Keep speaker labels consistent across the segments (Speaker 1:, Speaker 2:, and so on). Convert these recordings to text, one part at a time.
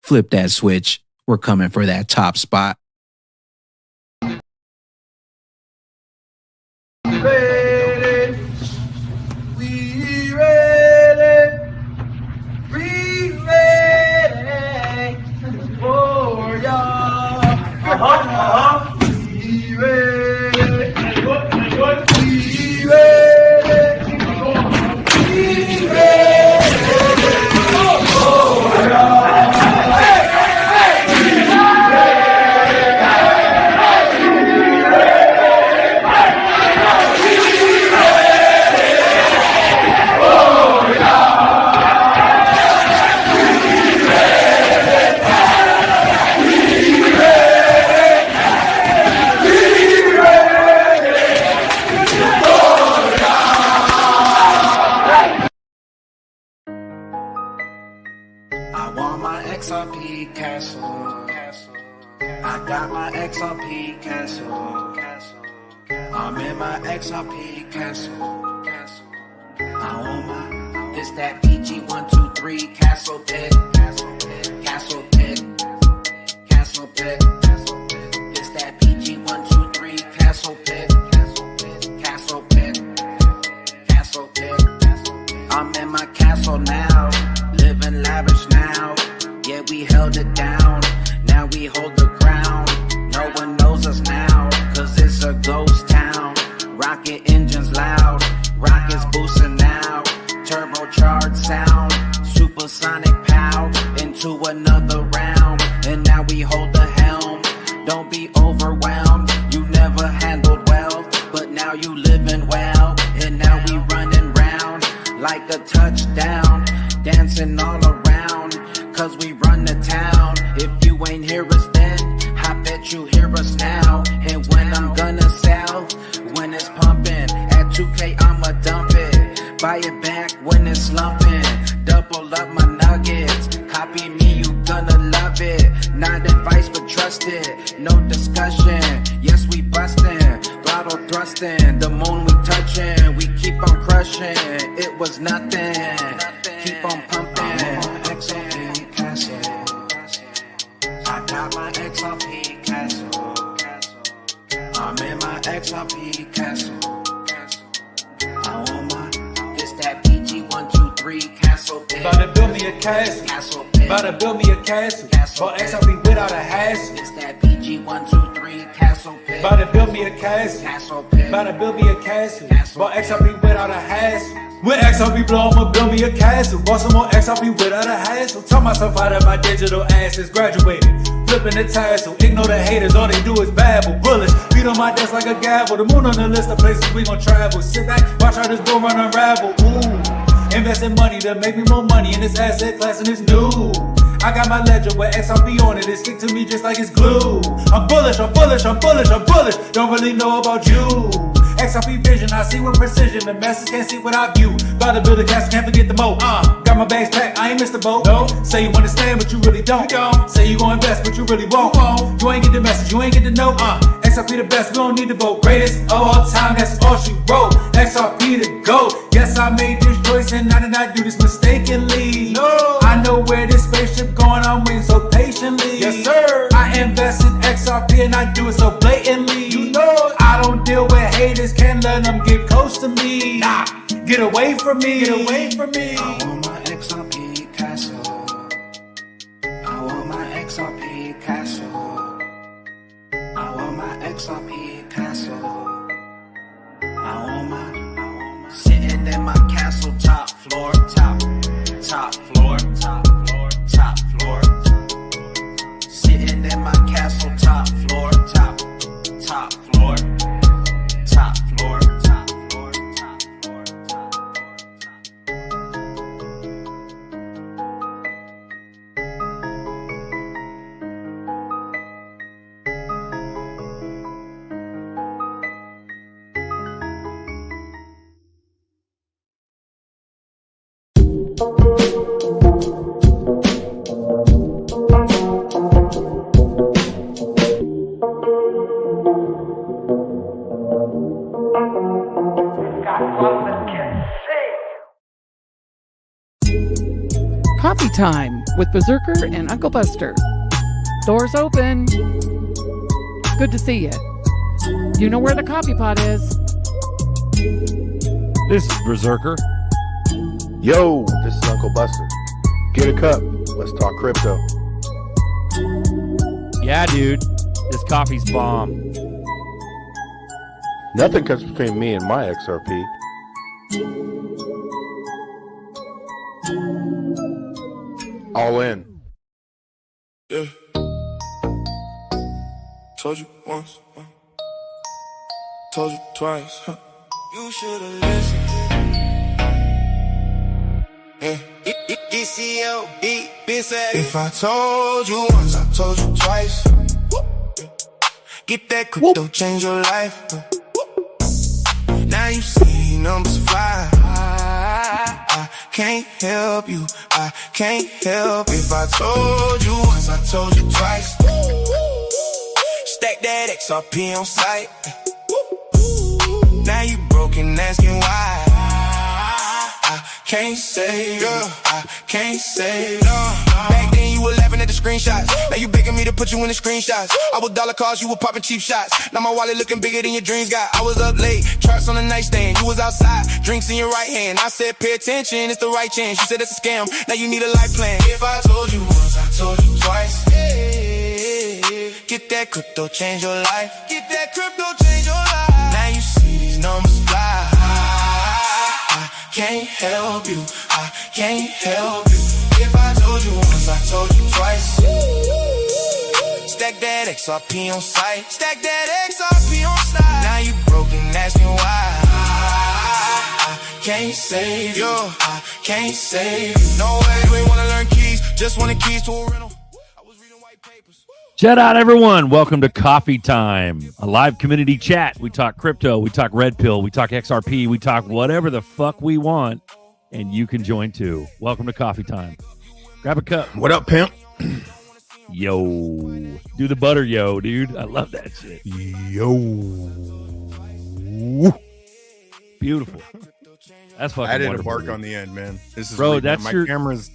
Speaker 1: flip that switch. We're coming for that top spot.
Speaker 2: Ready, we ready, we ready for y'all. We ready, we ready, we ready for y'all.
Speaker 3: I want my XRP castle. I got my XRP castle. I'm in my XRP castle. I want my, it's that PG123 castle pit. Castle pit. Castle pit. It's that PG123 castle pit. Castle pit. Castle pit. I'm in my castle now. Living lavish now, yeah, we held it down. Now we hold the ground. No one knows us now, cause it's a ghost town. Rocket engines loud, rockets boosting now. Turbocharged sound, supersonic pow. Into another round, and now we hold the helm. Don't be overwhelmed, you never handled well, but now you living well. And now we running round like a touchdown. Dancing all around, cause we run the town. If you ain't hear us then, I bet you hear us now. And when I'm gonna sell, when it's pumping, at 2K I'ma dump it. Buy it back when it's slumping, double up my nuggets. Copy me, you gonna love it. Not advice but trust it, no discussion. Yes, we bustin', throttle thrusting. The moon we touching, we keep on crushing. It was nothing. Keep on pumping. XRP castle. I got my XRP castle. I'm in my XRP castle. I want my, it's that PG123 castle pit.
Speaker 4: About to build me a castle.
Speaker 3: Castle pit.
Speaker 4: About to build me a castle. For XRP without a hassle.
Speaker 3: It's that PG123 castle pit.
Speaker 4: About to build me a castle.
Speaker 3: Castle pit.
Speaker 4: About to build me a castle. For XRP without a hassle. When XRP blow, I'ma build me a castle. Bought some more XRP without a hassle. Tell myself out of my digital asses. Graduated, flipping the tassel. Ignore the haters, all they do is babble. Bullets beat on my desk like a gavel. The moon on the list of places we gon' travel. Sit back, watch how this bull run unravel. Ooh, investing money to make me more money in this asset class and it's new. I got my ledger with XRP on it. It stick to me just like it's glue. I'm bullish, I'm bullish, I'm bullish, I'm bullish. Don't really know about you. XRP vision, I see with precision. The masses can't see what I view. About to build a castle, can't forget the moat. Got my bags packed, I ain't missed the boat. No. Say you understand, but you really don't. Say you gon' invest, but you really won't. You ain't get the message, you ain't get the note. XRP the best, we don't need to vote. Greatest of all time, that's all she wrote. XRP the GOAT. Yes, I made this choice and I did not do this mistakenly. No. I know where this spaceship going, I'm waiting so patiently. Yes, sir. I invest in XRP and I do it so blatantly. You know, I don't deal with haters, can't let them get close to me. Nah, get away from me, get away from me.
Speaker 3: I want my XRP castle. I want my XRP castle. I want my XRP castle. I want my, sitting in my castle top floor, top floor, top floor, top floor. Sitting in my castle top floor, top floor, top floor, top floor, top floor, top floor.
Speaker 5: Coffee Time with Berserker and Uncle Buster. Doors open. Good to see you. You know where the coffee pot is.
Speaker 6: This is Berserker.
Speaker 7: Yo, this is Uncle Buster. Get a cup. Let's talk crypto.
Speaker 6: Yeah, dude. This coffee's bomb.
Speaker 7: Nothing comes between me and my XRP. All in.
Speaker 8: Yeah. Told you once, told you twice. Huh. You should've listened. Yeah. DCOB, been said. If I told you once, I told you twice. Get that crypto, change your life. Now you see these numbers fly. I can't help you. I can't help. If I told you once, I told you twice. Stack that XRP on sight. Now you broken, asking why. I can't save you. I can't save you. Back then you were laughing at the screenshots. Now you begging me to put you in the screenshots. I was dollar calls, you were popping cheap shots. Now my wallet looking bigger than your dreams got. I was up late, charts on the nightstand. You was outside, drinks in your right hand. I said pay attention, it's the right chance. You said it's a scam, now you need a life plan. If I told you once, I told you twice. Get that crypto, change your life. Get that crypto, change your life. Now you see these numbers fly. I can't help you. I can't help you. If I told you once, I told you twice. Stack that XRP on sight. Stack that XRP on sight. Now you broken, asking why. I can't save you. I can't save you. No way, you ain't wanna learn keys. Just wanted keys to a rental.
Speaker 6: Shout out, everyone. Welcome to Coffee Time, a live community chat. We talk crypto, we talk red pill, we talk XRP, we talk whatever the fuck we want, and you can join too. Welcome to Coffee Time. Grab a cup.
Speaker 7: What up, pimp?
Speaker 6: Yo. Do the butter, yo, dude. I love that shit.
Speaker 7: Yo.
Speaker 6: Beautiful. That's fucking
Speaker 9: I added a
Speaker 6: wonderful,
Speaker 9: bark
Speaker 6: dude.
Speaker 9: on the end, man. This is
Speaker 6: Bro,
Speaker 9: really,
Speaker 6: that's
Speaker 9: my
Speaker 6: your
Speaker 9: camera's.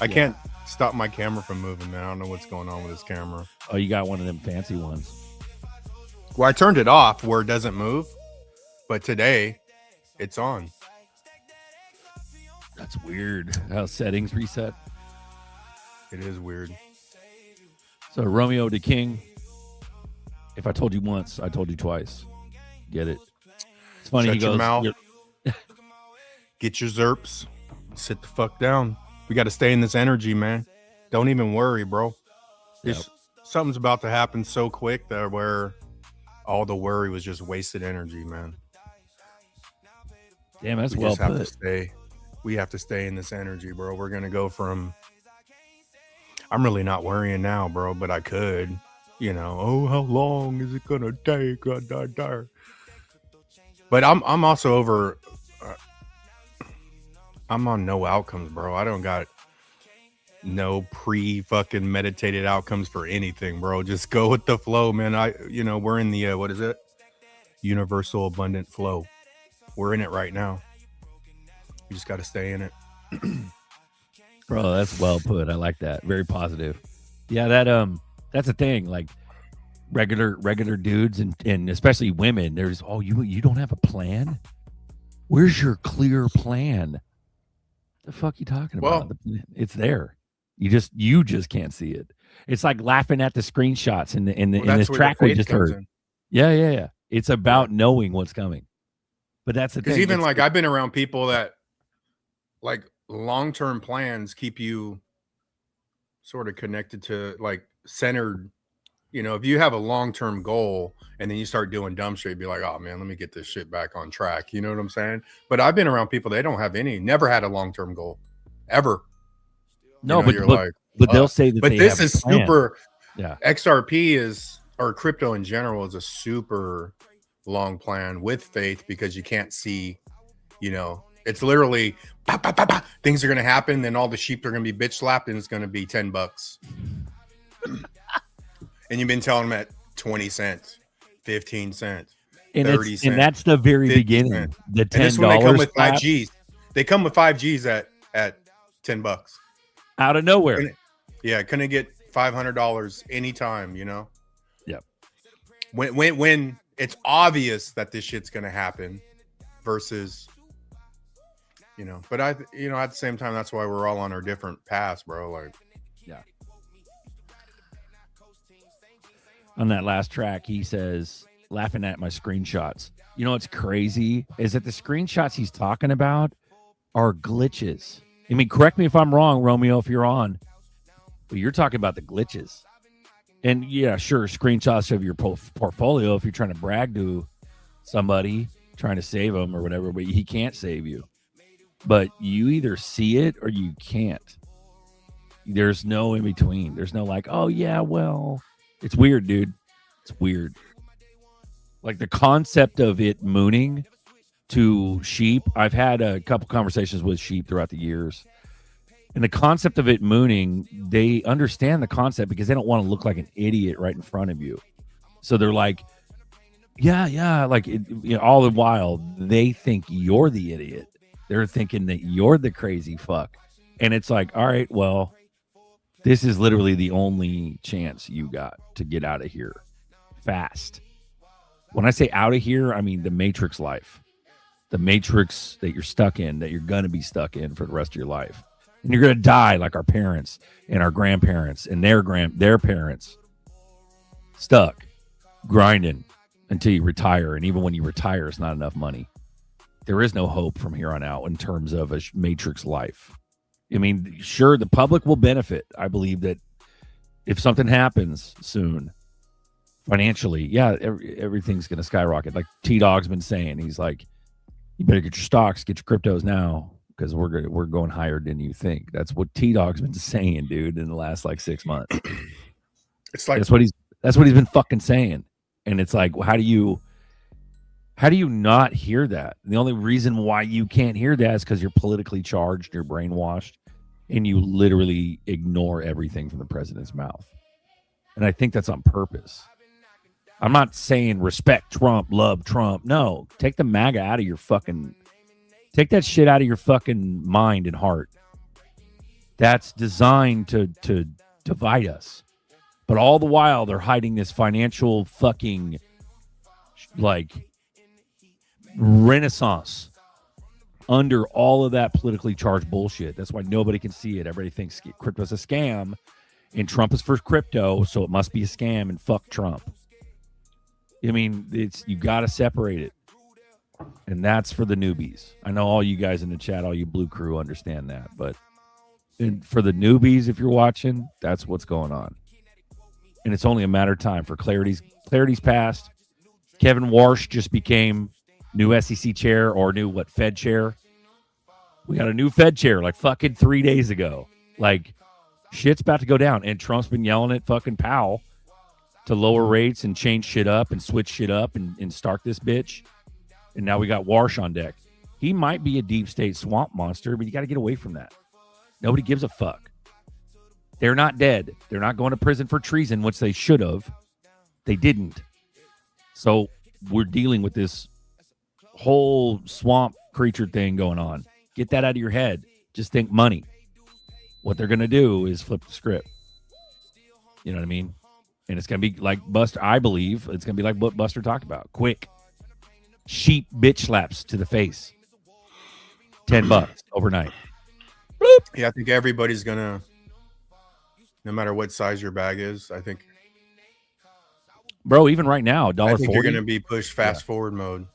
Speaker 9: I can't stop my camera from moving, man. I don't know what's going on with this camera.
Speaker 6: Oh, you got one of them fancy ones.
Speaker 9: Well, I turned it off where it doesn't move, but today it's on.
Speaker 6: That's weird. How settings reset.
Speaker 9: It is weird.
Speaker 6: So Romeo the King. If I told you once, I told you twice. Get it? It's funny.
Speaker 9: Shut
Speaker 6: He
Speaker 9: your
Speaker 6: goes,
Speaker 9: mouth.
Speaker 6: "You're-"
Speaker 9: Get your zerps. Sit the fuck down. We got to stay in this energy, man. Don't even worry, bro. Something's about to happen so quick that where all the worry was just wasted energy, man.
Speaker 6: Damn, that's
Speaker 9: We
Speaker 6: well
Speaker 9: just have to
Speaker 6: put.
Speaker 9: stay. We have to stay in this energy, bro. We're gonna go from. I'm really not worrying now, bro, but I could. You know, oh, how long is it gonna take? But I'm also over. I'm on no outcomes, bro. I don't got no fucking meditated outcomes for anything, bro. Just go with the flow, man. We're in the what is it? Universal abundant flow. We're in it right now. We just got to stay in it.
Speaker 6: Bro, that's well put. I like that. Very positive. Yeah, that's a thing. Like regular dudes and especially women. There's you don't have a plan. Where's your clear plan? The fuck you talking about? It's there. You just can't see it. It's like laughing at the screenshots in this track we just heard. Yeah. It's about knowing what's coming. But that's the thing.
Speaker 9: Because even like I've been around people that like long-term plans keep you sort of connected to like centered. You know, if you have a long-term goal and then you start doing dumb shit, be like, oh man, let me get this shit back on track. You know what I'm saying? But I've been around people, they don't have never had a long-term goal ever.
Speaker 6: No,
Speaker 9: you know,
Speaker 6: but they'll say that.
Speaker 9: But
Speaker 6: they
Speaker 9: this
Speaker 6: have
Speaker 9: is
Speaker 6: a plan.
Speaker 9: super.
Speaker 6: Yeah.
Speaker 9: XRP is, or crypto in general, is a super long plan with faith because you can't see, you know, it's literally things are going to happen. Then all the sheep are going to be bitch slapped and it's going to be $10. And you've been telling them at 20 cents, 15 cents,
Speaker 6: and
Speaker 9: 30
Speaker 6: it's,
Speaker 9: cents.
Speaker 6: and that's the very beginning.
Speaker 9: Cents.
Speaker 6: The $10.
Speaker 9: And this when they come with 5 Gs. They come with 5 Gs at $10.
Speaker 6: out of nowhere.
Speaker 9: Couldn't get $500 anytime, you know?
Speaker 6: Yep.
Speaker 9: When it's obvious that this shit's gonna happen versus, you know, but at the same time, that's why we're all on our different paths, bro. Like,
Speaker 6: yeah. On that last track, he says, laughing at my screenshots. You know what's crazy is that the screenshots he's talking about are glitches. I mean, correct me if I'm wrong, Romeo, if you're on, but you're talking about the glitches. And yeah, sure, screenshots of your portfolio if you're trying to brag to somebody, trying to save them or whatever, but he can't save you. But you either see it or you can't. There's no in between. There's no like, oh yeah, well, it's weird, dude. It's weird. Like the concept of it mooning to sheep. I've had a couple conversations with sheep throughout the years. And the concept of it mooning, they understand the concept because they don't want to look like an idiot right in front of you. So they're like, yeah, like all the while they think you're the idiot. They're thinking that you're the crazy fuck. And it's like, all right, well, this is literally the only chance you got to get out of here fast. When I say out of here, I mean the Matrix life. The Matrix that you're stuck in, that you're going to be stuck in for the rest of your life. And you're going to die like our parents and our grandparents and their parents. Stuck, grinding until you retire. And even when you retire, it's not enough money. There is no hope from here on out in terms of a Matrix life. I mean, sure, the public will benefit. I believe that if something happens soon, financially, yeah, everything's going to skyrocket. Like T-Dog's been saying, he's like, you better get your stocks, get your cryptos now, because we're going higher than you think. That's what T-Dog's been saying, dude, in the last like 6 months.
Speaker 9: it's like
Speaker 6: that's what he's been fucking saying. And it's like, how do you not hear that? The only reason why you can't hear that is because you're politically charged, you're brainwashed, and you literally ignore everything from the president's mouth. And I think that's on purpose. I'm not saying respect Trump, love Trump. No, take the MAGA out of your fucking, take that shit out of your fucking mind and heart. That's designed to divide us. But all the while, they're hiding this financial fucking, like, renaissance under all of that politically charged bullshit. That's why nobody can see it. Everybody thinks crypto's a scam, and Trump is for crypto, so it must be a scam, and fuck Trump. I mean, you got to separate it. And that's for the newbies. I know all you guys in the chat, all you blue crew understand that. But for the newbies, if you're watching, that's what's going on. And it's only a matter of time for clarity's passed. Kevin Warsh just became new SEC chair or new Fed chair. We got a new Fed chair like fucking 3 days ago. Like, shit's about to go down. And Trump's been yelling at fucking Powell to lower rates and change shit up and switch shit up and start this bitch. And now we got Warsh on deck. He might be a deep state swamp monster, but you got to get away from that. Nobody gives a fuck. They're not dead. They're not going to prison for treason, which they should have. They didn't. So we're dealing with this whole swamp creature thing going on. Get that out of your head. Just think money. What they're going to do is flip the script. You know what I mean? And it's going to be like Buster, I believe. It's going to be like what Buster talked about. Quick. Sheep bitch slaps to the face. $10 overnight. Bloop.
Speaker 9: Yeah, I think everybody's going to, no matter what size your bag is, I think.
Speaker 6: Bro, even right now, $1.40.
Speaker 9: I think you're going to be pushed fast forward mode.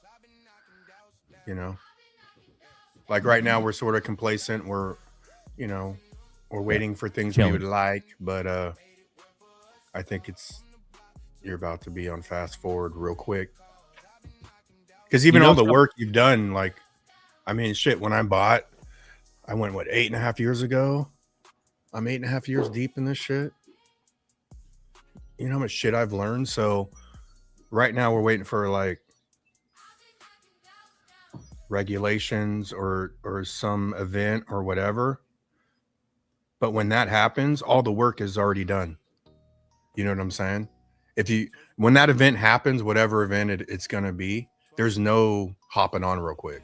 Speaker 9: You know? Like right now, we're sort of complacent. We're waiting for things we would like. But I think you're about to be on fast forward real quick. Because even all the work you've done, like, I mean, shit, when I bought, I went, 8.5 years ago? I'm 8.5 years deep in this shit. You know how much shit I've learned? So right now we're waiting for like regulations or some event or whatever. But when that happens, all the work is already done. You know what I'm saying? When that event happens, whatever event it's going to be, there's no hopping on real quick.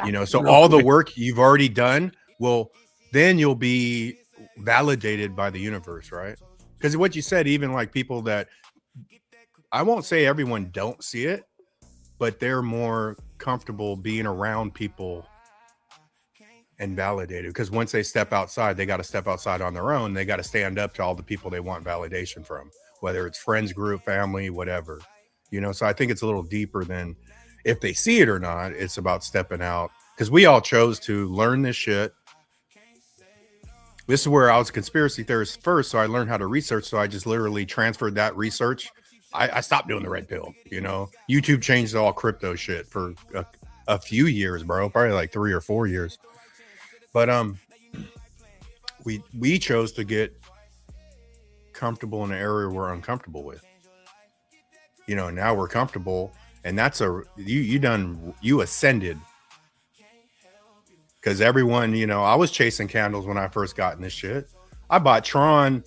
Speaker 9: You know, so all the work you've already done will then you'll be validated by the universe, right? Because what you said, even like people that, I won't say everyone don't see it, but they're more comfortable being around people and validated. Because once they step outside, they got to step outside on their own. They got to stand up to all the people they want validation from, whether it's friends, group, family, whatever, you know? So I think it's a little deeper than if they see it or not. It's about stepping out, because we all chose to learn this shit. This is where I was a conspiracy theorist first, so I learned how to research. So I just literally transferred that research. I stopped doing the red pill, you know. YouTube changed all crypto shit for a few years, bro, probably like 3 or 4 years. But we chose to get comfortable in an area we're uncomfortable with, you know. Now we're comfortable, and that's you ascended. Because everyone, you know, I was chasing candles when I first got in this shit. I bought Tron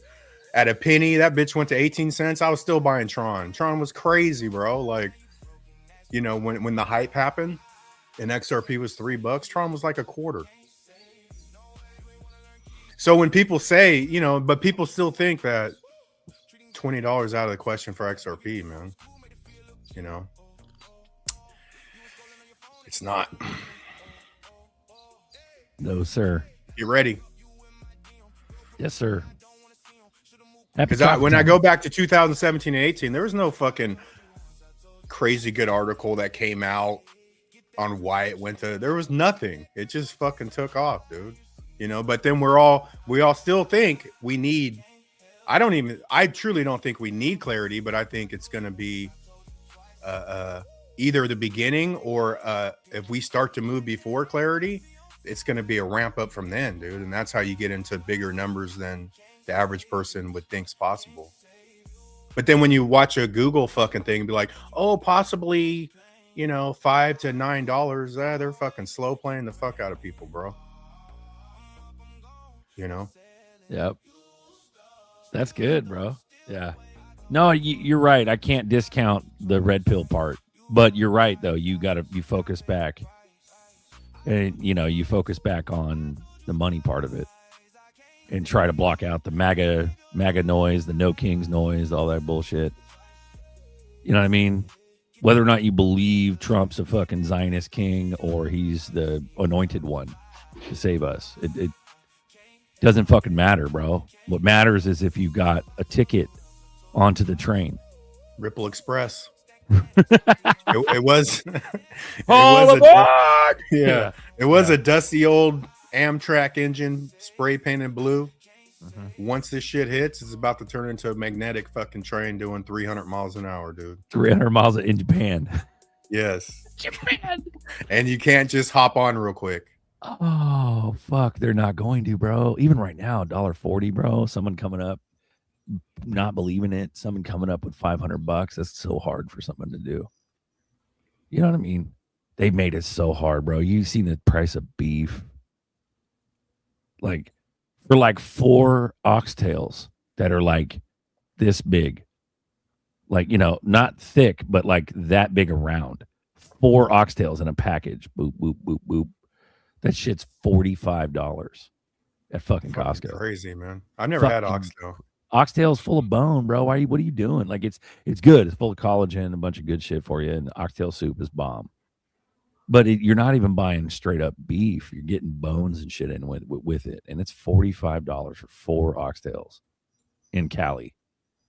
Speaker 9: at a penny. That bitch went to 18 cents. I was still buying Tron. Tron was crazy, bro. Like, you know, when the hype happened and XRP was $3, Tron was like a quarter. So when people say, you know, but people still think that $20 out of the question for XRP, man. You know, it's not.
Speaker 6: No, sir.
Speaker 9: Get ready.
Speaker 6: Yes, sir.
Speaker 9: Because when I go back to 2017 and 18, there was no fucking crazy good article that came out on why it went to. There was nothing. It just fucking took off, dude. You know. But then we all still think we need. I truly don't think we need clarity, but I think it's going to be either the beginning or if we start to move before clarity, it's going to be a ramp up from then, dude. And that's how you get into bigger numbers than the average person would think's possible. But then when you watch a Google fucking thing and be like, oh, possibly, you know, $5 to $9, they're fucking slow playing the fuck out of people, bro. You know?
Speaker 6: Yep. That's good, bro. Yeah. No, you're right. I can't discount the red pill part, but you're right though. You focus back. And, you know, you focus back on the money part of it and try to block out the MAGA noise, the no kings noise, all that bullshit. You know what I mean? Whether or not you believe Trump's a fucking Zionist king or he's the anointed one to save us, it doesn't fucking matter, bro. What matters is if you got a ticket onto the train.
Speaker 9: Ripple Express. it was it was a dusty old Amtrak engine, spray painted blue. Once this shit hits, it's about to turn into a magnetic fucking train doing 300 miles an hour, dude.
Speaker 6: 300 miles in Japan.
Speaker 9: Yes.
Speaker 6: Japan.
Speaker 9: And you can't just hop on real quick.
Speaker 6: Oh, fuck. They're not going to, bro. Even right now, $1.40, bro. Someone coming up, not believing it. Someone coming up with $500. That's so hard for someone to do. You know what I mean? They made it so hard, bro. You've seen the price of beef. Like, for like 4 oxtails that are like this big. Like, you know, not thick, but like that big around. 4 oxtails in a package. Boop, boop, boop, boop. That shit's $45 at fucking Costco.
Speaker 9: Crazy, man. I've never had oxtail.
Speaker 6: Oxtail's full of bone, bro. What are you doing? Like, it's good. It's full of collagen, a bunch of good shit for you. And oxtail soup is bomb. But you're not even buying straight up beef. You're getting bones and shit in with it. And it's $45 for 4 oxtails in Cali.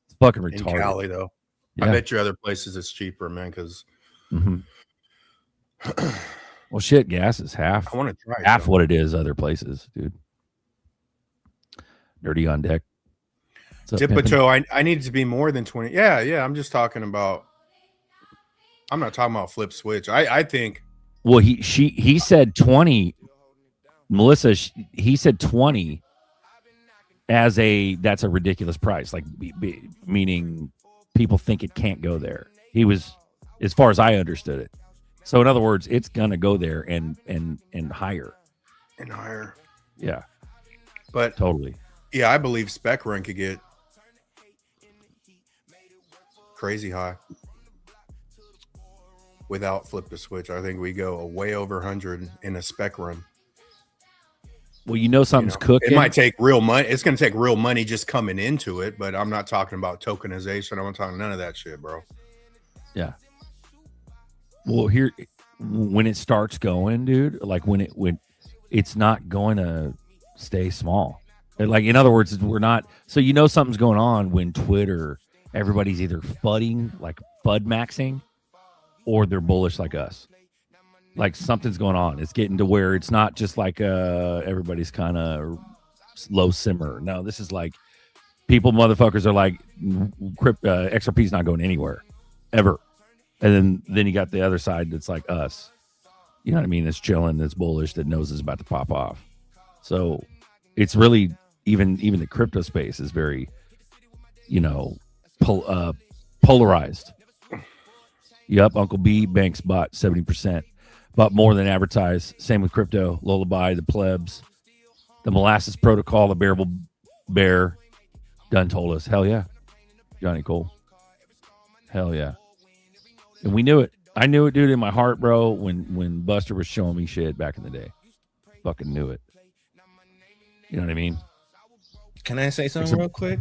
Speaker 6: It's fucking retarded.
Speaker 9: In Cali, though. Yeah. I bet you other places it's cheaper, man, because...
Speaker 6: Well, shit, gas is half.
Speaker 9: I want to try
Speaker 6: half what it is other places, dude. Dirty on deck.
Speaker 9: Dipato, I need to be more than 20. Yeah. I'm just talking about... I'm not talking about flip switch. I think...
Speaker 6: Well, he said 20. Melissa, he said 20 as that's a ridiculous price. Like, meaning people think it can't go there. He was, as far as I understood it. So in other words, it's gonna go there and higher.
Speaker 9: And higher.
Speaker 6: Yeah.
Speaker 9: But
Speaker 6: totally.
Speaker 9: Yeah, I believe spec run could get crazy high without flip the switch. I think we go way over 100 in a spec run.
Speaker 6: Well, you know something's cooking.
Speaker 9: It might take real money. It's going to take real money just coming into it, but I'm not talking about tokenization. I'm not talking none of that shit, bro.
Speaker 6: Yeah. Well, here, when it starts going, dude, like when it's not going to stay small. Like, in other words, we're not. So you know something's going on when Twitter, everybody's either FUDing, like FUD maxing, or they're bullish like us. Like something's going on. It's getting to where it's not just like everybody's kind of low simmer. No, this is like motherfuckers are like XRP's not going anywhere ever. And then you got the other side that's like us. You know what I mean? That's chilling, that's bullish, that knows it's about to pop off. So it's really even the crypto space is very, polarized. Yep, Uncle B Banks bought 70%. Bought more than advertised. Same with crypto, Lullaby, the plebs, the molasses protocol, the bearable bear. Done told us, hell yeah, Johnny Cole, hell yeah, and we knew it. I knew it, dude, in my heart, bro. When Buster was showing me shit back in the day, fucking knew it. You know what I mean?
Speaker 10: Can I say something real quick?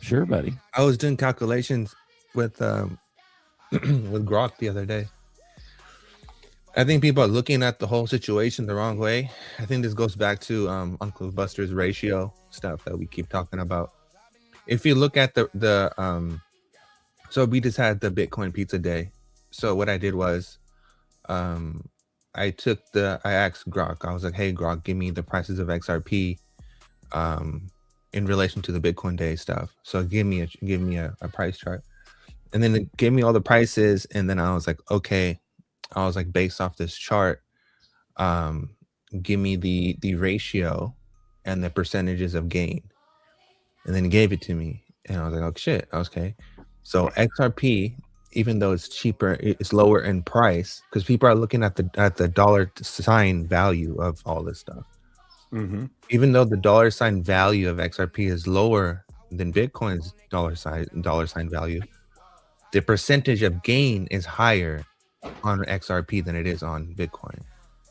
Speaker 6: Sure, buddy.
Speaker 10: I was doing calculations with with Grok the other day. I think people are looking at the whole situation the wrong way. I think this goes back to Uncle Buster's ratio stuff that we keep talking about. If you look at so we just had the Bitcoin pizza day. So what I did was I asked Grok. I was like, hey Grok, give me the prices of XRP in relation to the Bitcoin day stuff. So give me a price chart. And then it gave me all the prices, and then I was like, okay. I was like, based off this chart, give me the ratio and the percentages of gain. And then he gave it to me, and I was like, oh shit, okay. So XRP, even though it's cheaper, it's lower in price because people are looking at the dollar sign value of all this stuff.
Speaker 9: Mm-hmm.
Speaker 10: Even though the dollar sign value of XRP is lower than Bitcoin's dollar sign value, the percentage of gain is higher on XRP than it is on Bitcoin,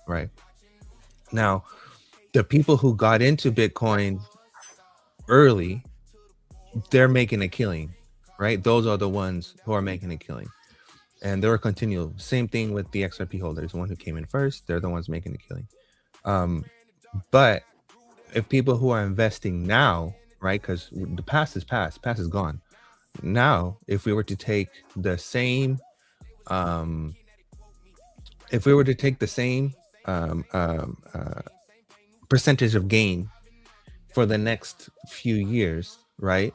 Speaker 10: right? Now, the people who got into Bitcoin early, they're making a killing, right? Those are the ones who are making a killing, and they're continual. Same thing with the XRP holders. The one who came in first, they're the ones making a killing. But if people who are investing now, right? Because the past is past is gone. Now, if we were to take the same percentage of gain for the next few years, right?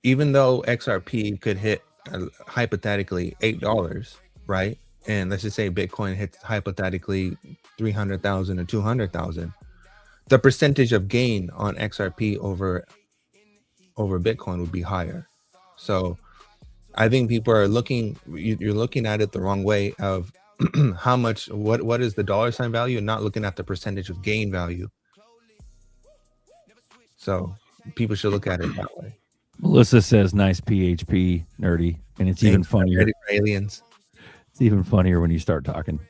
Speaker 10: Even though XRP could hit hypothetically $8, right? And let's just say Bitcoin hits hypothetically 300,000 or 200,000, the percentage of gain on XRP over Bitcoin would be higher. So I think people are you're looking at it the wrong way of how much, what is the dollar sign value, and not looking at the percentage of gain value. So people should look at it that way.
Speaker 6: Melissa says, nice PHP, nerdy. And it's even funnier.
Speaker 10: Ready for aliens.
Speaker 6: It's even funnier when you start talking.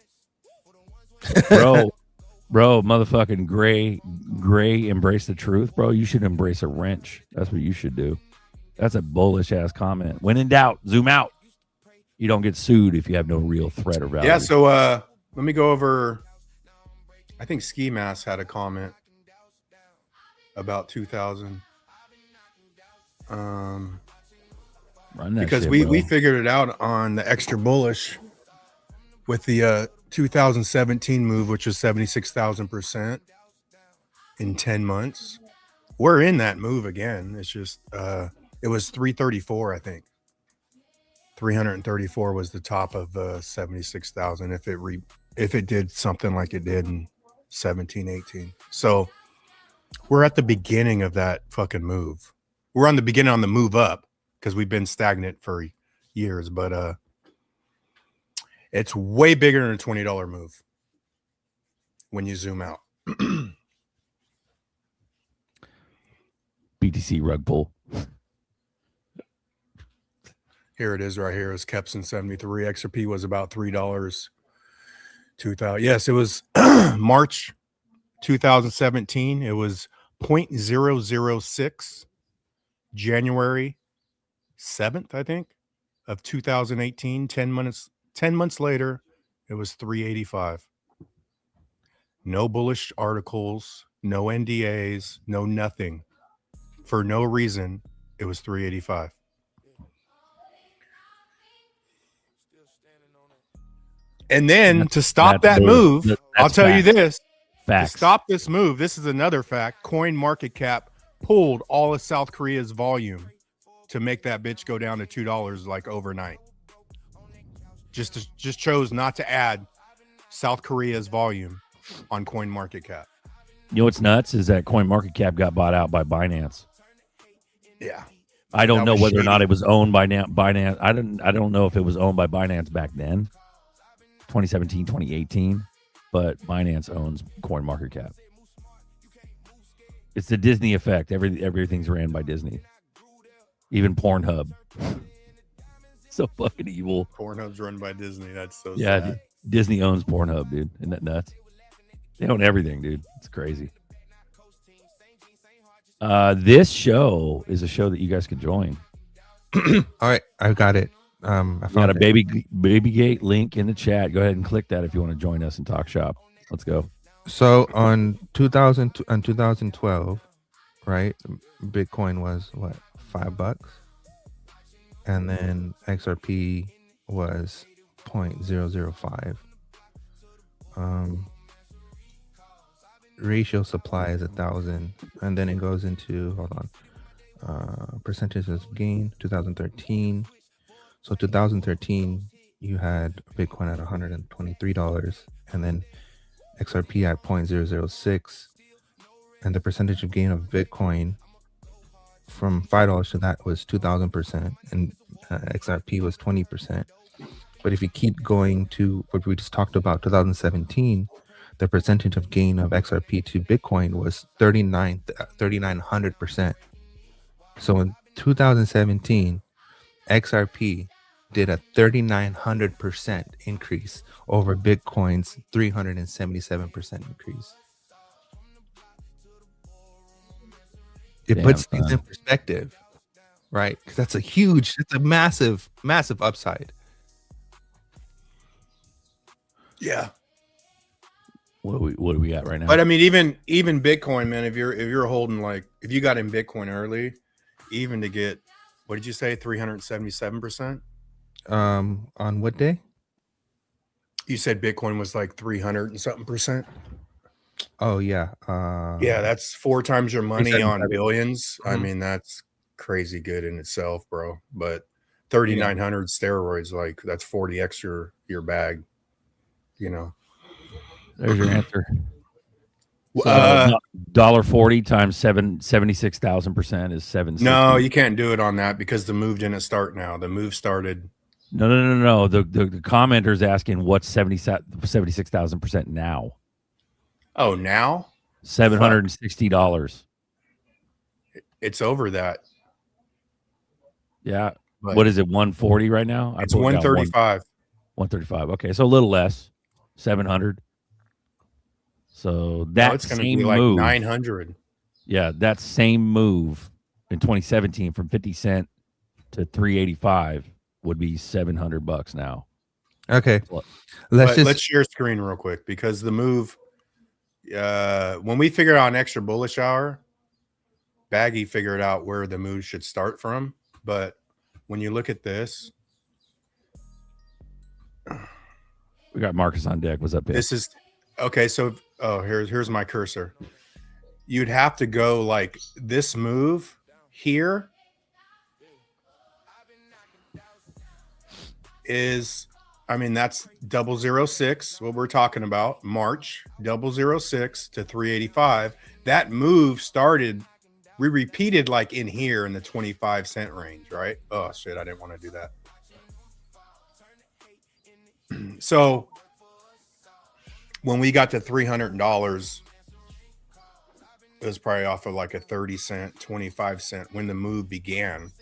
Speaker 6: Bro, motherfucking gray embrace the truth, bro. You should embrace a wrench. That's what you should do. That's a bullish ass comment. When in doubt, zoom out. You don't get sued if you have no real threat or value.
Speaker 9: Yeah, so let me go over. I think Ski Mask had a comment about 2000. Because
Speaker 6: shit,
Speaker 9: we figured it out on the extra bullish with the 2017 move, which was 76,000% in 10 months. We're in that move again. It's just it was 334, I think. 334 was the top of 76,000 if it did something like it did in 17, 18. So we're at the beginning of that fucking move. We're on the beginning on the move up because we've been stagnant for years, but it's way bigger than a $20 move when you zoom out.
Speaker 6: BTC rug pull.
Speaker 9: Here it is right here. It's Kepson 73. XRP was about $3 2000. Yes, it was March 2017. It was 0.006. January 7th, I think, of 2018. 10 months later, it was 385. No bullish articles, no NDAs, no nothing. For no reason, it was 385. And then to stop that move, I'll tell you this.
Speaker 6: Facts.
Speaker 9: To stop this move, this is another fact. CoinMarketCap pulled all of South Korea's volume to make that bitch go down to $2 like overnight. Just chose not to add South Korea's volume on CoinMarketCap.
Speaker 6: You know what's nuts is that CoinMarketCap got bought out by Binance.
Speaker 9: Yeah.
Speaker 6: I don't know whether or not it was owned by Binance. I don't know if it was owned by Binance back then, 2017, 2018, but Binance owns CoinMarketCap. It's the Disney effect. Everything's ran by Disney. Even Pornhub. So fucking evil.
Speaker 9: Pornhub's run by Disney. That's so
Speaker 6: yeah,
Speaker 9: sad.
Speaker 6: Disney owns Pornhub, dude. Isn't that nuts? They own everything, dude. It's crazy. This show is a show that you guys can join.
Speaker 10: All right, I got it. I
Speaker 6: got a Babygate link in the chat. Go ahead and click that if you want to join us and talk shop. Let's go.
Speaker 10: So on 2012, right? Bitcoin was what, $5, and then XRP was 0.005. Ratio supply is 1,000, and then it goes into percentages of gain. 2013. So 2013, you had Bitcoin at $123, and then XRP at 0.006, and the percentage of gain of Bitcoin from $5 to that was 2,000%, and XRP was 20%. But if you keep going to what we just talked about, 2017, the percentage of gain of XRP to Bitcoin was 3,900%. So in 2017, XRP did a 3,900% increase over Bitcoin's 377% increase. It puts things in perspective, right? Because that's it's a massive, massive upside.
Speaker 9: Yeah.
Speaker 6: What are we at right now?
Speaker 9: But I mean, even Bitcoin, man, if you're holding, like, if you got in Bitcoin early, even to get, what did you say, 377%?
Speaker 10: On what day?
Speaker 9: You said Bitcoin was like 300 and something percent.
Speaker 10: Oh yeah.
Speaker 9: Yeah, that's 4 times your money on billions.
Speaker 10: Mm-hmm.
Speaker 9: I mean, that's crazy good in itself, bro. But 3,900 steroids, like, that's 40x your bag, you know.
Speaker 6: There's your answer. $1.40 times 76,000% is 760.
Speaker 9: No, you can't do it on that because the move didn't start now. The move started.
Speaker 6: No. The commenter's asking what's 76,000% now.
Speaker 9: Oh, now?
Speaker 6: $760.
Speaker 9: It's over that.
Speaker 6: Yeah. But what is it? 140 right now?
Speaker 9: It's 135.
Speaker 6: 135. Okay, so a little less. 700. So that
Speaker 9: it's going to
Speaker 6: same
Speaker 9: be like
Speaker 6: move,
Speaker 9: 900.
Speaker 6: Yeah, that same move in 2017 from 50 cent to 385 would be $700 now.
Speaker 10: Okay,
Speaker 9: let's share screen real quick because the move. When we figured out an extra bullish hour, Baggy figured out where the move should start from. But when you look at this,
Speaker 6: we got Marcus on deck. What's up,
Speaker 9: this is okay. So, here's my cursor. You'd have to go like this move here is, I mean, that's 006, what we're talking about, March 006 to 385. That move started, we repeated like in here in the 25 cent range, right? Oh shit, I didn't want to do that. So when we got to $300, it was probably off of like a 30 cent, 25 cent when the move began.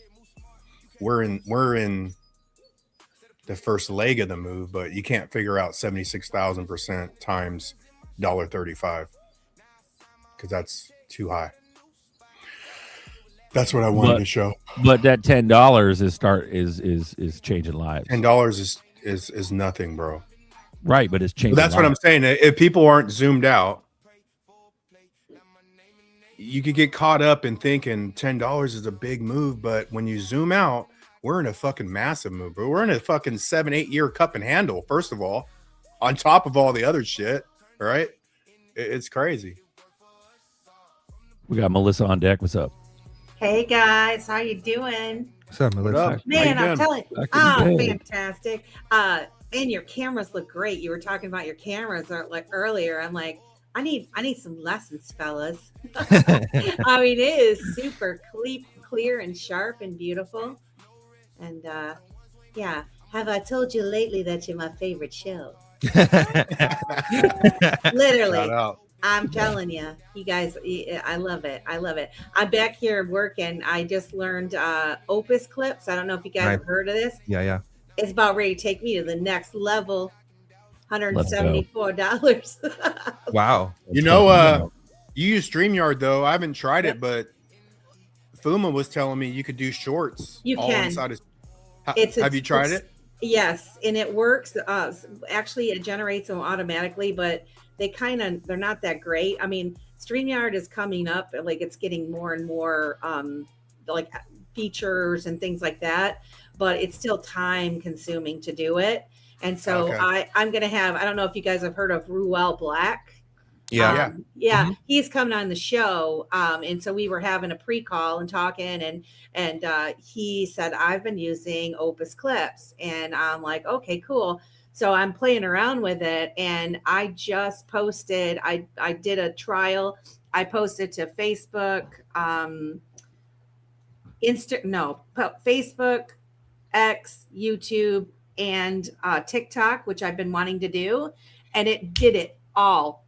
Speaker 9: We're in the first leg of the move, but you can't figure out 76,000% times $1.35 because that's too high. That's what I wanted to show.
Speaker 6: But that $10 is changing lives.
Speaker 9: $10 is nothing, bro.
Speaker 6: Right, but it's changing.
Speaker 9: But that's what I'm saying. If people aren't zoomed out, you could get caught up in thinking $10 is a big move, but when you zoom out, we're in a fucking massive move. But we're in a fucking 7-8 year cup and handle, first of all, on top of all the other shit, right? It's crazy.
Speaker 6: We got Melissa on deck. What's up?
Speaker 11: Hey guys, how you doing?
Speaker 10: What's up, Melissa?
Speaker 9: What up?
Speaker 11: Man, I'm telling you, fantastic. And your cameras look great. You were talking about your cameras like earlier. I'm like, I need some lessons, fellas. I mean, it is super clear and sharp and beautiful. And yeah, have I told you lately that you're my favorite show? Literally.
Speaker 9: Shout out.
Speaker 11: I'm telling you, you guys, I love it. I love it. I'm back here working. I just learned Opus Clips. I don't know if you guys have heard of this.
Speaker 10: Yeah.
Speaker 11: It's about ready to take me to the next level. $174.
Speaker 10: Wow.
Speaker 9: You know, you use StreamYard though. I haven't tried it, but Fuma was telling me you could do shorts.
Speaker 11: You can.
Speaker 9: Inside have you tried it?
Speaker 11: Yes, and it works. Actually, it generates them automatically, but they're not that great. I mean, StreamYard is coming up, like it's getting more and more like features and things like that, but it's still time consuming to do it. And so I'm going to have, I don't know if you guys have heard of Ruel Black.
Speaker 10: Yeah.
Speaker 11: Mm-hmm. He's coming on the show. And so we were having a pre-call and talking and he said, I've been using Opus Clips, and I'm like, okay, cool. So I'm playing around with it, and I just posted, I did a trial. I posted to Facebook, Facebook, X, YouTube, and TikTok, which I've been wanting to do. And it did it all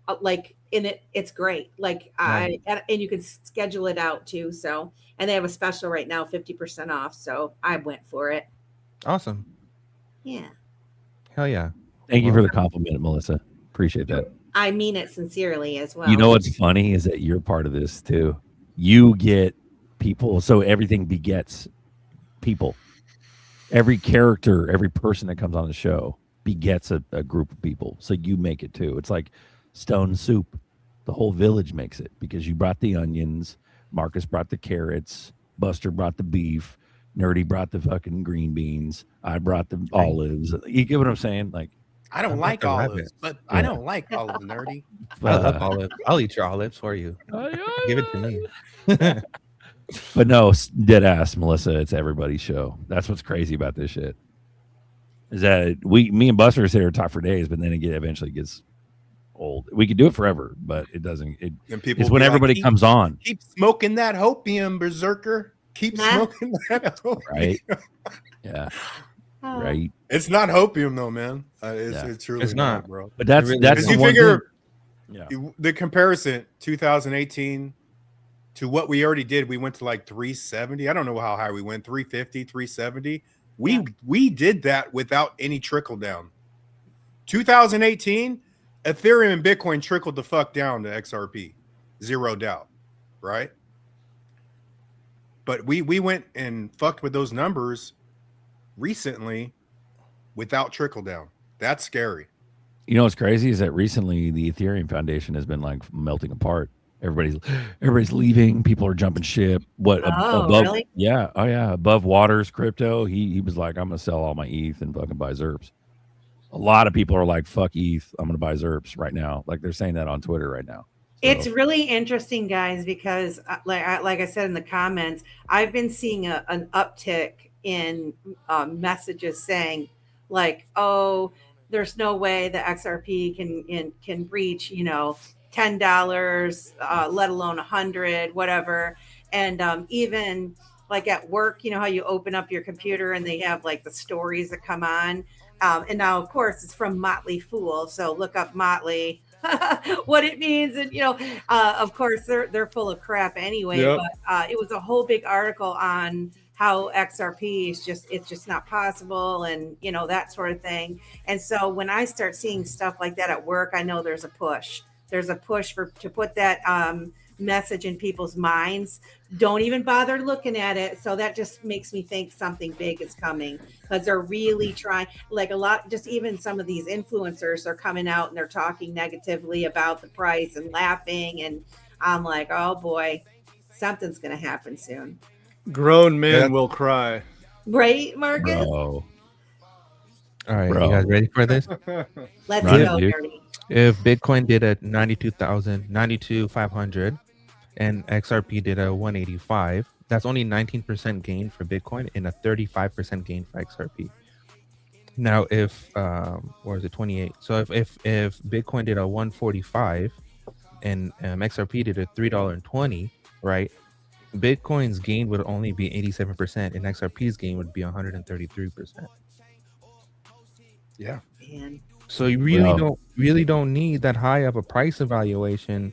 Speaker 11: it's great. Like and you can schedule it out too. So, and they have a special right now, 50% off. So I went for it.
Speaker 10: Awesome.
Speaker 11: Yeah.
Speaker 10: Hell yeah.
Speaker 6: Thank you for the compliment, Melissa. Appreciate that.
Speaker 11: I mean it sincerely as well.
Speaker 6: You know what's funny is that you're part of this too. You get people, so everything begets people. Every character, every person that comes on the show begets a group of people. So you make it too. It's like Stone Soup. The whole village makes it because you brought the onions, Marcus brought the carrots, Buster brought the beef, Nerdy brought the fucking green beans, I brought the olives. You get what I'm saying? Like,
Speaker 9: I don't like olives, but I don't like olives, Nerdy.
Speaker 10: I love olives. I'll eat your olives for you. Give it to me.
Speaker 6: But no, dead ass, Melissa, it's everybody's show. That's what's crazy about this shit. Is that me and Buster sit here and talk for days, but then it eventually gets old. We could do it forever, but it doesn't. It's when everybody comes on.
Speaker 9: Keep smoking that hopium, berserker. Keep smoking that hopium.
Speaker 6: Right? Yeah. Right.
Speaker 9: It's not hopium though, man. It's truly not, bro.
Speaker 6: But that's
Speaker 9: you
Speaker 6: the one
Speaker 9: figure.
Speaker 6: Yeah.
Speaker 9: The comparison 2018 to what we already did, we went to like 370. I don't know how high we went. 350, 370. We did that without any trickle down. 2018, Ethereum and Bitcoin trickled the fuck down to XRP, zero doubt, right? But we went and fucked with those numbers recently without trickle down. That's scary.
Speaker 6: You know what's crazy is that recently the Ethereum Foundation has been like melting apart. Everybody's leaving. People are jumping ship. Above? Really? Yeah. Oh yeah. Above Waters Crypto. He was like, I'm gonna sell all my ETH and fucking buy ZERPs. A lot of people are like, fuck ETH. I'm gonna buy ZERPs right now. Like they're saying that on Twitter right now. So.
Speaker 11: It's really interesting, guys, because like I said in the comments, I've been seeing an uptick in messages saying like, oh, there's no way the XRP can reach, $10, let alone $100, whatever. And even like at work, you know how you open up your computer and they have like the stories that come on. And now, of course, it's from Motley Fool. So look up Motley, what it means. And, of course, they're full of crap anyway. Yep. But it was a whole big article on how XRP is it's just not possible, and you know, that sort of thing. And so when I start seeing stuff like that at work, I know there's a push. There's a push to put that message in people's minds. Don't even bother looking at it. So that just makes me think something big is coming, because they're really trying, like a lot, just even some of these influencers are coming out and they're talking negatively about the price and laughing. And I'm like, oh boy, something's going to happen soon.
Speaker 12: Grown men will cry.
Speaker 11: Right, Marcus?
Speaker 6: Bro.
Speaker 10: All right,
Speaker 6: Bro.
Speaker 10: you guys ready for this?
Speaker 11: Let's
Speaker 6: Run it,
Speaker 11: go,
Speaker 6: dude.
Speaker 11: Nerdy.
Speaker 10: If Bitcoin did a 92,500 and XRP did a 185, that's only 19% gain for Bitcoin and a 35% gain for XRP. Now, if or is it 28? So if Bitcoin did a 145 and XRP did a $3.20, right? Bitcoin's gain would only be 87% and XRP's gain would be 133%.
Speaker 9: Yeah.
Speaker 11: Man.
Speaker 10: So you really don't need that high of a price evaluation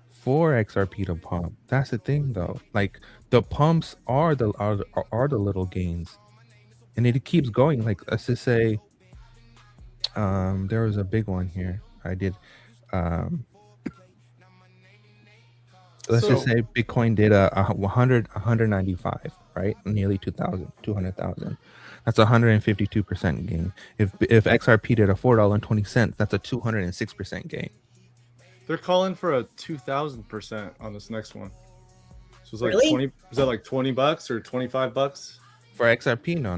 Speaker 10: for XRP to pump. That's the thing, though. Like the pumps are the little gains, and it keeps going. Like let's just say, there was a big one here. I did. Let's just say Bitcoin did a 195, right? Nearly 200,000. That's 152% gain. If XRP did a $4.20, that's a 206% gain.
Speaker 12: They're calling for a 2,000% on this next one. So it's like
Speaker 11: Really?
Speaker 12: 20. Is that like $20 or $25?
Speaker 10: For XRP, no.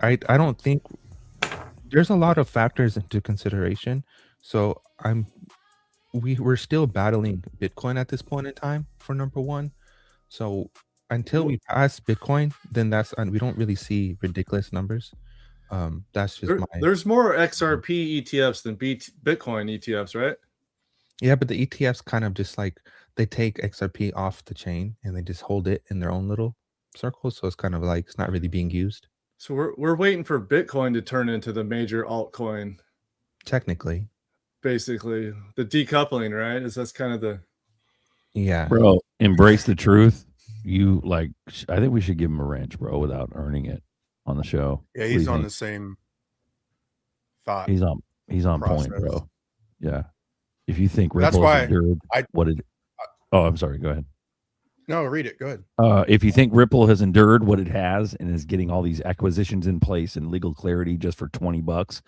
Speaker 10: I don't think there's a lot of factors into consideration. So we're still battling Bitcoin at this point in time for number one. So until we pass Bitcoin, then we don't really see ridiculous numbers. That's just
Speaker 12: there's more XRP ETFs than Bitcoin ETFs, right?
Speaker 10: Yeah, but the ETFs kind of just like they take XRP off the chain and they just hold it in their own little circle. So it's kind of like it's not really being used.
Speaker 12: So we're waiting for Bitcoin to turn into the major altcoin.
Speaker 10: Technically.
Speaker 12: Basically, the decoupling, right? That's kind of the
Speaker 6: Bro, embrace the truth. You like I think we should give him a wrench, bro, without earning it on the show.
Speaker 9: Yeah, he's on the same thought.
Speaker 6: He's on point,
Speaker 9: process.
Speaker 6: bro. Yeah. If you think
Speaker 9: That's
Speaker 6: Ripple
Speaker 9: why
Speaker 6: has endured I'm sorry, go ahead.
Speaker 9: No, read it. Go ahead.
Speaker 6: If you think Ripple has endured what it has and is getting all these acquisitions in place and legal clarity just for $20,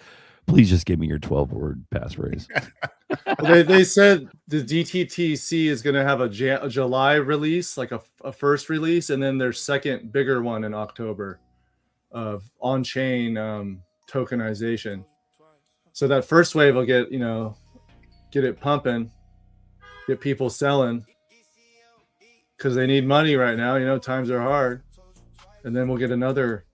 Speaker 6: please just give me your 12-word passphrase.
Speaker 12: they said the DTTC is going to have a July release, like a first release, and then their second bigger one in October of on-chain tokenization. So that first wave will get it pumping, get people selling because they need money right now. Times are hard. And then we'll get another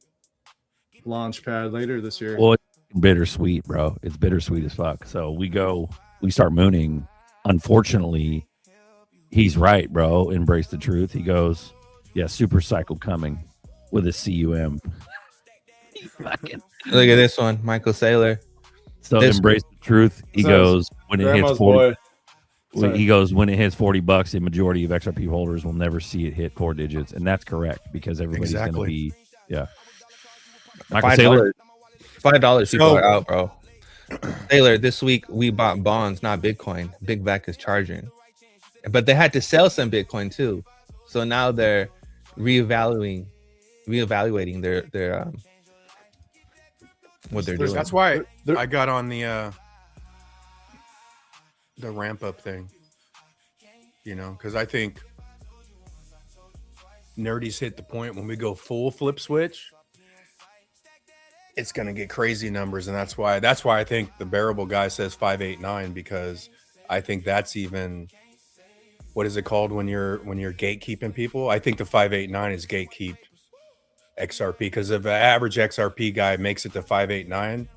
Speaker 12: launch pad later this year.
Speaker 6: Well, it's bittersweet, bro. It's bittersweet as fuck. So we start mooning. Unfortunately, he's right, bro. Embrace the truth. He goes, yeah, super cycle coming with a CUM.
Speaker 10: Look at this one, Michael Saylor.
Speaker 6: So embrace the truth. He goes, when it hits 40, he goes, when it hits $40, the majority of XRP holders will never see it hit 4 digits. And that's correct because everybody's going to be, Michael Saylor.
Speaker 10: $5 people are out, bro. Taylor, this week we bought bonds, not Bitcoin. Big Back is charging. But they had to sell some Bitcoin too. So now they're reevaluating their what they're doing.
Speaker 9: That's why I got on the ramp up thing. Because I think Nerdy's hit the point when we go full flip switch, it's going to get crazy numbers. And that's why I think the bearable guy says 589, because I think that's even, what is it called when you're gatekeeping people? I think the 589 is gatekeep XRP, because if an average XRP guy makes it to 589,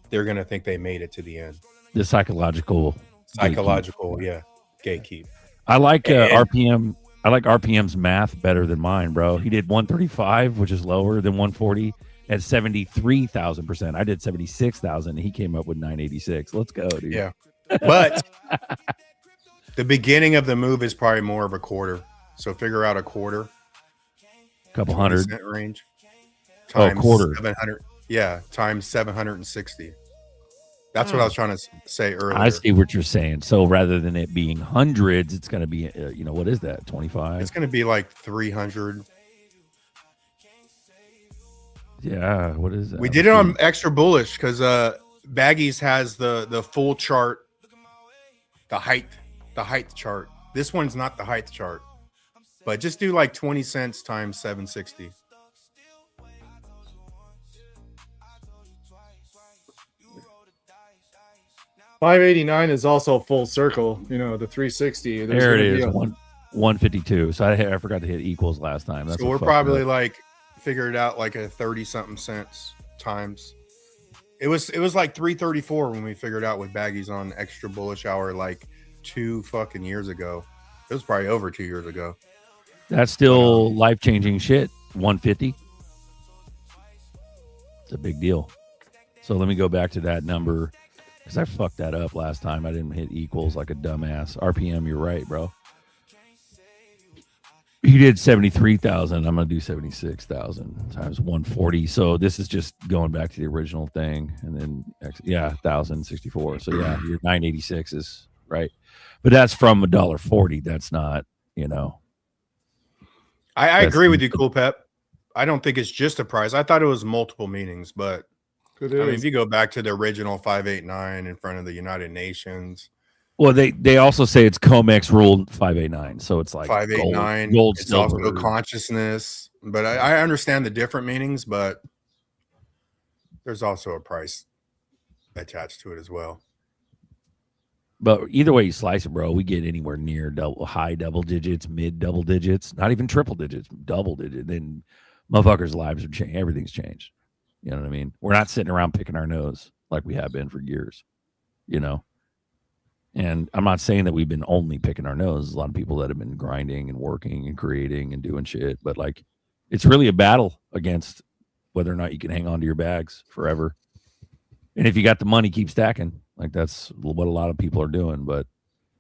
Speaker 9: they're going to think they made it to the end.
Speaker 6: The psychological,
Speaker 9: gatekeep.
Speaker 6: I like RPM. I like RPM's math better than mine, bro. He did 135, which is lower than 140 at 73,000%. I did 76,000. He came up with 986. Let's go, dude.
Speaker 9: Yeah. But the beginning of the move is probably more of a quarter. So figure out a quarter.
Speaker 6: Couple
Speaker 9: 20
Speaker 6: hundred.
Speaker 9: cent range.
Speaker 6: Oh,
Speaker 9: Times
Speaker 6: quarter.
Speaker 9: 700. Yeah, times 760. That's what I was trying to say earlier.
Speaker 6: I see what you're saying. So rather than it being hundreds, it's going to be, what is that? 25?
Speaker 9: It's going to be like 300.
Speaker 6: Yeah, what is that?
Speaker 9: We did it on extra bullish because Baggies has the full chart, the height chart. This one's not the height chart, but just do like 20 cents times 760.
Speaker 12: $5.89 is also full circle. You know, the 360.
Speaker 6: There it is. 152. So I forgot to hit equals last time. That's
Speaker 9: So we're probably like figured out like a 30 something cents times. It was like 334 when we figured out with Baggies on extra bullish hour like 2 fucking years ago. It was probably over 2 years ago.
Speaker 6: That's still life-changing shit. 150. It's a big deal. So let me go back to that number because I fucked that up last time. I didn't hit equals like a dumbass. RPM, you're right, bro. You did 73,000. I'm going to do 76,000 times 140. So this is just going back to the original thing. And then, 1,064. So yeah, your 986 is right. But that's from $1.40. That's not,
Speaker 9: I agree with you, Cool Pep. I don't think it's just a price. I thought it was multiple meanings, but I mean, if you go back to the original 589 in front of the United Nations.
Speaker 6: Well, they also say it's COMEX rule 589, so it's like
Speaker 9: 589.
Speaker 6: Gold,
Speaker 9: it's
Speaker 6: silver.
Speaker 9: also consciousness, but I understand the different meanings, but there's also a price attached to it as well.
Speaker 6: But either way you slice it, bro, we get anywhere near high double digits, mid double digits, not even triple digits, double digits. Then motherfuckers' lives are changed. Everything's changed. You know what I mean? We're not sitting around picking our nose like we have been for years, And I'm not saying that we've been only picking our nose. There's a lot of people that have been grinding and working and creating and doing shit. But like, it's really a battle against whether or not you can hang on to your bags forever. And if you got the money, keep stacking. Like that's what a lot of people are doing. But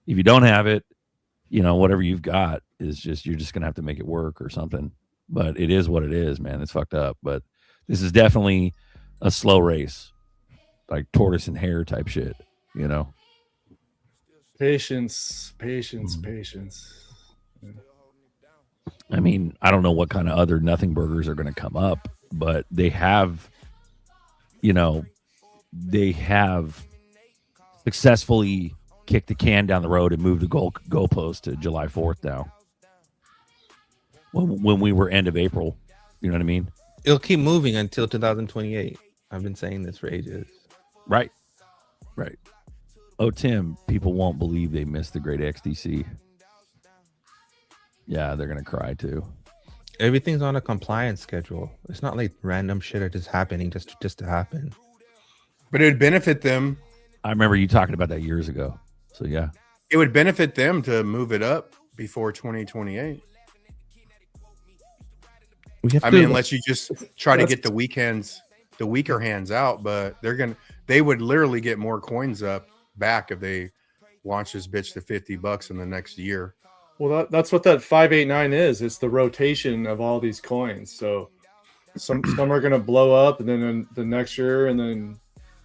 Speaker 6: if you don't have it, whatever you've got is just, you're just going to have to make it work or something. But it is what it is, man. It's fucked up. But this is definitely a slow race, like tortoise and hare type shit,
Speaker 12: Patience.
Speaker 6: I mean, I don't know what kind of other nothing burgers are going to come up, but they have successfully kicked the can down the road and moved the goalpost to July 4th now. When we were end of April, you know what I mean?
Speaker 10: It'll keep moving until 2028. I've been saying this for ages.
Speaker 6: Right. Oh, Tim, people won't believe they missed the great XDC. Yeah, they're going to cry too.
Speaker 10: Everything's on a compliance schedule. It's not like random shit are just happening just to happen.
Speaker 9: But it would benefit them.
Speaker 6: I remember you talking about that years ago. So yeah.
Speaker 9: It would benefit them to move it up before 2028. Unless you just try to get the weaker hands out, but they would literally get more coins back if they launch this bitch to $50 in the next year.
Speaker 12: Well, that's what that 589 is. It's the rotation of all these coins. So some are going to blow up, and then the next year, and then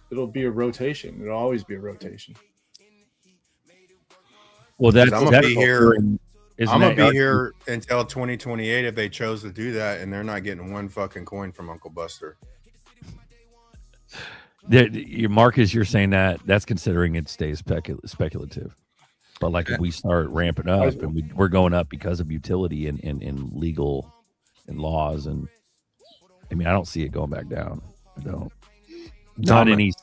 Speaker 12: it'll be a rotation. It'll always be a rotation.
Speaker 6: Well,
Speaker 9: I'm gonna be here. I'm gonna be here until 2028 if they chose to do that, and they're not getting one fucking coin from Uncle Buster.
Speaker 6: Marcus, you're saying that's considering it stays speculative. But like if we start ramping up and we're going up because of utility and legal and laws, and I mean I don't see it going back down. I don't.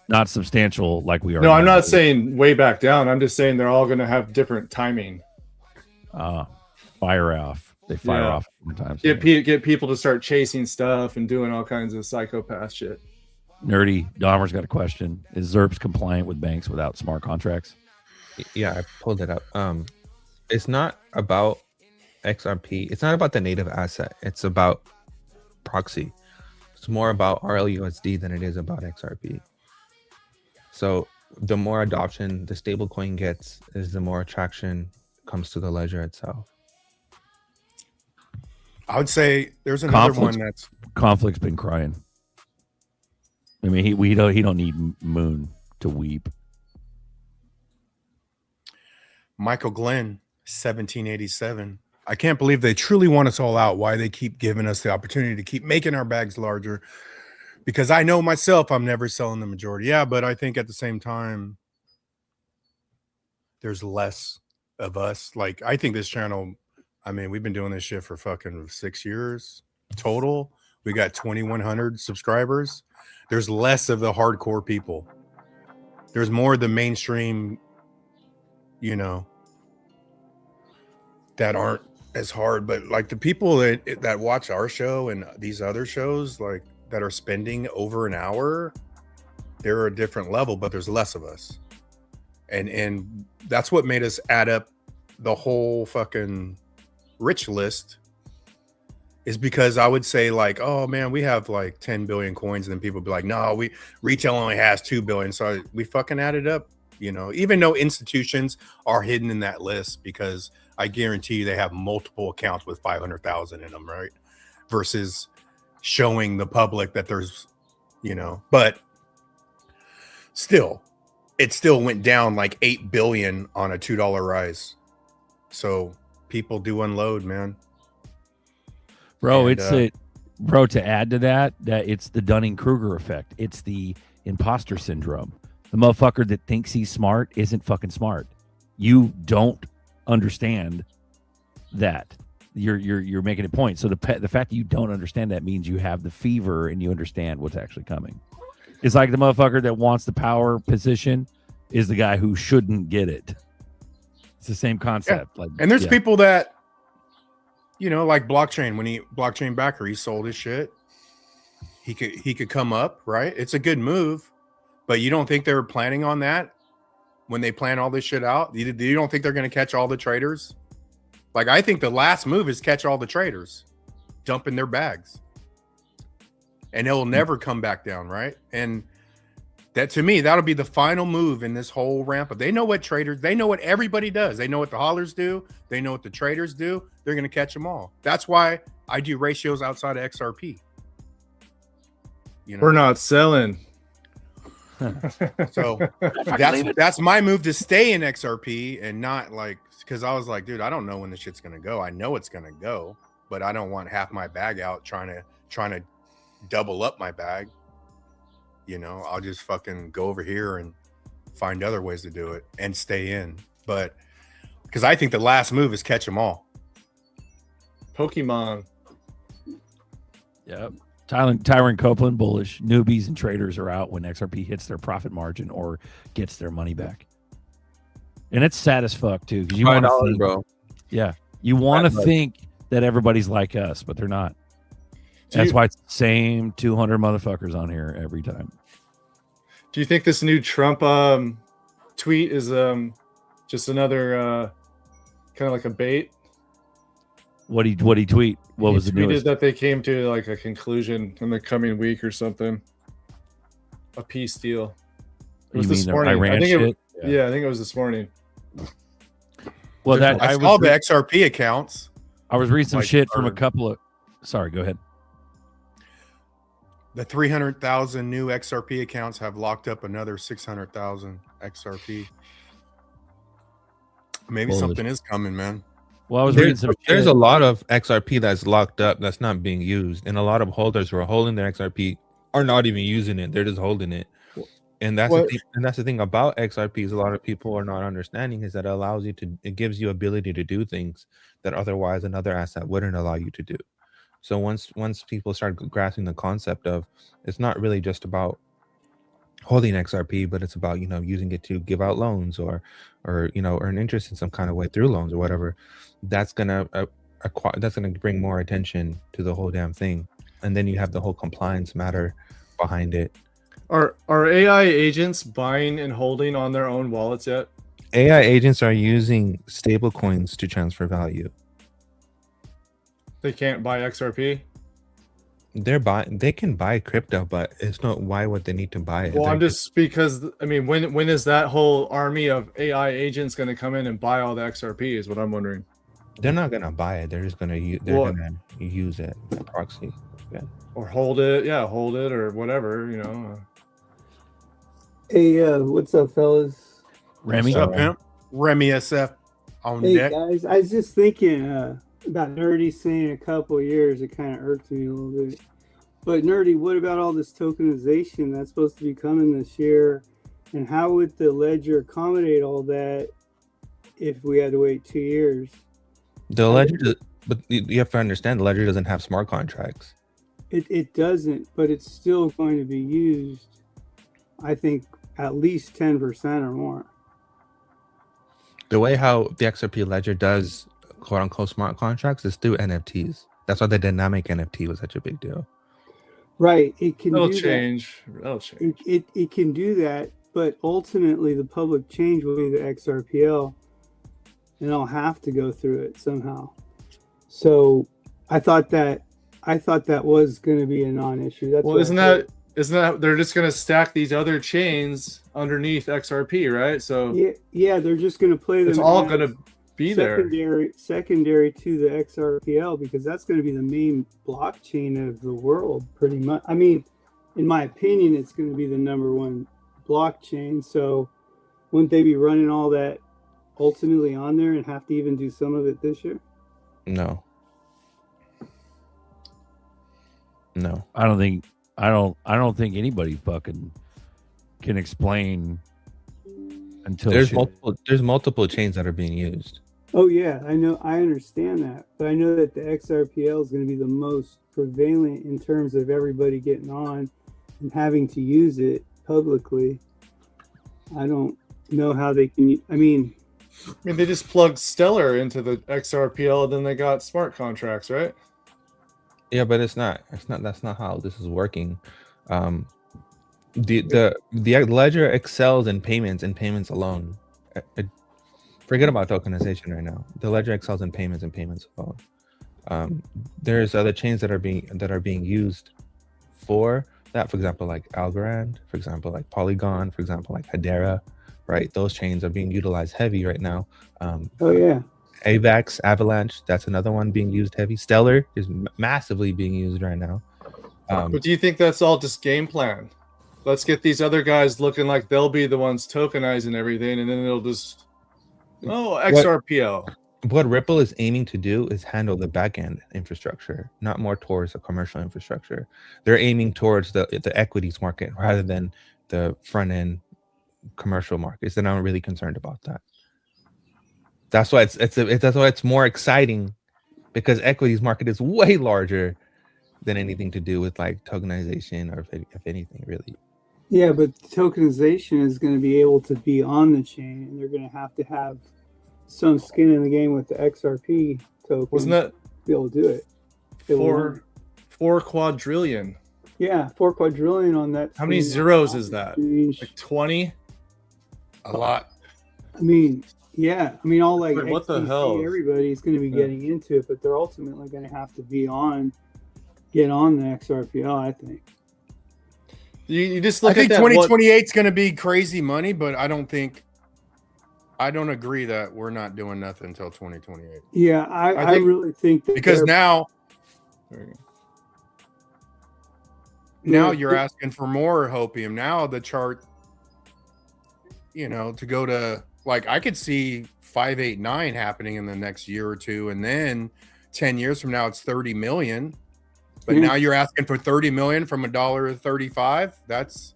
Speaker 6: Not substantial like we are.
Speaker 12: No, I'm not saying way back down. I'm just saying they're all going to have different timing.
Speaker 6: Fire off. They fire off sometimes.
Speaker 12: Get people to start chasing stuff and doing all kinds of psychopath shit.
Speaker 6: Nerdy Dahmer's got a question. Is ZERPs compliant with banks without smart contracts?
Speaker 10: Yeah, I pulled it up. It's not about XRP. It's not about the native asset. It's about proxy. It's more about RLUSD than it is about XRP. So the more adoption the stablecoin gets, is the more attraction comes to the ledger itself.
Speaker 9: I would say there's another
Speaker 6: Conflict's-
Speaker 9: one that's
Speaker 6: Conflict's been crying. I mean, he don't need Moon to weep.
Speaker 9: Michael Glenn, 1787. I can't believe they truly want us all out. Why they keep giving us the opportunity to keep making our bags larger? Because I know myself, I'm never selling the majority. Yeah, but I think at the same time, there's less of us. Like, I think this channel, I mean, we've been doing this shit for fucking 6 years total. We got 2,100 subscribers. There's less of the hardcore people. There's more of the mainstream, you know, that aren't as hard. But like the people that watch our show and these other shows, like that are spending over an hour, they're a different level, but there's less of us. And that's what made us add up the whole fucking rich list, is because I would say like, oh man, we have like 10 billion coins, and then people would be like, no, retail only has 2 billion. So we fucking added up, you know, even though institutions are hidden in that list, because I guarantee you they have multiple accounts with 500,000 in them, right? Versus showing the public that there's, you know, but still, it still went down like 8 billion on a $2 rise. So people do unload, man.
Speaker 6: Bro,
Speaker 9: And,
Speaker 6: bro, to add to that it's the Dunning-Kruger effect. It's the imposter syndrome. The motherfucker that thinks he's smart isn't fucking smart. You don't understand that. You're making a point. So the fact that you don't understand that means you have the fever and you understand what's actually coming. It's like the motherfucker that wants the power position is the guy who shouldn't get it. It's the same concept.
Speaker 9: Yeah.
Speaker 6: Like,
Speaker 9: and there's
Speaker 6: yeah.
Speaker 9: people that, you know, like blockchain, when blockchain backer, he sold his shit. He could come up, right? It's a good move, but you don't think they were planning on that when they plan all this shit out? You don't think they're going to catch all the traders? Like, I think the last move is catch all the traders, dump in their bags, and it will never come back down, right? And that, to me, that'll be the final move in this whole ramp up. They know what traders, they know what everybody does. They know what the haulers do. They know what the traders do. They're going to catch them all. That's why I do ratios outside of XRP. You know?
Speaker 12: We're not selling.
Speaker 9: So that's my move, to stay in XRP and not like, because I was like, dude, I don't know when this shit's going to go. I know it's going to go, but I don't want half my bag out trying to double up my bag. You know, I'll just fucking go over here and find other ways to do it and stay in. But because I think the last move is catch them all.
Speaker 12: Pokemon.
Speaker 6: Yep. Tyron Copeland, bullish. Newbies and traders are out when XRP hits their profit margin or gets their money back. And it's sad as fuck too, because you want to think,
Speaker 10: bro.
Speaker 6: Yeah, you want to think that everybody's like us, but they're not. That's why it's the same 200 motherfuckers on here every time.
Speaker 12: Do you think this new Trump tweet is just another kind of like a bait?
Speaker 6: What he tweet? What was the
Speaker 12: tweeted
Speaker 6: newest?
Speaker 12: that they came to like a conclusion in the coming week or something. A peace deal. It was
Speaker 6: You
Speaker 12: this
Speaker 6: mean the
Speaker 12: morning.
Speaker 6: Iran
Speaker 12: I think
Speaker 6: shit?
Speaker 12: yeah, I think it was this morning.
Speaker 6: Well, that
Speaker 9: I saw the XRP accounts.
Speaker 6: I was reading some
Speaker 9: like,
Speaker 6: shit from a couple of. Sorry, go ahead.
Speaker 9: The 300,000 new XRP accounts have locked up another 600,000 XRP. Maybe
Speaker 6: Bullish.
Speaker 9: something is coming, man.
Speaker 6: Well, I was reading some.
Speaker 10: There's
Speaker 6: shit.
Speaker 10: a lot of XRP that's locked up that's not being used, and a lot of holders who are holding their XRP are not even using it. They're just holding it. And that's the thing about XRPs. A lot of people are not understanding is that it gives you ability to do things that otherwise another asset wouldn't allow you to do. So once people start grasping the concept of, it's not really just about holding XRP, but it's about, you know, using it to give out loans or you know, earn interest in some kind of way through loans or whatever. That's gonna bring more attention to the whole damn thing, and then you have the whole compliance matter behind it.
Speaker 12: Are AI agents buying and holding on their own wallets yet?
Speaker 10: AI agents are using stable coins to transfer value.
Speaker 12: They can't buy XRP?
Speaker 10: They can buy crypto, but it's not why would they need to buy it.
Speaker 12: Well, I'm just because I mean, when is that whole army of AI agents going to come in and buy all the XRP is what I'm wondering.
Speaker 10: They're not gonna buy it. They're just gonna gonna use it by proxy. Yeah.
Speaker 12: Or hold it, hold it or whatever, you know.
Speaker 13: Hey, what's up, fellas?
Speaker 6: Remy.
Speaker 9: What's up, pimp? Remy SF on
Speaker 13: Hey
Speaker 9: deck.
Speaker 13: guys, I was just thinking about Nerdy saying a couple of years. It kind of irked me a little bit. But Nerdy, what about all this tokenization that's supposed to be coming this year? And how would the ledger accommodate all that if we had to wait 2 years?
Speaker 10: The ledger, but you have to understand, the ledger doesn't have smart contracts.
Speaker 13: It doesn't, but it's still going to be used, I think, at least 10% or more.
Speaker 10: The way how the XRP ledger does quote unquote smart contracts is through NFTs. That's why the dynamic NFT was such a big deal.
Speaker 13: Right. It can
Speaker 12: That'll
Speaker 13: do
Speaker 12: change.
Speaker 13: that.
Speaker 12: That'll change.
Speaker 13: It can do that, but ultimately the public change will be the XRPL, and I'll have to go through it somehow. So I thought that was going to be a non-issue. That's
Speaker 12: Well, isn't that they're just going to stack these other chains underneath XRP, right? So
Speaker 13: yeah, they're just going to play them.
Speaker 12: It's all going to be
Speaker 13: secondary to the XRPL, because that's going to be the main blockchain of the world, pretty much. I mean, in my opinion, it's going to be the #1 blockchain. So wouldn't they be running all that ultimately on there and have to even do some of it this year?
Speaker 10: No.
Speaker 6: I don't think anybody fucking can explain until
Speaker 10: there's multiple chains that are being used.
Speaker 13: Oh yeah, I know, I understand that, but I know that the XRPL is going to be the most prevalent in terms of everybody getting on and having to use it publicly. I don't know how they can. I mean,
Speaker 12: they just plugged Stellar into the XRPL, then they got smart contracts, right?
Speaker 10: Yeah, but it's not. That's not how this is working. The ledger excels in payments and payments alone. Forget about tokenization right now. The ledger excels in payments alone. There's other chains that are being used for that. For example, like Algorand. For example, like Polygon. For example, like Hedera. Right, those chains are being utilized heavy right now.
Speaker 13: Oh yeah.
Speaker 10: AVAX, Avalanche, that's another one being used heavy. Stellar is massively being used right now.
Speaker 12: But do you think that's all just game plan? Let's get these other guys looking like they'll be the ones tokenizing everything, and then it'll just XRPL.
Speaker 10: What Ripple is aiming to do is handle the back-end infrastructure, not more towards a commercial infrastructure. They're aiming towards the equities market rather than the front-end commercial markets. They're not really concerned about that. That's why it's more exciting, because equities market is way larger than anything to do with like tokenization or if anything really.
Speaker 13: Yeah, but tokenization is going to be able to be on the chain, and they're going to have some skin in the game with the XRP token.
Speaker 12: Wasn't that
Speaker 13: to be able to do it?
Speaker 12: 4 quadrillion?
Speaker 13: Yeah, 4 quadrillion on that.
Speaker 12: How many zeros is that? Like 20?
Speaker 9: A lot.
Speaker 13: I mean, yeah. I mean, all like
Speaker 12: Wait, what the
Speaker 13: XTC,
Speaker 12: hell?
Speaker 13: everybody's going to be getting into it, but they're ultimately going to have to get on the XRPL, I think.
Speaker 12: You just look
Speaker 9: I think
Speaker 12: at that.
Speaker 9: 2028 is going to be crazy money, but I don't agree that we're not doing nothing until 2028.
Speaker 13: Yeah, I really think that,
Speaker 9: because now you're asking for more hopium. Now the chart, to go to, like, I could see 589 happening in the next year or two, and then 10 years from now it's 30 million. But now you're asking for 30 million from $1.35.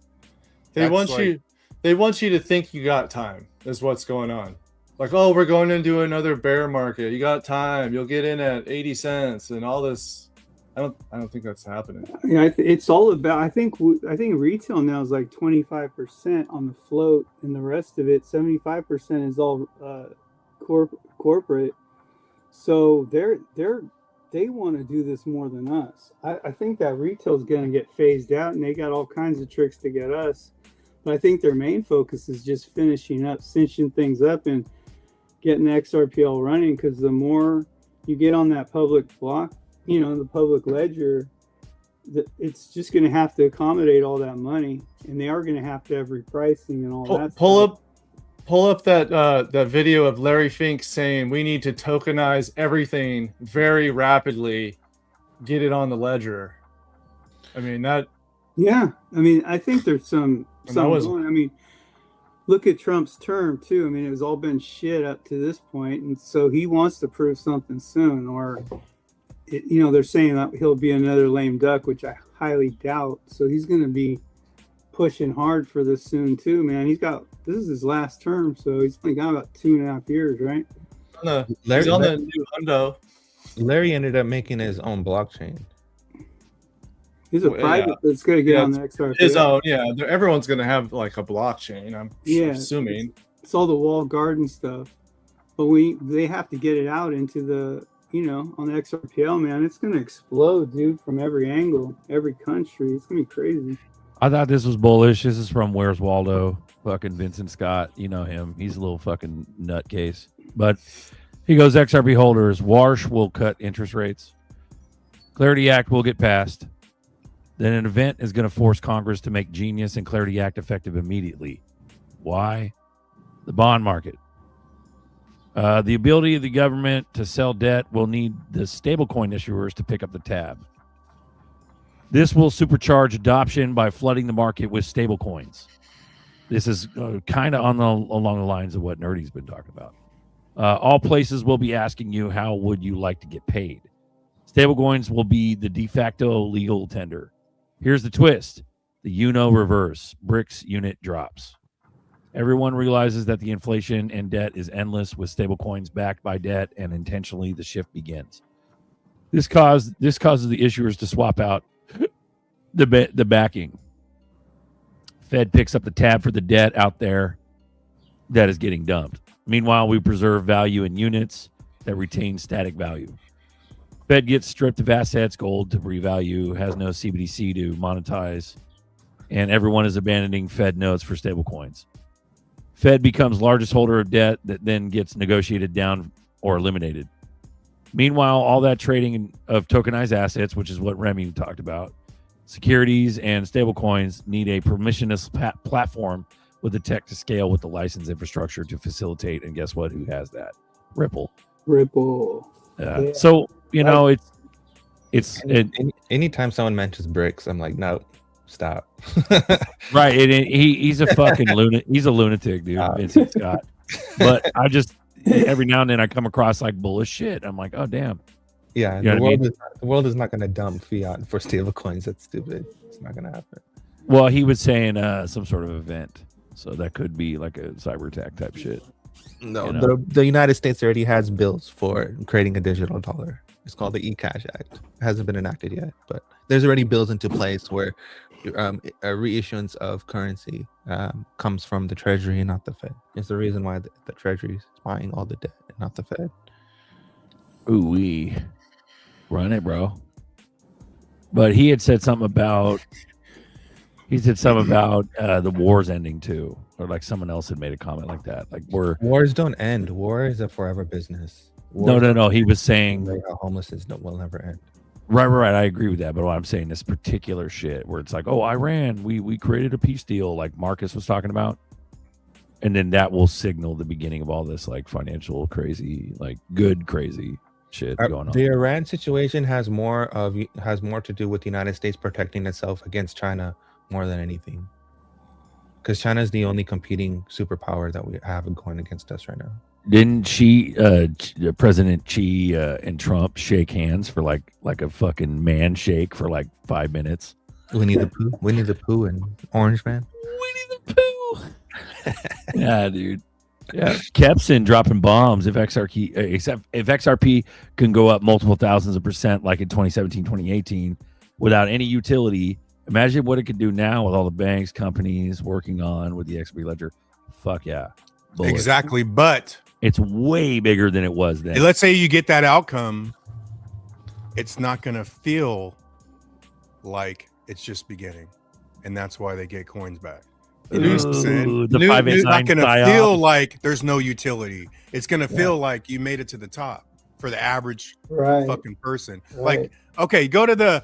Speaker 12: They want you to think you got time, is what's going on. Like, oh, we're going into another bear market. You got time. You'll get in at 80 cents and all this. I don't think that's happening.
Speaker 13: Yeah, it's all about. I think retail now is like 25% on the float, and the rest of it, 75% is all corporate. So they want to do this more than us. I think that retail is going to get phased out, and they got all kinds of tricks to get us. But I think their main focus is just finishing up, cinching things up, and getting the XRPL running. Because the more you get on that public block, the public ledger, it's just going to have to accommodate all that money, and they are going to have repricing and all that.
Speaker 12: Pull pull up that video of Larry Fink saying we need to tokenize everything very rapidly, get it on the ledger. I mean that.
Speaker 13: Yeah, I mean, I think there's some. I mean, look at Trump's term too. I mean, it's all been shit up to this point, and so he wants to prove something soon. Or, they're saying that he'll be another lame duck, which I highly doubt. So he's going to be pushing hard for this soon too, man. This is his last term, so he's only got about 2.5 years, right?
Speaker 12: He's on the new hundo.
Speaker 10: Larry ended up making his own blockchain.
Speaker 13: He's a private that's going to get on the XRP.
Speaker 12: His own, yeah. Everyone's going to have like a blockchain. I'm assuming
Speaker 13: it's all the walled garden stuff, but they have to get it out into the on the XRPL, man. It's going to explode, dude, from every angle, every country. It's going to be crazy.
Speaker 6: I thought this was bullish. This is from Where's Waldo, fucking Vincent Scott. You know him. He's a little fucking nutcase. But he goes, XRP holders, WARSH will cut interest rates. Clarity Act will get passed. Then an event is going to force Congress to make Genius and Clarity Act effective immediately. Why? The bond market. The ability of the government to sell debt will need the stablecoin issuers to pick up the tab. This will supercharge adoption by flooding the market with stablecoins. This is kind of along the lines of what Nerdy's been talking about. All places will be asking you, how would you like to get paid? Stablecoins will be the de facto legal tender. Here's the twist. The reverse. BRICS unit drops. Everyone realizes that the inflation and debt is endless with stablecoins backed by debt, and intentionally the shift begins. This causes the issuers to swap out the backing. Fed picks up the tab for the debt out there that is getting dumped. Meanwhile, we preserve value in units that retain static value. Fed gets stripped of assets, gold to revalue, has no CBDC to monetize, and everyone is abandoning Fed notes for stablecoins. Fed becomes largest holder of debt that then gets negotiated down or eliminated. Meanwhile, all that trading of tokenized assets, which is what Remy talked about, securities and stablecoins need a permissionless platform with the tech to scale with the license infrastructure to facilitate. And guess what? Who has that? Ripple.
Speaker 13: Yeah.
Speaker 6: So, it's
Speaker 10: anytime someone mentions BRICS, I'm like, no, stop.
Speaker 6: Right. He's a fucking lunatic. He's a lunatic, dude. Vincent Scott. But I just every now and then I come across like bullish shit. I'm like, oh damn.
Speaker 10: Yeah, the world is not going to dump fiat for stablecoins. That's stupid. It's not going to happen.
Speaker 6: Well, he was saying some sort of event, so that could be like a cyber attack type shit.
Speaker 10: No, the United States already has bills for creating a digital dollar. It's called the eCash Act. It hasn't been enacted yet, but there's already bills into place where a reissuance of currency comes from the Treasury and not the Fed. It's the reason why the Treasury is buying all the debt and not the Fed.
Speaker 6: Ooh-wee. Run it, bro. But he had said something about the wars ending too, or like someone else had made a comment like that. Like
Speaker 10: wars don't end. War is a forever business.
Speaker 6: No. He was saying
Speaker 10: homelessness will never end.
Speaker 6: Right. I agree with that. But what I'm saying, this particular shit where it's like, oh, Iran, we created a peace deal, like Marcus was talking about, and then that will signal the beginning of all this like financial crazy, like good crazy shit going on.
Speaker 10: The Iran situation has more to do with the United States protecting itself against China more than anything, because China is the only competing superpower that we have going against us right now.
Speaker 6: Didn't President Xi and Trump shake hands for like a fucking man shake for like 5 minutes?
Speaker 10: Winnie the Pooh and Orange Man.
Speaker 6: Winnie the Pooh. Yeah, dude. Yeah, Kepson dropping bombs if XRP can go up multiple thousands of percent like in 2017, 2018 without any utility. Imagine what it could do now with all the banks, companies working on with the XRP ledger. Fuck yeah. Bullet.
Speaker 9: Exactly, but
Speaker 6: it's way bigger than it was then.
Speaker 9: Let's say you get that outcome, it's not going to feel like it's just beginning, and that's why they get coins back. It's not going to feel like there's no utility. It's going to feel like you made it to the top for the average fucking person.
Speaker 13: Right.
Speaker 9: Like, okay, go to the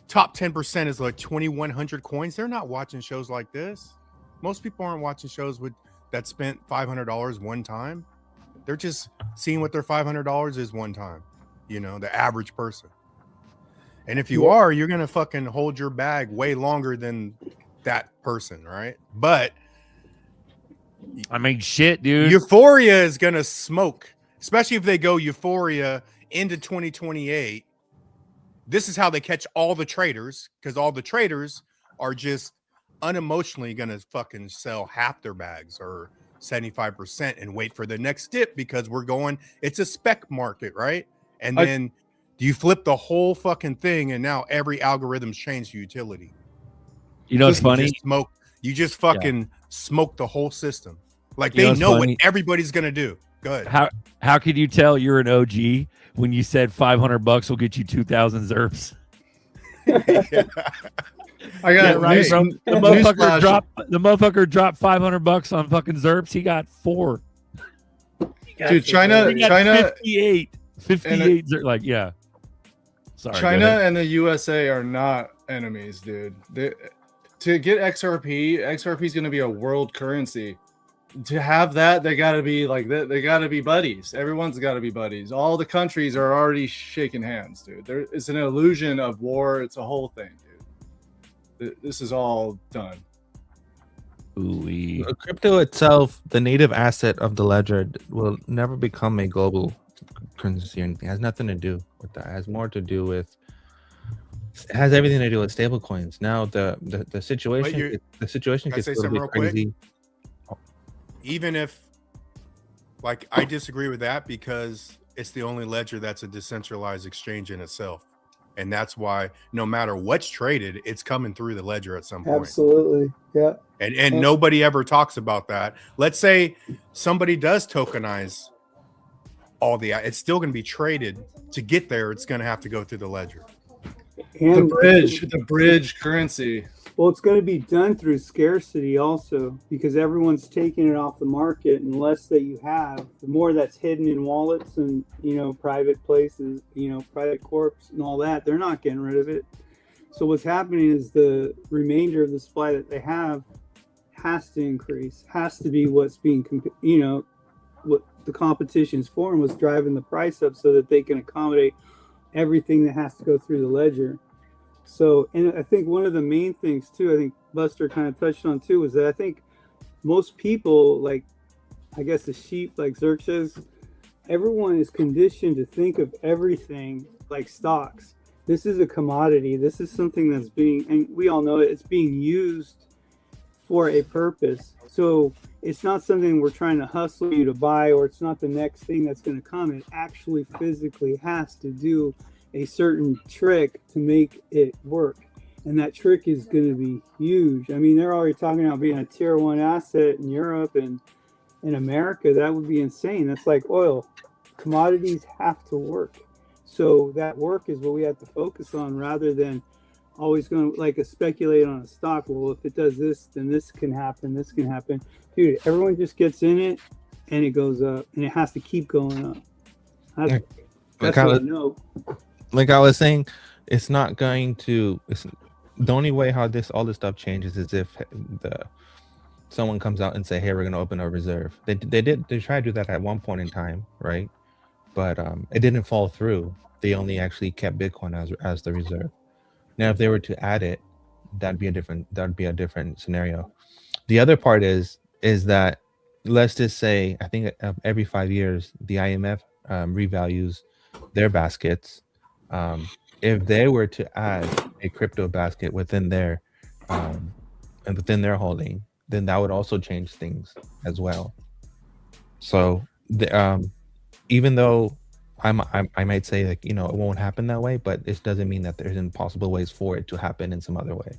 Speaker 9: top 10% is like 2,100 coins. They're not watching shows like this. Most people aren't watching shows with that spent $500 one time, they're just seeing what their $500 is one time, you know, the average person. And if you are, you're going to fucking hold your bag way longer than that person, right? But
Speaker 6: I mean, shit, dude.
Speaker 9: Euphoria is going to smoke, especially if they go Euphoria into 2028. This is how they catch all the traders, because all the traders are just unemotionally going to fucking sell half their bags or 75% and wait for the next dip, because it's a spec market, right? And then you flip the whole fucking thing, and now every algorithm's changed to utility.
Speaker 6: You know, it's funny.
Speaker 9: You just fucking smoke the whole system. Like, they know what everybody's gonna do. Go ahead.
Speaker 6: How could you tell you're an OG when you said $500 will get you 2,000 ZERPs?
Speaker 12: I got
Speaker 6: right, bro. The motherfucker dropped $500 on fucking ZERPs. He got 4.
Speaker 12: Dude, China
Speaker 6: 58 like, yeah. Sorry.
Speaker 12: China and the USA are not enemies, dude. To get XRP is going to be a world currency. To have that, they got to be like that. They got to be buddies. Everyone's got to be buddies. All the countries are already shaking hands, dude. It's an illusion of war. It's a whole thing, dude. This is all done.
Speaker 6: Ooh-wee.
Speaker 10: Crypto itself, the native asset of the ledger, will never become a global currency or anything. It has nothing to do with that. It has more to do with. It has everything to do with stable coins. Now the situation gets a little bit crazy.
Speaker 9: Even if, like, I disagree with that, because it's the only ledger that's a decentralized exchange in itself. And that's why no matter what's traded, it's coming through the ledger at some point.
Speaker 13: Absolutely. Yeah.
Speaker 9: And nobody ever talks about that. Let's say somebody does tokenize it's still going to be traded. To get there, it's going to have to go through the ledger.
Speaker 13: And
Speaker 12: the bridge currency.
Speaker 13: Well, it's going to be done through scarcity also, because everyone's taking it off the market. And the less that you have, the more that's hidden in wallets and, private places, private corps and all that. They're not getting rid of it. So what's happening is the remainder of the supply that they have has to increase, has to be what's being, what the competition's for, and what's driving the price up, so that they can accommodate everything that has to go through the ledger. So, and I think one of the main things too, I think Buster kind of touched on too, is that I think most people, like, I guess the sheep, like Zerk says, everyone is conditioned to think of everything like stocks. This is a commodity. This is something that's and we all know it's being used for a purpose. So it's not something we're trying to hustle you to buy, or it's not the next thing that's going to come. It actually physically has to do a certain trick to make it work. And that trick is going to be huge. I mean, they're already talking about being a tier 1 asset in Europe and in America. That would be insane. That's like oil. Commodities have to work. So that work is what we have to focus on, rather than always going to speculate on a stock. Well, if it does this, then this can happen. This can happen. Dude, everyone just gets in it and it goes up, and it has to keep going up. That's what I know.
Speaker 10: Like I was saying, it's not going to. The only way how all this stuff changes is if someone comes out and say, "Hey, we're going to open a reserve." They tried to do that at one point in time, right? But it didn't fall through. They only actually kept Bitcoin as the reserve. Now, if they were to add it, that'd be a different scenario. The other part is that, let's just say, I think every 5 years the IMF revalues their baskets. If they were to add a crypto basket within their and within their holding, then that would also change things as well. So even though I might say, like, it won't happen that way, but this doesn't mean that there's impossible ways for it to happen in some other way.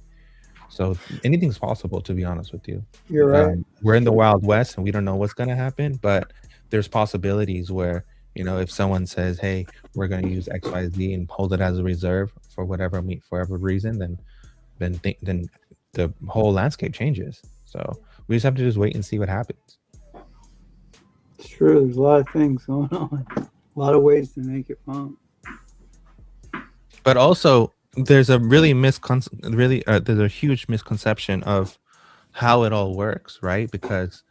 Speaker 10: So anything's possible, to be honest with you.
Speaker 13: You're right.
Speaker 10: We're in the Wild West and we don't know what's going to happen, but there's possibilities where, if someone says, "Hey, we're going to use XYZ and hold it as a reserve for whatever reason," then the whole landscape changes. So we just have to just wait and see what happens.
Speaker 13: It's true. There's a lot of things going on. A lot of ways to make it fun.
Speaker 10: But also, there's a there's a huge misconception of how it all works, right? Because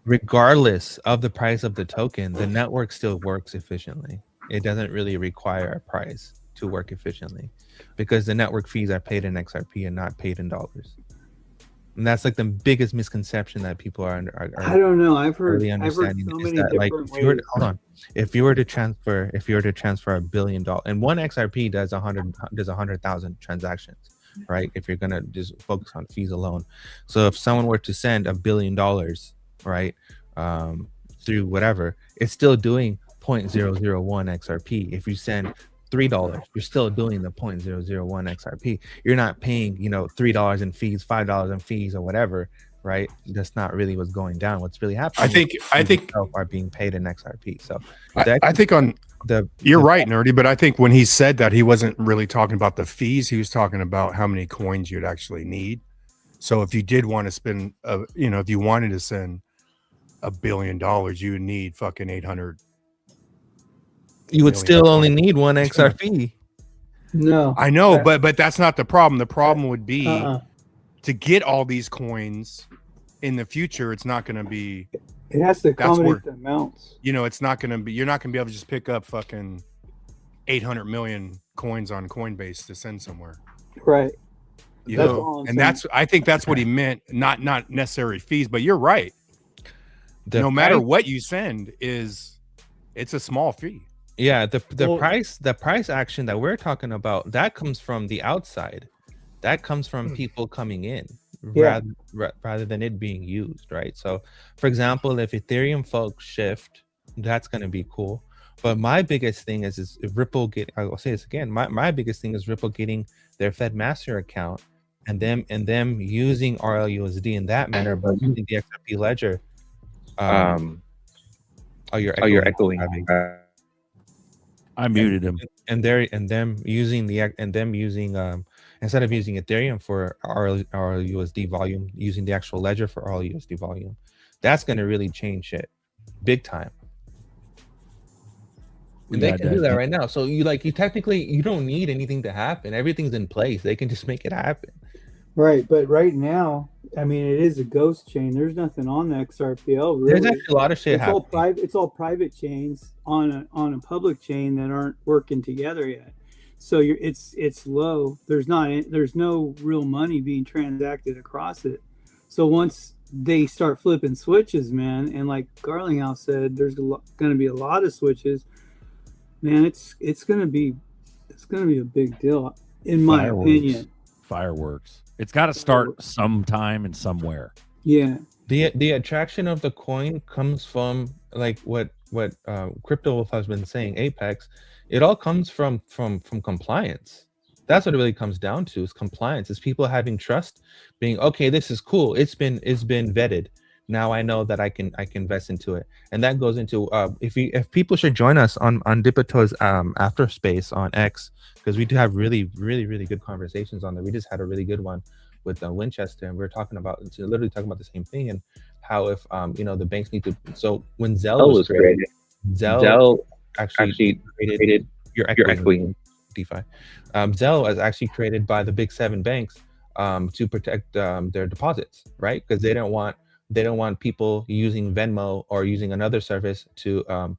Speaker 10: regardless of the price of the token, the network still works efficiently. It doesn't really require a price to work efficiently because the network fees are paid in XRP and not paid in dollars. And that's like the biggest misconception that people are
Speaker 13: I don't know. I've heard
Speaker 10: really
Speaker 13: so
Speaker 10: understanding
Speaker 13: many
Speaker 10: is that, like,
Speaker 13: different
Speaker 10: if you were
Speaker 13: ways.
Speaker 10: to, hold on, if you were to transfer $1 billion, and one XRP does 100,000 transactions, right? If you're gonna just focus on fees alone. So if someone were to send $1 billion, right, through whatever, it's still doing 0.001 XRP. If you send $3, you're still doing the 0.001 XRP. You're not paying, you know, $3 in fees, $5 in fees, or whatever, right? That's not really what's going down. What's really happening?
Speaker 9: I think
Speaker 10: are being paid in XRP. So
Speaker 9: I think on you're right, Nerdy, but I think when he said that, he wasn't really talking about the fees. He was talking about how many coins you'd actually need. So if you did want to spend, you know, if you wanted to send $1 billion, you would need fucking 800.
Speaker 10: You would still only need one XRP.
Speaker 13: No,
Speaker 9: I know, but that's not the problem. The problem would be to get all these coins in the future. It's not going to be.
Speaker 13: It has to accommodate the amounts.
Speaker 9: You know, it's not going to be. You're not going to be able to just pick up fucking 800 million coins on Coinbase to send somewhere.
Speaker 13: Right.
Speaker 9: You know, and I think that's what he meant. Not necessary fees, but you're right. No matter what you send, it's a small fee.
Speaker 10: Yeah, the price action that we're talking about, that comes from the outside. That comes from people coming in rather than it being used, right? So, for example, if Ethereum folks shift, that's going to be cool. But my biggest thing is if Ripple I'll say this again, my biggest thing is Ripple getting their Fed Master account and them using RLUSD in that manner, but using the XRP ledger. You're echoing.
Speaker 6: I muted him.
Speaker 10: And them using instead of using Ethereum for RLUSD volume, using the actual ledger for RLUSD volume. That's going to really change shit big time. And they can do that right now. So you technically don't need anything to happen. Everything's in place. They can just make it happen.
Speaker 13: Right, but right now, I mean, it is a ghost chain. There's nothing on the XRPL. Really.
Speaker 10: There's actually a lot of shit happening.
Speaker 13: It's all private chains on a public chain that aren't working together yet. So it's low. There's no real money being transacted across it. So once they start flipping switches, man, and like Garlinghouse said, there's going to be a lot of switches. Man, it's going to be a big deal, in my opinion.
Speaker 6: Fireworks. It's got to start sometime and somewhere.
Speaker 13: Yeah.
Speaker 10: The attraction of the coin comes from like what Crypto Wolf has been saying, Apex. It all comes from compliance. That's what it really comes down to, is compliance. It's people having trust, being okay, this is cool. It's been vetted. Now I know that I can invest into it. And that goes into if people should join us on Dipito's after space on X, because we do have really good conversations on there. We just had a really good one with Winchester, and we were literally talking about the same thing, and how if the banks need to. So when Zelle was created, Zelle actually created your equity in DeFi. Zelle was actually created by the big 7 banks to protect their deposits, right? Because they don't want people using Venmo or using another service to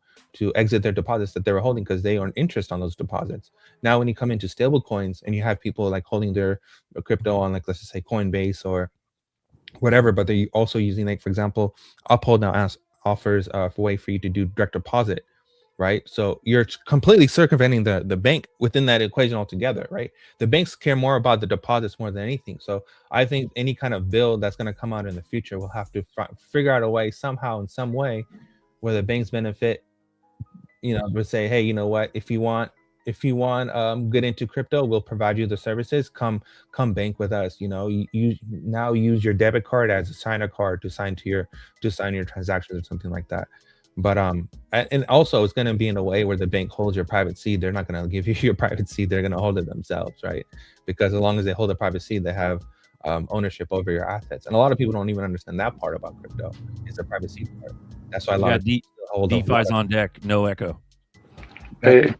Speaker 10: exit their deposits that they were holding, because they earn interest on those deposits. Now, when you come into stable coins and you have people like holding their crypto on, like, let's just say Coinbase or whatever, but they're also using, like, for example, Uphold now offers a way for you to do direct deposit, right? So you're completely circumventing the bank within that equation altogether, right? The banks care more about the deposits more than anything. So I think any kind of bill that's going to come out in the future will have to figure out a way somehow, in some way, where the banks benefit, would say, hey, you know what, if you want get into crypto, we'll provide you the services. Come bank with us. You now use your debit card as a signer card to sign your transactions or something like that. But and also it's going to be in a way where the bank holds your private seed. They're not going to give you your private seed. They're going to hold it themselves, right? Because as long as they hold a private seed, they have ownership over your assets. And a lot of people don't even understand that part about crypto. It's a private seed part. That's why a lot of people hold
Speaker 6: DeFi's on deck. No echo.
Speaker 10: Hey.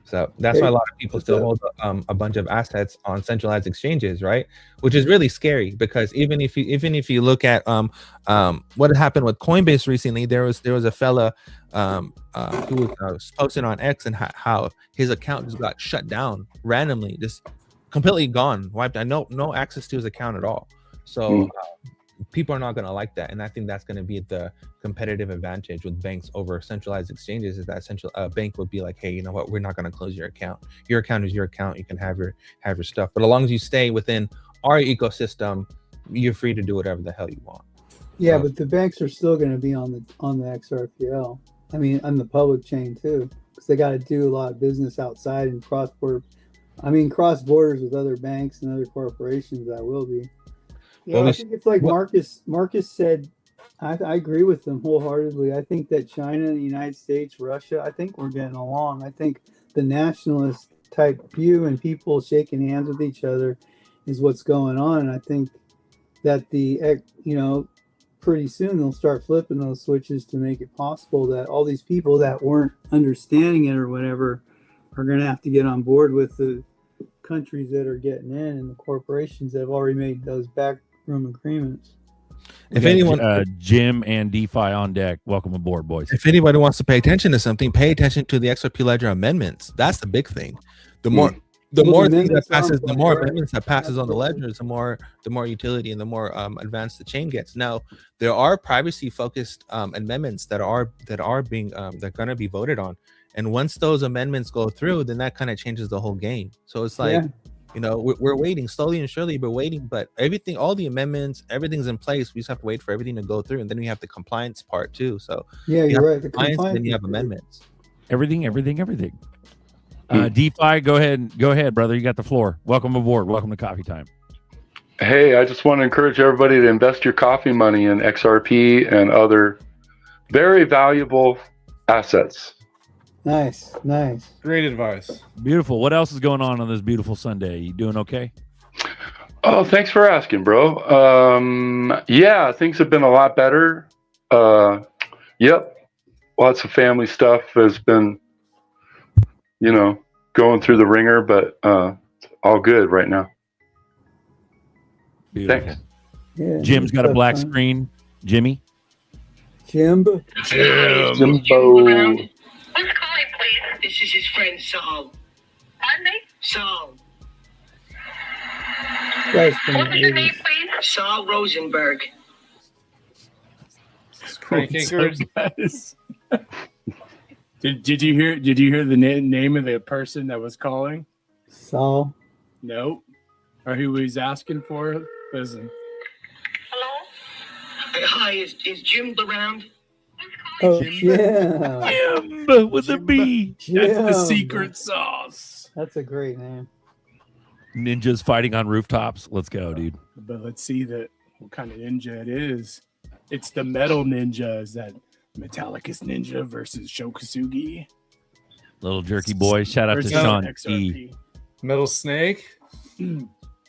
Speaker 10: So that's why a lot of people still hold a bunch of assets on centralized exchanges, right? Which is really scary because even if you look at what happened with Coinbase recently, there was a fella who was posting on X and how his account just got shut down randomly, just completely gone, wiped out, no access to his account at all. So people are not going to like that, and I think that's going to be the competitive advantage with banks over centralized exchanges. Is that central bank would be like, hey, you know what, we're not going to close your account. Your account is your account. You can have your stuff, but as long as you stay within our ecosystem, you're free to do whatever the hell you want.
Speaker 13: Yeah, but the banks are still going to be on the XRPL. I mean, on the public chain too, because they got to do a lot of business outside and cross borders with other banks and other corporations. That will be. Yeah, I think it's like Marcus said. I agree with them wholeheartedly. I think that China, the United States, Russia, I think we're getting along. I think the nationalist type view and people shaking hands with each other is what's going on. And I think that pretty soon they'll start flipping those switches to make it possible that all these people that weren't understanding it or whatever are going to have to get on board with the countries that are getting in and the corporations that have already made those backroom agreements.
Speaker 6: If anyone, Jim and DeFi on deck, welcome aboard, boys.
Speaker 10: If anybody wants to pay attention to something, pay attention to the XRP Ledger amendments. That's the big thing. The more amendments that passes on the ledgers, the more utility and the more advanced the chain gets. Now, there are privacy focused amendments that are being they're going to be voted on, and once those amendments go through, then that kind of changes the whole game. So it's like, we're waiting slowly and surely, we're waiting, but all the amendments, everything's in place. We just have to wait for everything to go through, and then we have the compliance part too. So
Speaker 13: yeah, you're right. The
Speaker 10: compliance, then you have amendments.
Speaker 6: Everything. DeFi, go ahead, brother. You got the floor. Welcome aboard. Welcome to Coffee Time.
Speaker 14: Hey, I just want to encourage everybody to invest your coffee money in XRP and other very valuable assets.
Speaker 13: Nice.
Speaker 12: Great advice.
Speaker 6: Beautiful. What else is going on this beautiful Sunday? You doing okay?
Speaker 14: Oh, thanks for asking, bro. Yeah, things have been a lot better. Yep. Lots of family stuff has been, going through the ringer, but all good right now.
Speaker 6: Beautiful.
Speaker 14: Thanks.
Speaker 13: Yeah,
Speaker 6: Jim's got a black screen. Jimmy?
Speaker 13: Jimbo.
Speaker 15: Who's calling, please? This is his friend Saul. Pardon me? Saul.
Speaker 13: What
Speaker 15: was your name, please? Saul Rosenberg.
Speaker 16: Did you hear the name of the person that was calling?
Speaker 13: Saul.
Speaker 16: No. Or who he's asking for? Listen.
Speaker 15: Hello? Hi, is Jim around?
Speaker 13: Oh, yeah.
Speaker 6: Jim with a B.
Speaker 16: That's the secret sauce.
Speaker 13: That's a great name.
Speaker 6: Ninjas fighting on rooftops. Let's go, dude.
Speaker 16: But let's see what kind of ninja it is. It's the metal ninja. Is that Metallicus Ninja versus Shokasugi?
Speaker 6: Little jerky boy. Shout out to Sean E.
Speaker 12: Metal Snake.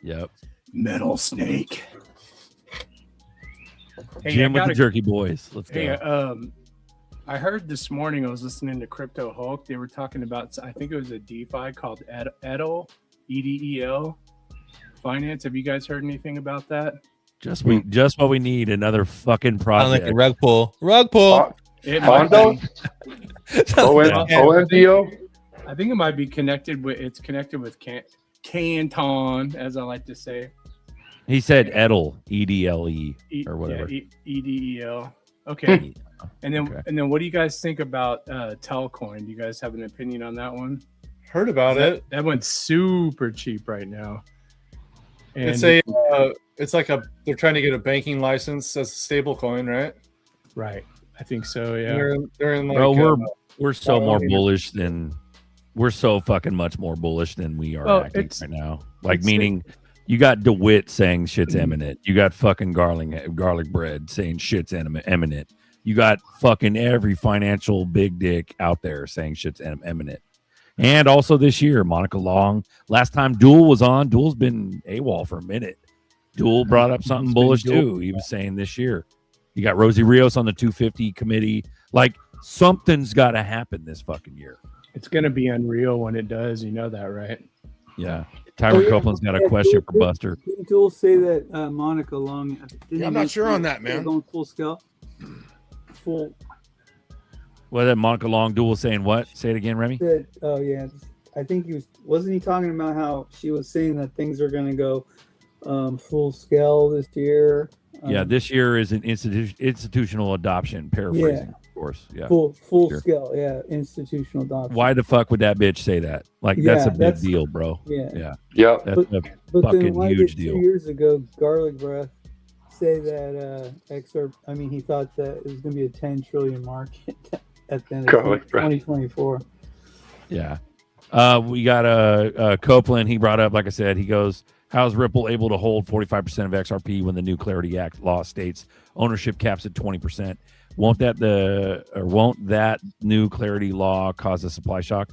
Speaker 6: Yep.
Speaker 16: Metal Snake. Hey,
Speaker 6: Jim with the jerky boys. Let's go.
Speaker 16: Hey, I heard this morning, I was listening to Crypto Hulk. They were talking about, I think it was a DeFi called Edel, EDEL Finance. Have you guys heard anything about that?
Speaker 6: Just what we need, another fucking project.
Speaker 10: Like a rug pull. Hondo?
Speaker 14: ONDO?
Speaker 16: I think it might be connected with Canton, as I like to say.
Speaker 6: He said Edel, EDLE, or whatever.
Speaker 16: Yeah, EDEL. Okay. And then what do you guys think about Telcoin? Do you guys have an opinion on that one?
Speaker 12: Heard about it.
Speaker 16: That went super cheap right now. And
Speaker 12: it's like they're trying to get a banking license as a stable coin, right?
Speaker 16: Right. I think so, yeah.
Speaker 12: They're in like
Speaker 6: we're so more bullish than we're so fucking much more bullish than we are acting right now. Like meaning you got DeWitt saying shit's imminent. You got fucking garlic bread saying shit's imminent. You got fucking every financial big dick out there saying shit's imminent. And also this year, Monica Long. Last time Duel was on, Duel's been AWOL for a minute. Duel brought up something bullish too. He was saying this year. You got Rosie Rios on the 250 committee. Like something's got to happen this fucking year.
Speaker 16: It's going to be unreal when it does. You know that, right?
Speaker 6: Yeah. Tyron Copeland's got a question for Buster.
Speaker 13: Didn't Duel say that Monica Long?
Speaker 9: Yeah, I'm not sure on that, man.
Speaker 13: Going full scale. Full.
Speaker 6: Was that Monica Long Duel saying what? Say it again, Remy.
Speaker 13: Oh yeah, I think wasn't he talking about how she was saying that things are going to go full scale this year?
Speaker 6: Yeah, this year is an institutional adoption. Paraphrasing, of course. Yeah,
Speaker 13: full scale. Yeah, institutional adoption.
Speaker 6: Why the fuck would that bitch say that? Like, that's a big deal, bro.
Speaker 13: Yeah.
Speaker 6: That's a fucking
Speaker 13: then
Speaker 6: huge deal.
Speaker 13: 2 years ago, Garlic Breath say that he thought that it was going to be a 10 trillion market at the end of 2024.
Speaker 6: Yeah. We got Copeland. He brought up, like I said, he goes, how's Ripple able to hold 45% of XRP when the new Clarity Act law states ownership caps at 20%? Won't that new Clarity law cause a supply shock?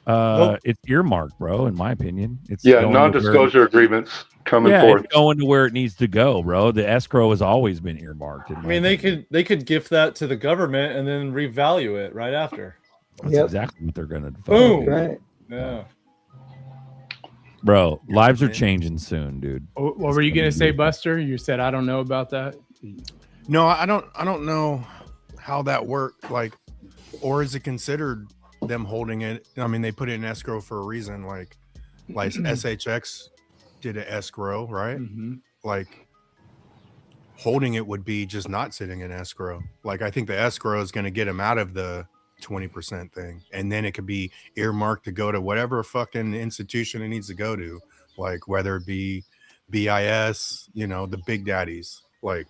Speaker 6: It's earmarked, bro, in my opinion. It's
Speaker 14: non-disclosure agreements coming forth.
Speaker 6: It's going to where it needs to go, bro. The escrow has always been earmarked.
Speaker 12: I mean, they could gift that to the government and then revalue it right after.
Speaker 6: That's exactly what they're going to do.
Speaker 12: Boom.
Speaker 13: Right.
Speaker 12: Yeah.
Speaker 6: Bro, lives are changing soon, dude.
Speaker 16: What were you going to say, Buster? You said, I don't know about that.
Speaker 9: No, I don't know how that worked. Like, or is it considered them holding it? I mean, they put it in escrow for a reason. Like SHX did an escrow, right?
Speaker 16: Mm-hmm.
Speaker 9: Like, holding it would be just not sitting in escrow. Like, I think the escrow is going to get them out of the 20% thing, and then it could be earmarked to go to whatever fucking institution it needs to go to, like whether it be BIS, the big daddies, like.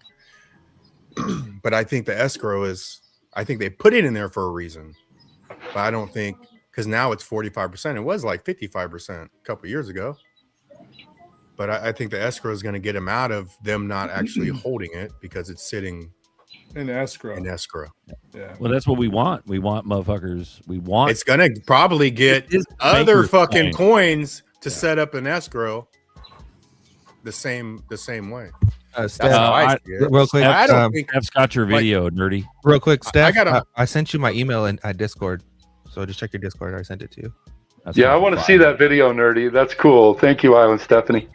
Speaker 9: But I think the escrow I think they put it in there for a reason, but I don't think, because now it's 45%. It was like 55% a couple years ago, but I think the escrow is going to get them out of them not actually holding it because it's sitting
Speaker 12: in escrow.
Speaker 9: Yeah.
Speaker 6: Well, that's what we want. We want motherfuckers. It's
Speaker 9: gonna probably get other fucking coins to set up an escrow the same way.
Speaker 10: Steph, real quick,
Speaker 9: I don't think
Speaker 6: Steph's got your video, nerdy.
Speaker 10: Real quick, Steph, I sent you my email at Discord, so just check your Discord. I sent it to you.
Speaker 14: I want to see that video, nerdy. That's cool. Thank you, Island Stephanie.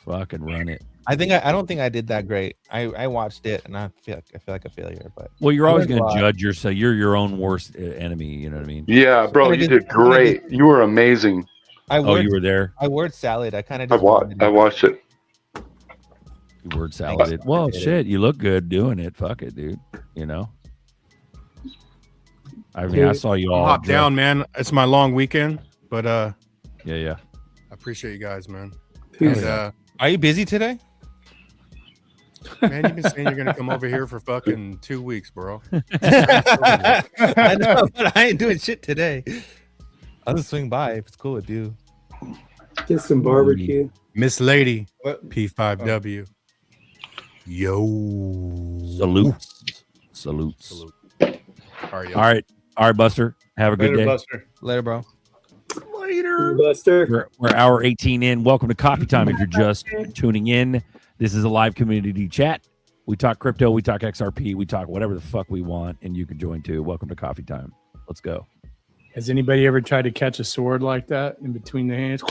Speaker 6: Fucking run it.
Speaker 10: I don't think I did that great. I watched it and I feel like a failure. But
Speaker 6: you're always going to judge yourself. You're your own worst enemy. You know what I mean?
Speaker 14: Yeah, bro, you did great. You were amazing.
Speaker 6: You were there.
Speaker 10: I word salad. I kind of.
Speaker 14: I watched it.
Speaker 6: You word salad. Well, shit, you look good doing it. Fuck it, dude. I mean, I saw you all
Speaker 9: hop down, man. It's my long weekend, but
Speaker 6: yeah.
Speaker 9: I appreciate you guys, man.
Speaker 10: And, are you busy today?
Speaker 9: Man, you've been saying you're gonna come over here for fucking 2 weeks, bro.
Speaker 10: I know, but I ain't doing shit today. I'll just swing by if it's cool with you.
Speaker 13: Get some barbecue.
Speaker 9: Miss Lady, P5W. Yo.
Speaker 6: Salutes.
Speaker 9: All
Speaker 6: right, Buster. Have a good day.
Speaker 12: Buster.
Speaker 10: Later, bro.
Speaker 13: Later, Buster.
Speaker 6: We're hour 18 in. Welcome to Coffee Time. If you're just tuning in, this is a live community chat. We talk crypto, we talk XRP, we talk whatever the fuck we want, and you can join too. Welcome to Coffee Time. Let's go.
Speaker 16: Has anybody ever tried to catch a sword like that in between the hands?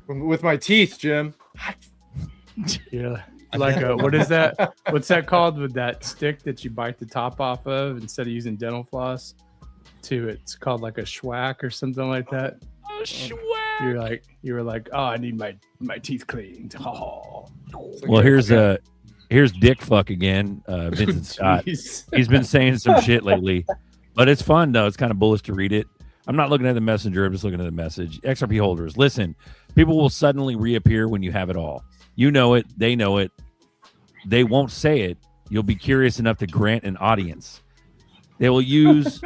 Speaker 12: With my teeth, Jim.
Speaker 16: Yeah. Like what is that? What's that called with that stick that you bite the top off of instead of using dental floss? It's called like a schwack or something like that.
Speaker 6: A schwack.
Speaker 16: You were like, oh, I need my teeth cleaned. Oh.
Speaker 6: Well, here's Dick Fuck again, Vincent Scott. He's been saying some shit lately, but it's fun though. It's kind of bullish to read it. I'm not looking at the messenger. I'm just looking at the message. XRP holders, listen. People will suddenly reappear when you have it all. You know it. They know it. They won't say it. You'll be curious enough to grant an audience. They will use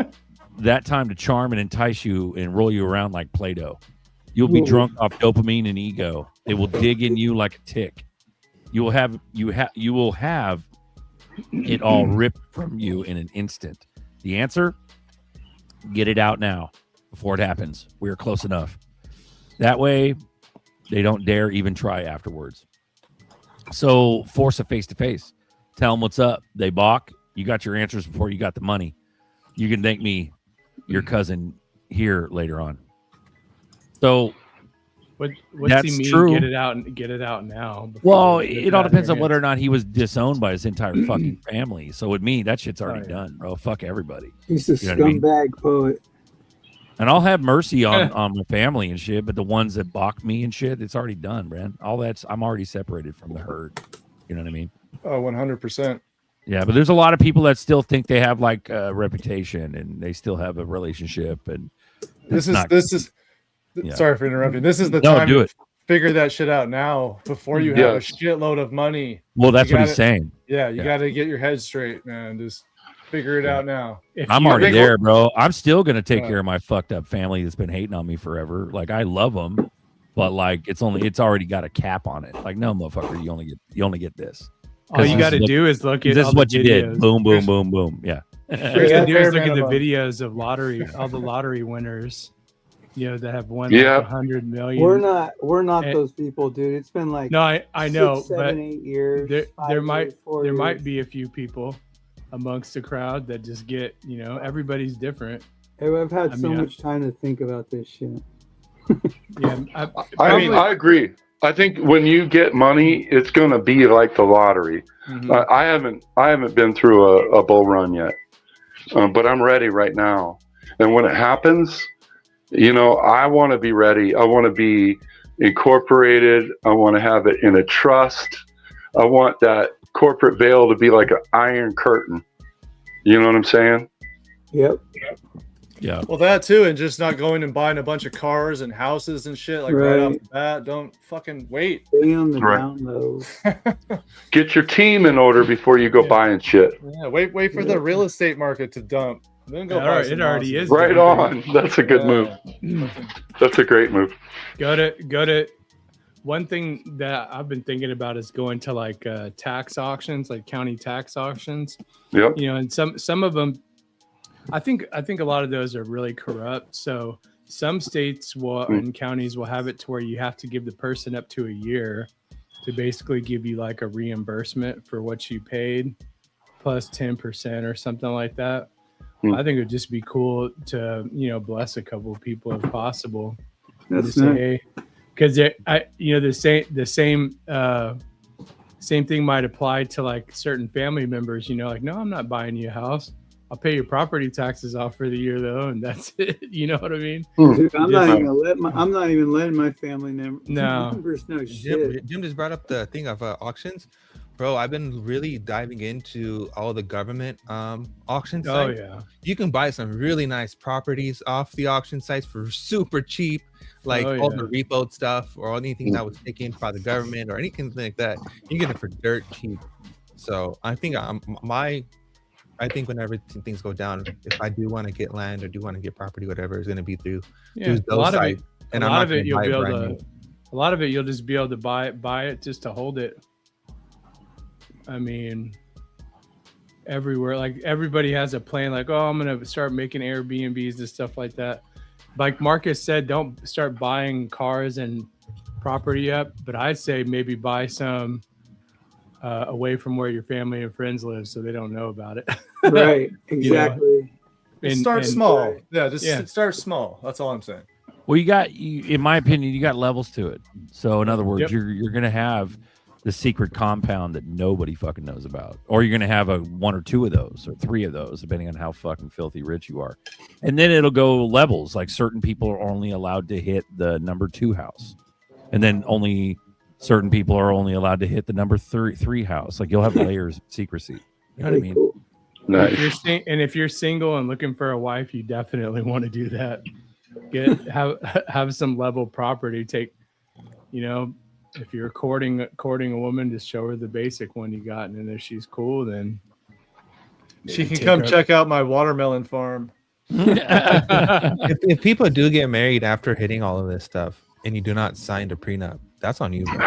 Speaker 6: that time to charm and entice you and roll you around like Play-Doh. You'll be drunk off dopamine and ego. They will dig in you like a tick. You will have it all ripped from you in an instant. The answer? Get it out now before it happens. We are close enough. That way, they don't dare even try afterwards. So force a face-to-face. Tell them what's up. They balk. You got your answers before you got the money. You can thank me, your cousin here later on. So
Speaker 16: What's
Speaker 6: that's
Speaker 16: he mean?
Speaker 6: true.
Speaker 16: Get it out now.
Speaker 6: Well, it all depends on whether or not he was disowned by his entire fucking family. So with me, that shit's already done, bro. Fuck everybody.
Speaker 13: He's a
Speaker 6: You know what I mean?
Speaker 13: scumbag poet.
Speaker 6: And I'll have mercy on my family and shit, but the ones that balk me and shit, it's already done, man. I'm already separated from the herd. You know what I mean?
Speaker 12: Oh, 100%.
Speaker 6: Yeah, but there's a lot of people that still think they have like a reputation and they still have a relationship. And
Speaker 12: This is
Speaker 6: Yeah.
Speaker 12: sorry for interrupting. This is the
Speaker 6: No,
Speaker 12: time
Speaker 6: do
Speaker 12: to
Speaker 6: it.
Speaker 12: figure that shit out now before you have a shitload of money.
Speaker 6: Well, that's
Speaker 12: You
Speaker 6: what he's
Speaker 12: gotta-
Speaker 6: saying.
Speaker 12: Yeah, you
Speaker 6: Yeah.
Speaker 12: got to get your head straight, man. Just figure it out now.
Speaker 6: I'm already there, bro. I'm still gonna take
Speaker 12: Yeah.
Speaker 6: care of my fucked up family that's been hating on me forever. Like I love them, but like it's already got a cap on it. Like no, motherfucker, you only get this.
Speaker 16: All you got to do is look at
Speaker 6: this
Speaker 16: all
Speaker 6: is what
Speaker 16: the
Speaker 6: you did.
Speaker 16: videos.
Speaker 6: Boom, boom, boom, boom. Yeah.
Speaker 16: All you got to do is look at the
Speaker 12: minimum.
Speaker 16: videos of all the lottery winners. You know, that have won
Speaker 14: Yeah.
Speaker 16: like 100 million.
Speaker 13: We're not
Speaker 16: And-
Speaker 13: those people, dude. It's been like
Speaker 16: No, I know,
Speaker 13: 6, 7,
Speaker 16: but
Speaker 13: 8 years.
Speaker 16: there
Speaker 13: 5
Speaker 16: might
Speaker 13: years, 4
Speaker 16: there might
Speaker 13: years.
Speaker 16: be a few people amongst the crowd that just get, everybody's different.
Speaker 13: Hey, I've had
Speaker 16: I
Speaker 13: so
Speaker 16: mean,
Speaker 13: much time to think about this shit.
Speaker 16: Yeah,
Speaker 14: I mean, I agree. I think when you get money, it's going to be like the lottery.
Speaker 16: Mhm.
Speaker 14: I haven't been through a bull run yet, but I'm ready right now. And when it happens, I want to be ready. I want to be incorporated. I want to have it in a trust. I want that corporate veil to be like an iron curtain. You know what I'm saying?
Speaker 13: Yep.
Speaker 6: Yeah.
Speaker 12: Well, that too, and just not going and buying a bunch of cars and houses and shit like right off
Speaker 13: Right.
Speaker 12: the bat. Don't fucking wait.
Speaker 13: Stay on the
Speaker 14: Right.
Speaker 13: down low.
Speaker 14: Get your team in order before you go buying shit.
Speaker 12: Yeah, wait for the real estate market to dump. Then go
Speaker 16: Yeah,
Speaker 12: buy
Speaker 16: it
Speaker 12: some
Speaker 16: already
Speaker 12: houses.
Speaker 16: is.
Speaker 14: Right on. That's a good move.
Speaker 12: Yeah.
Speaker 14: That's a great move.
Speaker 16: Go to one thing that I've been thinking about is going to like tax auctions, like county tax auctions.
Speaker 14: Yep.
Speaker 16: And some of them, I think a lot of those are really corrupt. So some states will and counties will have it to where you have to give the person up to a year to basically give you like a reimbursement for what you paid plus 10% or something like that. I think it would just be cool to, bless a couple of people if possible.
Speaker 13: That's
Speaker 16: Just say,
Speaker 13: nice.
Speaker 16: hey, because the same thing might apply to like certain family members. Like, no, I'm not buying you a house. I'll pay your property taxes off for the year though, and that's it. You know what I mean?
Speaker 13: Dude, I'm not
Speaker 16: Yeah.
Speaker 13: even letting my family
Speaker 16: No.
Speaker 13: members know shit.
Speaker 10: Jim just brought up the thing of auctions. Bro, I've been really diving into all the government auction
Speaker 16: Oh
Speaker 10: sites.
Speaker 16: yeah.
Speaker 10: You can buy some really nice properties off the auction sites for super cheap, like
Speaker 16: Oh,
Speaker 10: all
Speaker 16: yeah.
Speaker 10: the repo stuff or anything that was taken by the government or anything like that. You get it for dirt cheap. So I think I think whenever things go down, if I do want to get land or do want to get property, whatever, it's going to be through
Speaker 16: Yeah,
Speaker 10: those sites. And
Speaker 16: a
Speaker 10: I'm
Speaker 16: lot
Speaker 10: not
Speaker 16: of it
Speaker 10: gonna
Speaker 16: you'll
Speaker 10: buy
Speaker 16: be able
Speaker 10: brand
Speaker 16: to.
Speaker 10: new.
Speaker 16: A lot of it you'll just be able to buy it just to hold it. I mean, everywhere, like everybody has a plan. Like, oh, I'm gonna start making Airbnbs and stuff like that. Like Marcus said, don't start buying cars and property up. But I'd say maybe buy some away from where your family and friends live, so they don't know about it.
Speaker 13: Right.
Speaker 16: You know?
Speaker 13: Exactly.
Speaker 12: Start small. Yeah, just start small. That's all I'm saying.
Speaker 6: Well, in my opinion, you got levels to it. So in other words,
Speaker 16: Yep.
Speaker 6: you're gonna have the secret compound that nobody fucking knows about, or you're gonna have one or two of those or three of those, depending on how fucking filthy rich you are. And then it'll go levels. Like certain people are only allowed to hit the number 2 house, and then only certain people are only allowed to hit the number 3 house. Like you'll have layers of secrecy. You know what I mean?
Speaker 16: If you're if you're single and looking for a wife, you definitely want to do that. Have some level property. Take, if you're courting a woman, just show her the basic one you got, and then if she's cool, then
Speaker 12: She can come check out my watermelon farm.
Speaker 10: if people do get married after hitting all of this stuff and you do not sign the prenup, that's on you, bro.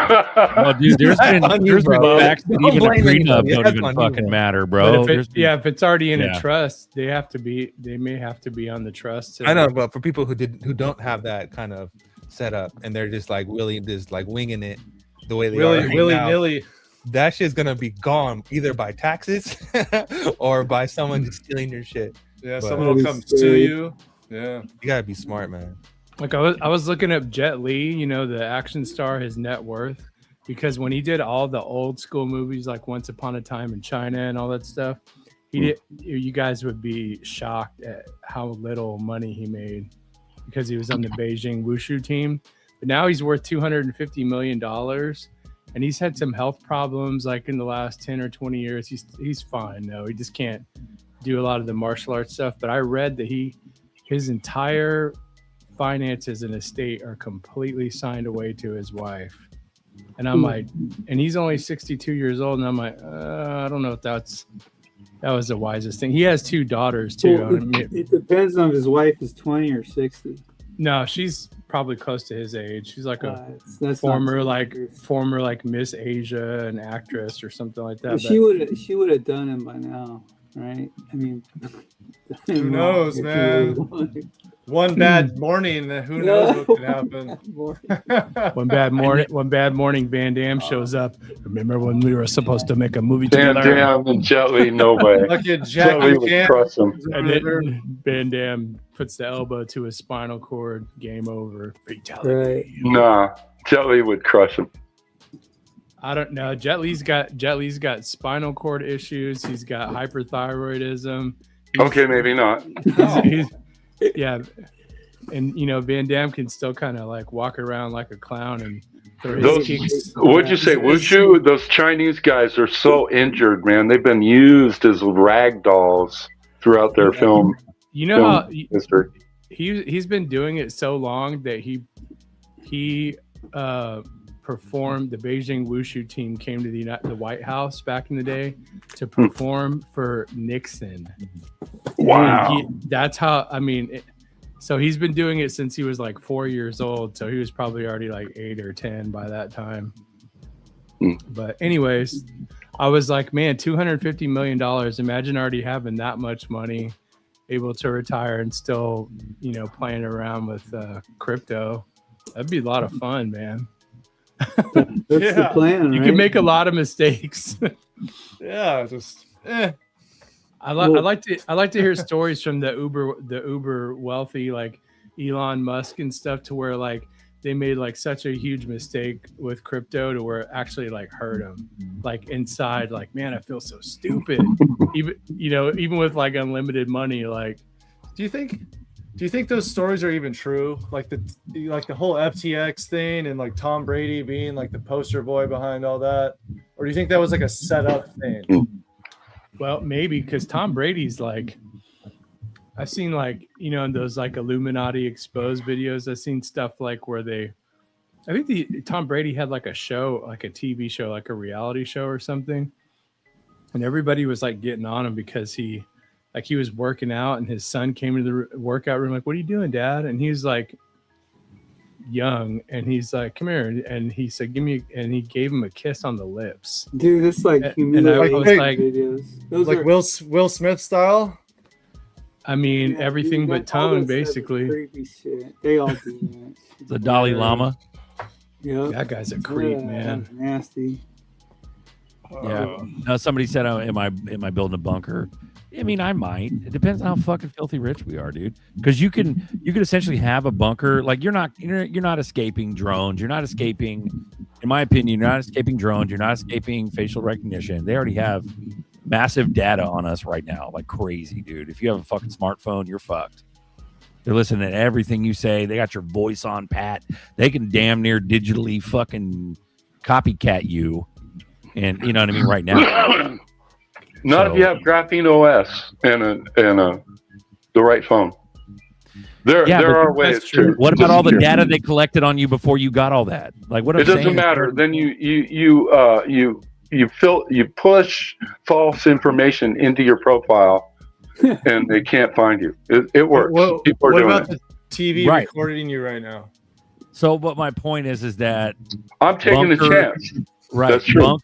Speaker 6: Well, dude, there's been facts that
Speaker 10: Don't
Speaker 6: even a
Speaker 10: blame
Speaker 6: prenup
Speaker 10: anybody.
Speaker 6: don't
Speaker 10: That's
Speaker 6: even
Speaker 10: on you,
Speaker 6: fucking
Speaker 10: bro.
Speaker 6: matter, bro.
Speaker 16: But if it's already in
Speaker 6: Yeah.
Speaker 16: a trust, they may have to be on the trust.
Speaker 10: I know, but for people who don't have that kind of setup and they're just like winging it the way they are right now,
Speaker 12: willy-nilly.
Speaker 10: that shit's gonna be gone either by taxes or by someone just stealing your shit.
Speaker 12: Yeah,
Speaker 10: But-
Speaker 12: someone will come sue you. Yeah.
Speaker 10: You gotta be smart, man.
Speaker 16: Like I was looking up Jet Li, you know, the action star, his net worth, because when he did all the old school movies like Once Upon a Time in China and all that stuff, he did. You guys would be shocked at how little money he made because he was on the Beijing Wushu team. But now he's worth $250 million, and he's had some health problems like in the last 10 or 20 years. He's fine though. He just can't do a lot of the martial arts stuff. But I read that his entire finances and estate are completely signed away to his wife. And I'm like, and he's only 62 years old, and I'm like, I don't know if that was the wisest thing. He has 2 daughters too.
Speaker 13: Well, it depends on if his wife is 20 or 60.
Speaker 16: No, she's probably close to his age. She's like a
Speaker 13: that's
Speaker 16: former like Miss Asia, an actress or something like that.
Speaker 13: Well, she would have done him by now, right? I mean,
Speaker 12: who knows, man? One bad morning, who knows what could happen?
Speaker 16: One bad morning, Van Damme shows up. Remember when we were supposed to make a movie
Speaker 14: Van
Speaker 16: together?
Speaker 14: Damme and Jet Li, no way.
Speaker 12: Look at
Speaker 14: Jet Li would crush him.
Speaker 16: And then Van Damme puts the elbow to his spinal cord. Game over. Fatality.
Speaker 13: Right.
Speaker 14: Nah, Jet Li would crush him.
Speaker 16: I don't know. Jet Li's got spinal cord issues. He's got hyperthyroidism.
Speaker 14: Okay, maybe not.
Speaker 16: Yeah, and you know Van Damme can still kind of like walk around like a clown and throw his kicks.
Speaker 14: What'd you say, Wushu? Those Chinese guys are so injured, man. They've been used as rag dolls throughout their film.
Speaker 16: You know how
Speaker 14: history.
Speaker 16: He's been doing it so long that he performed. The Beijing Wushu team came to the White House back in the day to perform for Nixon.
Speaker 14: Wow.
Speaker 16: That's how, I mean, so he's been doing it since he was like 4 years old. So he was probably already like 8 or 10 by that time. But anyways, I was like, man, $250 million. Imagine already having that much money, able to retire and still, you know, playing around with crypto. That'd be a lot of fun, man.
Speaker 13: That's the plan.
Speaker 16: You
Speaker 13: right?
Speaker 16: can make a lot of mistakes.
Speaker 12: Yeah, just
Speaker 16: I like to hear stories from the uber wealthy like Elon Musk and stuff, to where like they made like such a huge mistake with crypto to where it actually like hurt them, like inside, like, man, I feel so stupid. even with like unlimited money. Like,
Speaker 12: do you think those stories are even true? Like the whole FTX thing and like Tom Brady being like the poster boy behind all that, or do you think that was like a setup thing?
Speaker 16: Well, maybe, because Tom Brady's like, I've seen like, you know, in those like Illuminati exposed videos, I've seen stuff like where I think Tom Brady had like a show, like a TV show, like a reality show or something, and everybody was like getting on him because he was working out, and his son came into the workout room like, "What are you doing, Dad?" And he's like young, and he's like, "Come here," and he said, "Give me," and he gave him a kiss on the lips.
Speaker 13: Dude, it's like
Speaker 16: humiliating
Speaker 13: videos. Those
Speaker 12: like
Speaker 13: are
Speaker 12: Will Smith style.
Speaker 16: I mean, everything but tone, basically.
Speaker 13: Creepy shit. They all do that.
Speaker 6: The Dalai Lama.
Speaker 13: Yeah,
Speaker 16: that guy's a creep, man.
Speaker 13: Nasty.
Speaker 6: Yeah. No, somebody said, "Am I building a bunker?" I mean, I might. It depends on how fucking filthy rich we are, dude. Because you could essentially have a bunker. Like you're not escaping drones. You're not escaping, in my opinion, you're not escaping drones. You're not escaping facial recognition. They already have massive data on us right now, like crazy, dude. If you have a fucking smartphone, you're fucked. They're listening to everything you say. They got your voice on pat. They can damn near digitally fucking copycat you. And you know what I mean right now.
Speaker 14: Not if you have Graphene OS and the right phone. There are ways to.
Speaker 6: What about all the data they collected on you before you got all that? Like what?
Speaker 14: It doesn't matter. Then you push false information into your profile, and they can't find you. It works. People are
Speaker 12: what
Speaker 14: doing
Speaker 12: about
Speaker 14: it.
Speaker 12: the TV
Speaker 6: Right.
Speaker 12: recording you right now?
Speaker 6: So, what my point is that
Speaker 14: I'm taking a chance.
Speaker 6: Right,
Speaker 14: That's true.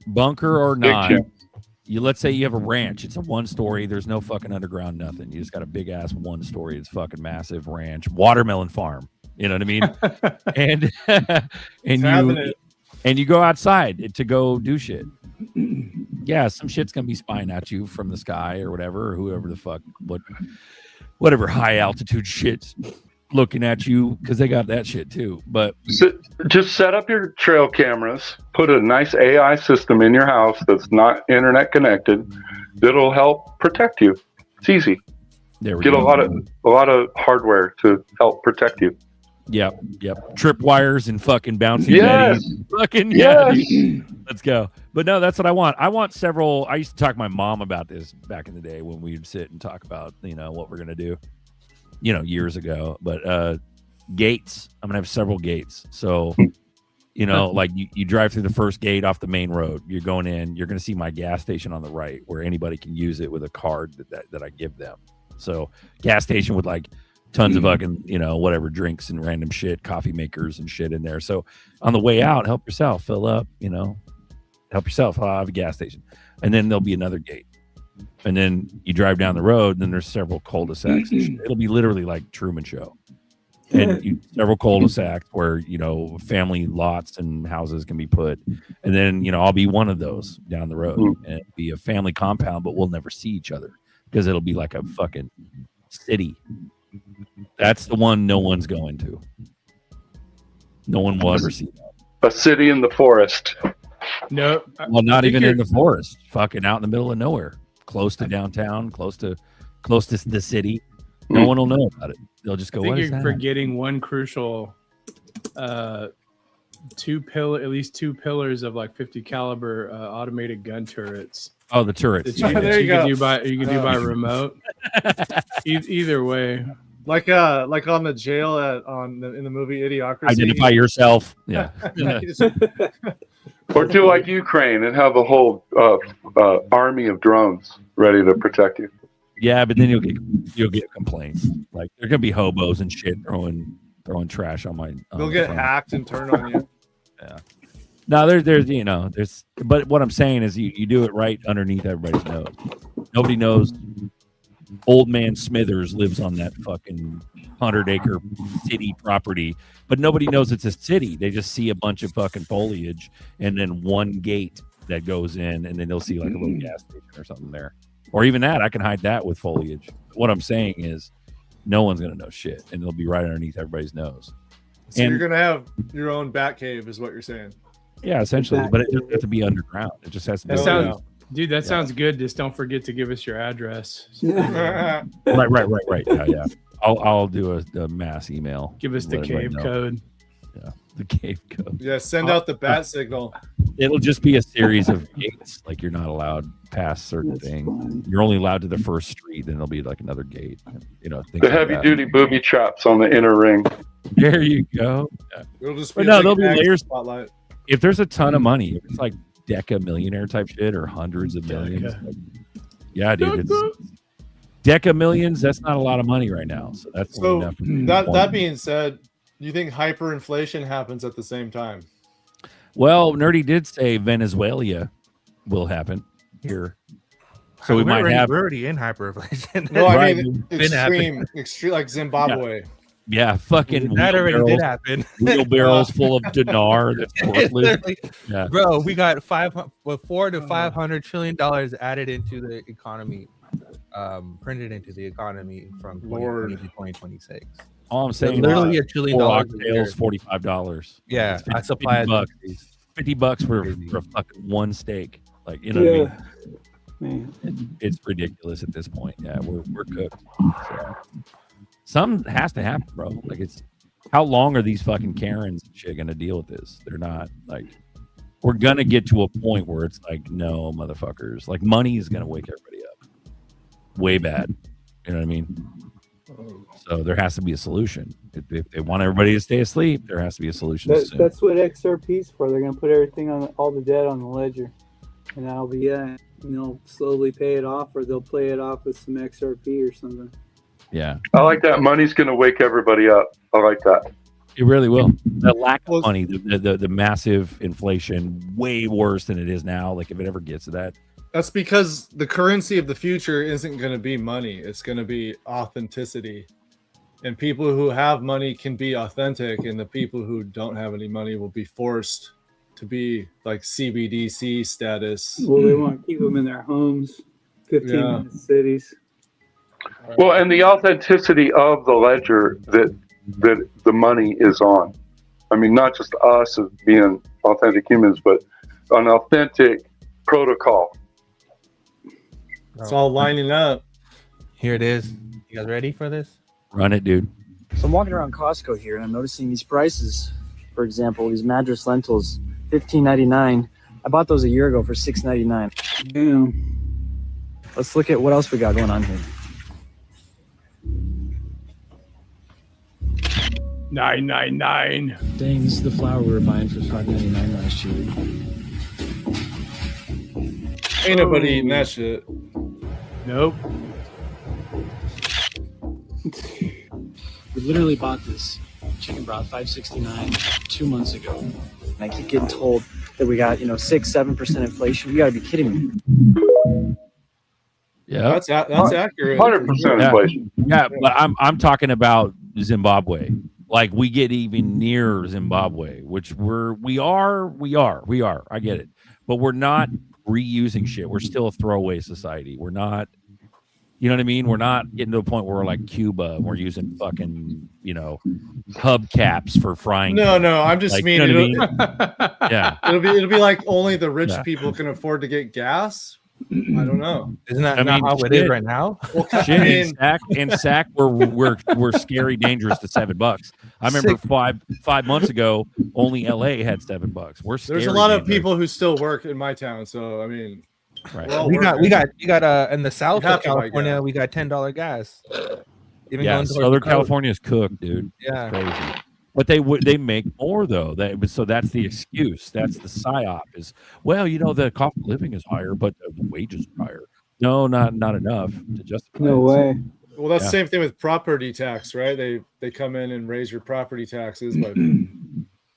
Speaker 6: bunker or
Speaker 14: Big
Speaker 6: not.
Speaker 14: chance.
Speaker 6: Let's say you have a ranch. It's a one story. There's no fucking underground, nothing. You just got a big ass one story. It's fucking massive ranch, watermelon farm. You know what I mean? and you go outside to go do shit. Yeah, some shit's gonna be spying at you from the sky or whatever, or whoever the fuck. whatever high altitude shit's looking at you, because they got that shit too. But
Speaker 14: just set up your trail cameras, put a nice AI system in your house that's not internet connected. That'll help protect you. It's easy.
Speaker 6: There we
Speaker 14: Get
Speaker 6: go.
Speaker 14: a lot of hardware to help protect you.
Speaker 6: Yep. Tripwires and fucking bouncing
Speaker 14: Yes.
Speaker 6: betties. Fucking
Speaker 14: Yes.
Speaker 6: dude. Let's go. But no, that's what I want. I want several. I used to talk to my mom about this back in the day when we'd sit and talk about, what we're gonna do, years ago. But gates. I'm gonna have several gates. So, like you drive through the first gate off the main road. You're going in. You're gonna see my gas station on the right, where anybody can use it with a card that I give them. So gas station with like tons of fucking, whatever drinks and random shit, coffee makers and shit in there. So on the way out, help yourself, fill up, help yourself. I'll have a gas station. And then there'll be another gate. And then you drive down the road, and then there's several cul-de-sacs. And shit. It'll be literally like Truman Show. And several cul-de-sacs where, family lots and houses can be put. And then, I'll be one of those down the road. And it'll be a family compound, but we'll never see each other. Because it'll be like a fucking city. That's the one no one's going to. No one will ever see that.
Speaker 14: A city in the forest.
Speaker 16: No.
Speaker 6: Well, not even in the forest. Fucking out in the middle of nowhere. Close to downtown, close to the city. No one will know about it. They'll just go,
Speaker 16: I think
Speaker 6: what is
Speaker 16: you're
Speaker 6: that?
Speaker 16: forgetting one crucial at least two pillars of like 50 caliber automated gun turrets.
Speaker 6: Oh, the turrets.
Speaker 16: That you can do by remote. Either way.
Speaker 12: Like on the jail in the movie Idiocracy.
Speaker 6: Identify yourself. Yeah.
Speaker 14: Or do like Ukraine and have a whole army of drones ready to protect you.
Speaker 6: Yeah, but then you'll get complaints. Like they're gonna be hobos and shit throwing trash on my.
Speaker 12: They'll get hacked and turned on you.
Speaker 6: Yeah. No, there's but what I'm saying is you do it right underneath everybody's nose. Nobody knows Old Man Smithers lives on that fucking 100-acre city property, but nobody knows it's a city. They just see a bunch of fucking foliage and then one gate that goes in, and then they'll see like a little gas station or something there. Or even that, I can hide that with foliage. What I'm saying is no one's going to know shit, and it'll be right underneath everybody's nose.
Speaker 12: So you're going to have your own bat cave is what you're saying.
Speaker 6: Yeah, essentially, but it doesn't have to be underground. It just has to be.
Speaker 16: Dude, that sounds good. Just don't forget to give us your address.
Speaker 6: Right. Yeah. I'll do a mass email.
Speaker 16: Give us the cave code.
Speaker 6: Yeah, the cave code.
Speaker 12: Yeah, send out the bat signal.
Speaker 6: It'll just be a series of gates. Like you're not allowed past certain things. You're only allowed to the first street. Then there'll be like another gate.
Speaker 14: The heavy-duty booby traps on the inner ring.
Speaker 6: There you go. Yeah.
Speaker 12: It'll just be
Speaker 6: there'll be layers.
Speaker 12: Spotlight.
Speaker 6: If there's a ton of money, if it's like Deca millionaire type shit or hundreds of millions. Yeah, dude. It's Deca millions. That's not a lot of money right now. So that's
Speaker 12: that being said, do you think hyperinflation happens at the same time?
Speaker 6: Well, Nerdy did say Venezuela will happen here. So we might have.
Speaker 10: We're already in hyperinflation.
Speaker 12: No, I mean extreme like Zimbabwe.
Speaker 6: Yeah, fucking
Speaker 10: that already did happen.
Speaker 6: Wheel barrels full of dinar. That's worthless. Yeah.
Speaker 10: Bro, we got $400 to $500 trillion added into the economy, printed into the economy from 2020 to 2026.
Speaker 6: All I'm saying,
Speaker 10: literally $1 trillion.
Speaker 6: Oxtails, $45.
Speaker 10: Yeah,
Speaker 6: I supply
Speaker 10: $50.
Speaker 6: $50 for a fucking one steak. Like what I mean? It's ridiculous at this point. Yeah, we're cooked. So. Something has to happen, bro. Like it's how long are these fucking Karens and shit gonna deal with this? They're not like we're gonna get to a point where it's like, no, motherfuckers. Like money is gonna wake everybody up. Way bad. You know what I mean? So there has to be a solution. If they want everybody to stay asleep, there has to be a solution.
Speaker 13: That's what XRP's for. They're gonna put everything on all the debt on the ledger, and that'll be it. And they'll slowly pay it off, or they'll play it off with some XRP or something.
Speaker 6: Yeah,
Speaker 14: I like that. Money's going to wake everybody up. I like that.
Speaker 6: It really will. The lack of money, the massive inflation, way worse than it is now. Like if it ever gets to that.
Speaker 12: That's because the currency of the future isn't going to be money. It's going to be authenticity. And people who have money can be authentic, and the people who don't have any money will be forced to be like CBDC status.
Speaker 13: Well, they want to keep them in their homes, 15 minute cities.
Speaker 14: Well, and the authenticity of the ledger that the money is on. I mean, not just us as being authentic humans, but an authentic protocol.
Speaker 12: It's all lining up.
Speaker 10: Here it is. You guys ready for this?
Speaker 6: Run it, dude.
Speaker 17: So I'm walking around Costco here and I'm noticing these prices. For example, these Madras lentils, $15.99. I bought those a year ago for $6.99.
Speaker 13: Damn.
Speaker 17: Let's look at what else we got going on here.
Speaker 16: $9.99.
Speaker 17: Dang, this is the flour we were buying for $5.99 last year.
Speaker 12: Ain't nobody eating that shit.
Speaker 16: Nope.
Speaker 17: We literally bought this chicken broth $5.69 2 months ago. And I keep getting told that we got 6-7% inflation. You gotta be kidding me.
Speaker 6: Yeah,
Speaker 12: that's accurate.
Speaker 14: 100% inflation.
Speaker 6: Yeah, but I'm talking about Zimbabwe. Like we get even near Zimbabwe, which we are. I get it, but we're not reusing shit. We're still a throwaway society. We're not. You know what I mean? We're not getting to a point where we're like Cuba and we're using fucking, hubcaps for frying.
Speaker 12: No, I'm just mean.
Speaker 6: Yeah.
Speaker 12: It'll be like only the rich people can afford to get gas. I don't know.
Speaker 10: Isn't that not how it is right now?
Speaker 12: Well,
Speaker 6: shit, in SAC, we're scary dangerous to $7. I remember 5 months ago, only LA had $7. We're scary.
Speaker 12: There's a lot of
Speaker 6: dangerous.
Speaker 12: people who still work in my town, so I mean.
Speaker 6: Right.
Speaker 10: We got in the south of California, we got $10 gas.
Speaker 6: Yeah, Southern California is cooked, dude.
Speaker 10: Yeah,
Speaker 6: crazy. But they make more though. So that's the excuse. That's the psyop. Is the cost of living is higher, but the wages are higher. No, not enough to justify.
Speaker 13: No way.
Speaker 12: Well, that's the same thing with property tax, right? They come in and raise your property taxes by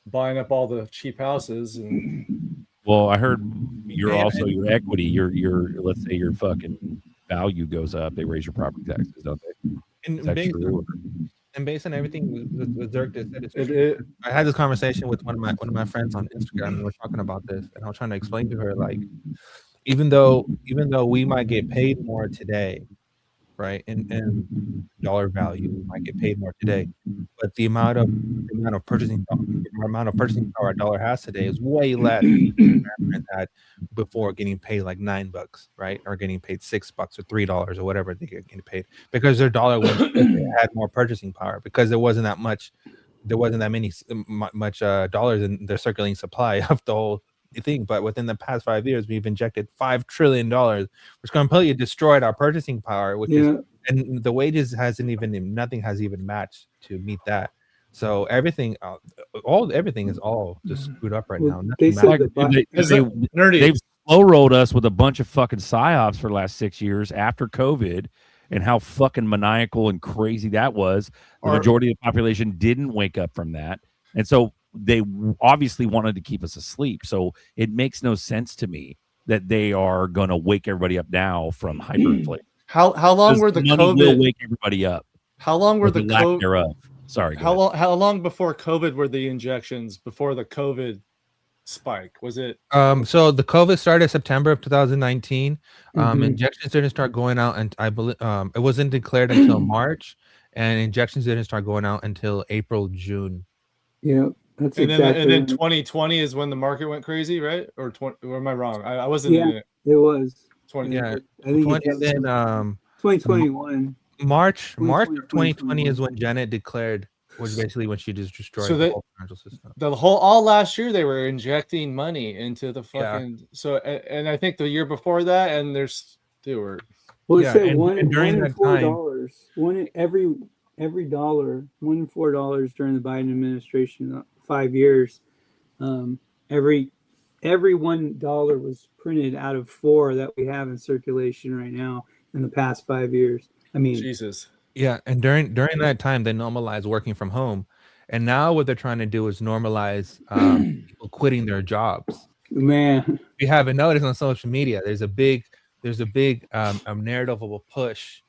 Speaker 12: buying up all the cheap houses and.
Speaker 6: Well, I heard your equity, your let's say your fucking value goes up. They raise your property taxes, don't they? Is that true?
Speaker 10: And based on everything that Zerk just said, I had this conversation with one of my friends on Instagram, and we're talking about this, and I was trying to explain to her, like, even though we might get paid more today, right, in dollar value, we might get paid more today, but the amount of purchasing power a dollar has today is way less than that before getting paid like $9, right, or getting paid $6 or $3 or whatever they get getting paid, because their dollar had more purchasing power, because there wasn't that much dollars in their circulating supply of the whole thing. But within the past 5 years, we've injected $5 trillion, which completely destroyed our purchasing power, which is, and the wages nothing has even matched to meet that. So everything is all just screwed up right now.
Speaker 6: They've slow rolled us with a bunch of fucking psyops for the last 6 years after COVID, and how fucking maniacal and crazy that was. The majority of the population didn't wake up from that, and so they obviously wanted to keep us asleep. So it makes no sense to me that they are going to wake everybody up now from hyperinflation.
Speaker 12: How long were the COVID
Speaker 6: will wake everybody up?
Speaker 12: How long were the
Speaker 6: lack thereof? Sorry.
Speaker 12: How long before COVID were the injections, before the COVID spike? Was it
Speaker 10: so the COVID started September of 2019. Injections didn't start going out, and I believe it wasn't declared until March, and injections didn't start going out until April, June.
Speaker 13: Yeah. That's
Speaker 12: and
Speaker 13: exactly
Speaker 12: then 2020 is when the market went crazy, right? Or am I wrong? I wasn't in it.
Speaker 13: It was
Speaker 12: 20.
Speaker 13: Yeah, I think
Speaker 10: 20,
Speaker 13: it was
Speaker 10: then
Speaker 13: 2021.
Speaker 10: March of 2020 is when Janet declared, was basically when she just destroyed the whole financial system.
Speaker 12: All last year they were injecting money into the fucking and I think the year before that, and they were.
Speaker 13: Well, it said one in $4. One in every dollar, $1 in $4 during the Biden administration, 5 years. Every $1 was printed out of 4 that we have in circulation right now in the past 5 years. I mean,
Speaker 12: Jesus.
Speaker 10: Yeah, and during that time they normalized working from home, and now what they're trying to do is normalize people quitting their jobs.
Speaker 13: Man,
Speaker 10: we haven't noticed on social media. There's a big narrative of a push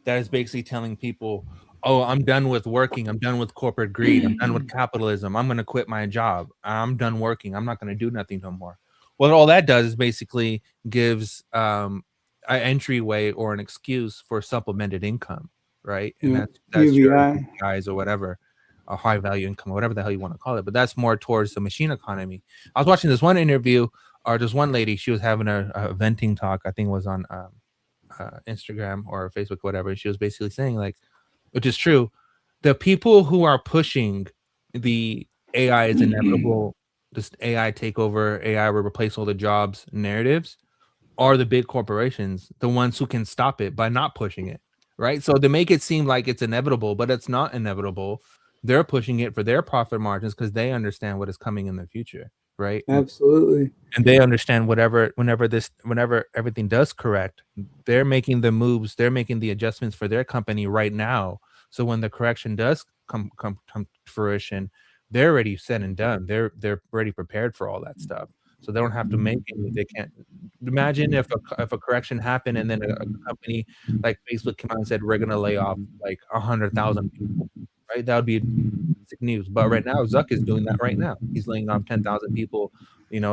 Speaker 10: that is basically telling people, oh, I'm done with working. I'm done with corporate greed. I'm done with capitalism. I'm going to quit my job. I'm done working. I'm not going to do nothing no more. Well, all that does is basically gives an entryway or an excuse for supplemented income, right? And
Speaker 13: Yeah.
Speaker 10: that's your
Speaker 13: UBI.
Speaker 10: UBIs or whatever, a high value income, whatever the hell you want to call it. But that's more towards the machine economy. I was watching this one interview, or this one lady, she was having a venting talk. I think it was on Instagram or Facebook, whatever. And she was basically saying, like, which is true, the people who are pushing the AI is inevitable, this AI takeover, AI will replace all the jobs narratives, are the big corporations, the ones who can stop it by not pushing it, right? So they make it seem like it's inevitable, but it's not inevitable. They're pushing it for their profit margins because they understand what is coming in the future, right?
Speaker 13: Absolutely.
Speaker 10: And they understand whenever everything does correct, they're making the moves, they're making the adjustments for their company right now. So when the correction does come to fruition, they're already said and done. They're already prepared for all that stuff. So they don't have to make any. They can't imagine if a correction happened and then a company like Facebook came out and said we're gonna lay off like 100,000 people, right? That would be basic news. But right now, Zuck is doing that right now. He's laying off 10,000 people,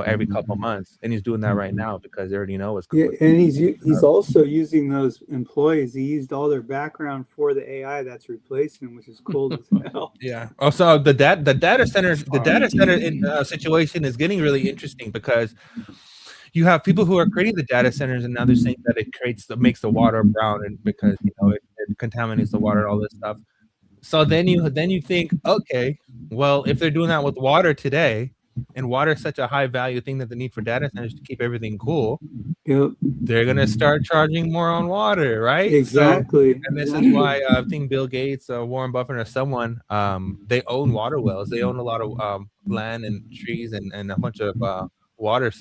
Speaker 10: every couple months, and he's doing that right now because they already know what's
Speaker 13: Yeah,
Speaker 10: coming.
Speaker 13: and he's also using those employees. He used all their background for the AI that's replacing them, which is cool as hell.
Speaker 10: Yeah. Also, the data center situation is getting really interesting because you have people who are creating the data centers, and now they're saying that it makes the water brown, and because it contaminates the water and all this stuff. So then you think, okay, well, if they're doing that with water today, and water is such a high value thing that they need for data centers to keep everything cool, they're gonna start charging more on water, right?
Speaker 13: Exactly.
Speaker 10: So, and this is why I think Bill Gates, Warren Buffett, or someone, they own water wells. They own a lot of land and trees and a bunch of water.
Speaker 13: It's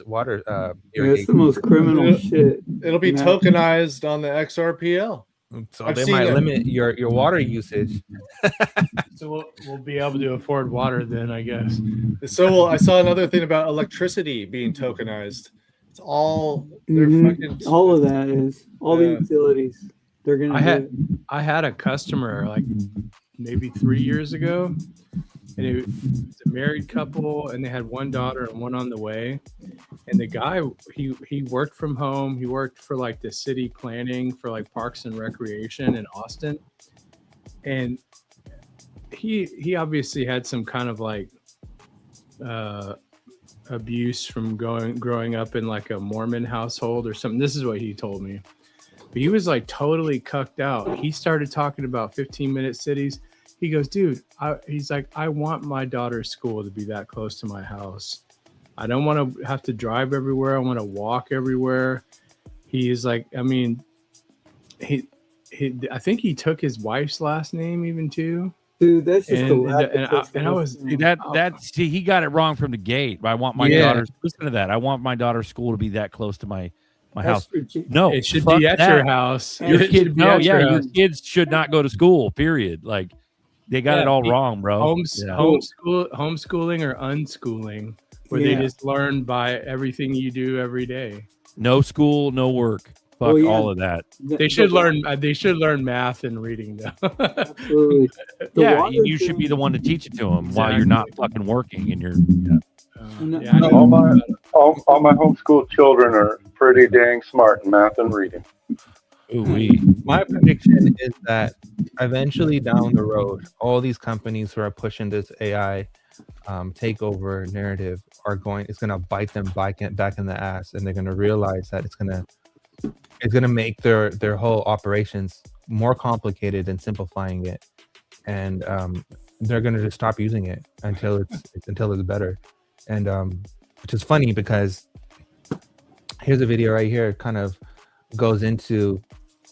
Speaker 13: the most criminal shit.
Speaker 12: It'll be tokenized on the XRPL.
Speaker 10: So they might limit your water usage.
Speaker 16: So we'll be able to afford water then, I guess.
Speaker 12: So I saw another thing about electricity being tokenized. It's all fucking
Speaker 13: all of that is all the utilities. They're gonna.
Speaker 16: I had a customer like maybe 3 years ago, and it was a married couple, and they had one daughter and one on the way. And the guy, he worked from home. He worked for like the city planning for like Parks and Recreation in Austin, and he obviously had some kind of like abuse from growing up in like a Mormon household or something. This is what he told me. But he was like totally cucked out. He started talking about 15-minute cities. He goes, dude, he's like, I want my daughter's school to be that close to my house. I don't want to have to drive everywhere. I want to walk everywhere. He's like, I mean, I think he took his wife's last name even too.
Speaker 13: Dude, that's just
Speaker 16: and I was
Speaker 6: see, he got it wrong from the gate. I want my daughter's listen to that. I want my daughter's school to be that close to my house. No,
Speaker 16: it should be at your house.
Speaker 6: Your kids should not go to school. Period. Like they got it all wrong, bro.
Speaker 16: Homeschooling or unschooling, where they just learn by everything you do every day.
Speaker 6: No school, no work. Fuck all of that.
Speaker 16: They should learn. They should learn math and reading, though.
Speaker 13: Absolutely.
Speaker 6: You should be the one to teach it to them while you're not fucking working and you're.
Speaker 14: All my homeschool children are pretty dang smart in math and reading.
Speaker 10: My prediction is that eventually down the road, all these companies who are pushing this AI takeover narrative it's going to bite them back in the ass, and they're going to realize that it's going to make their whole operations more complicated than simplifying it, and they're going to just stop using it until it's better. And which is funny because here's a video right here. It kind of goes into.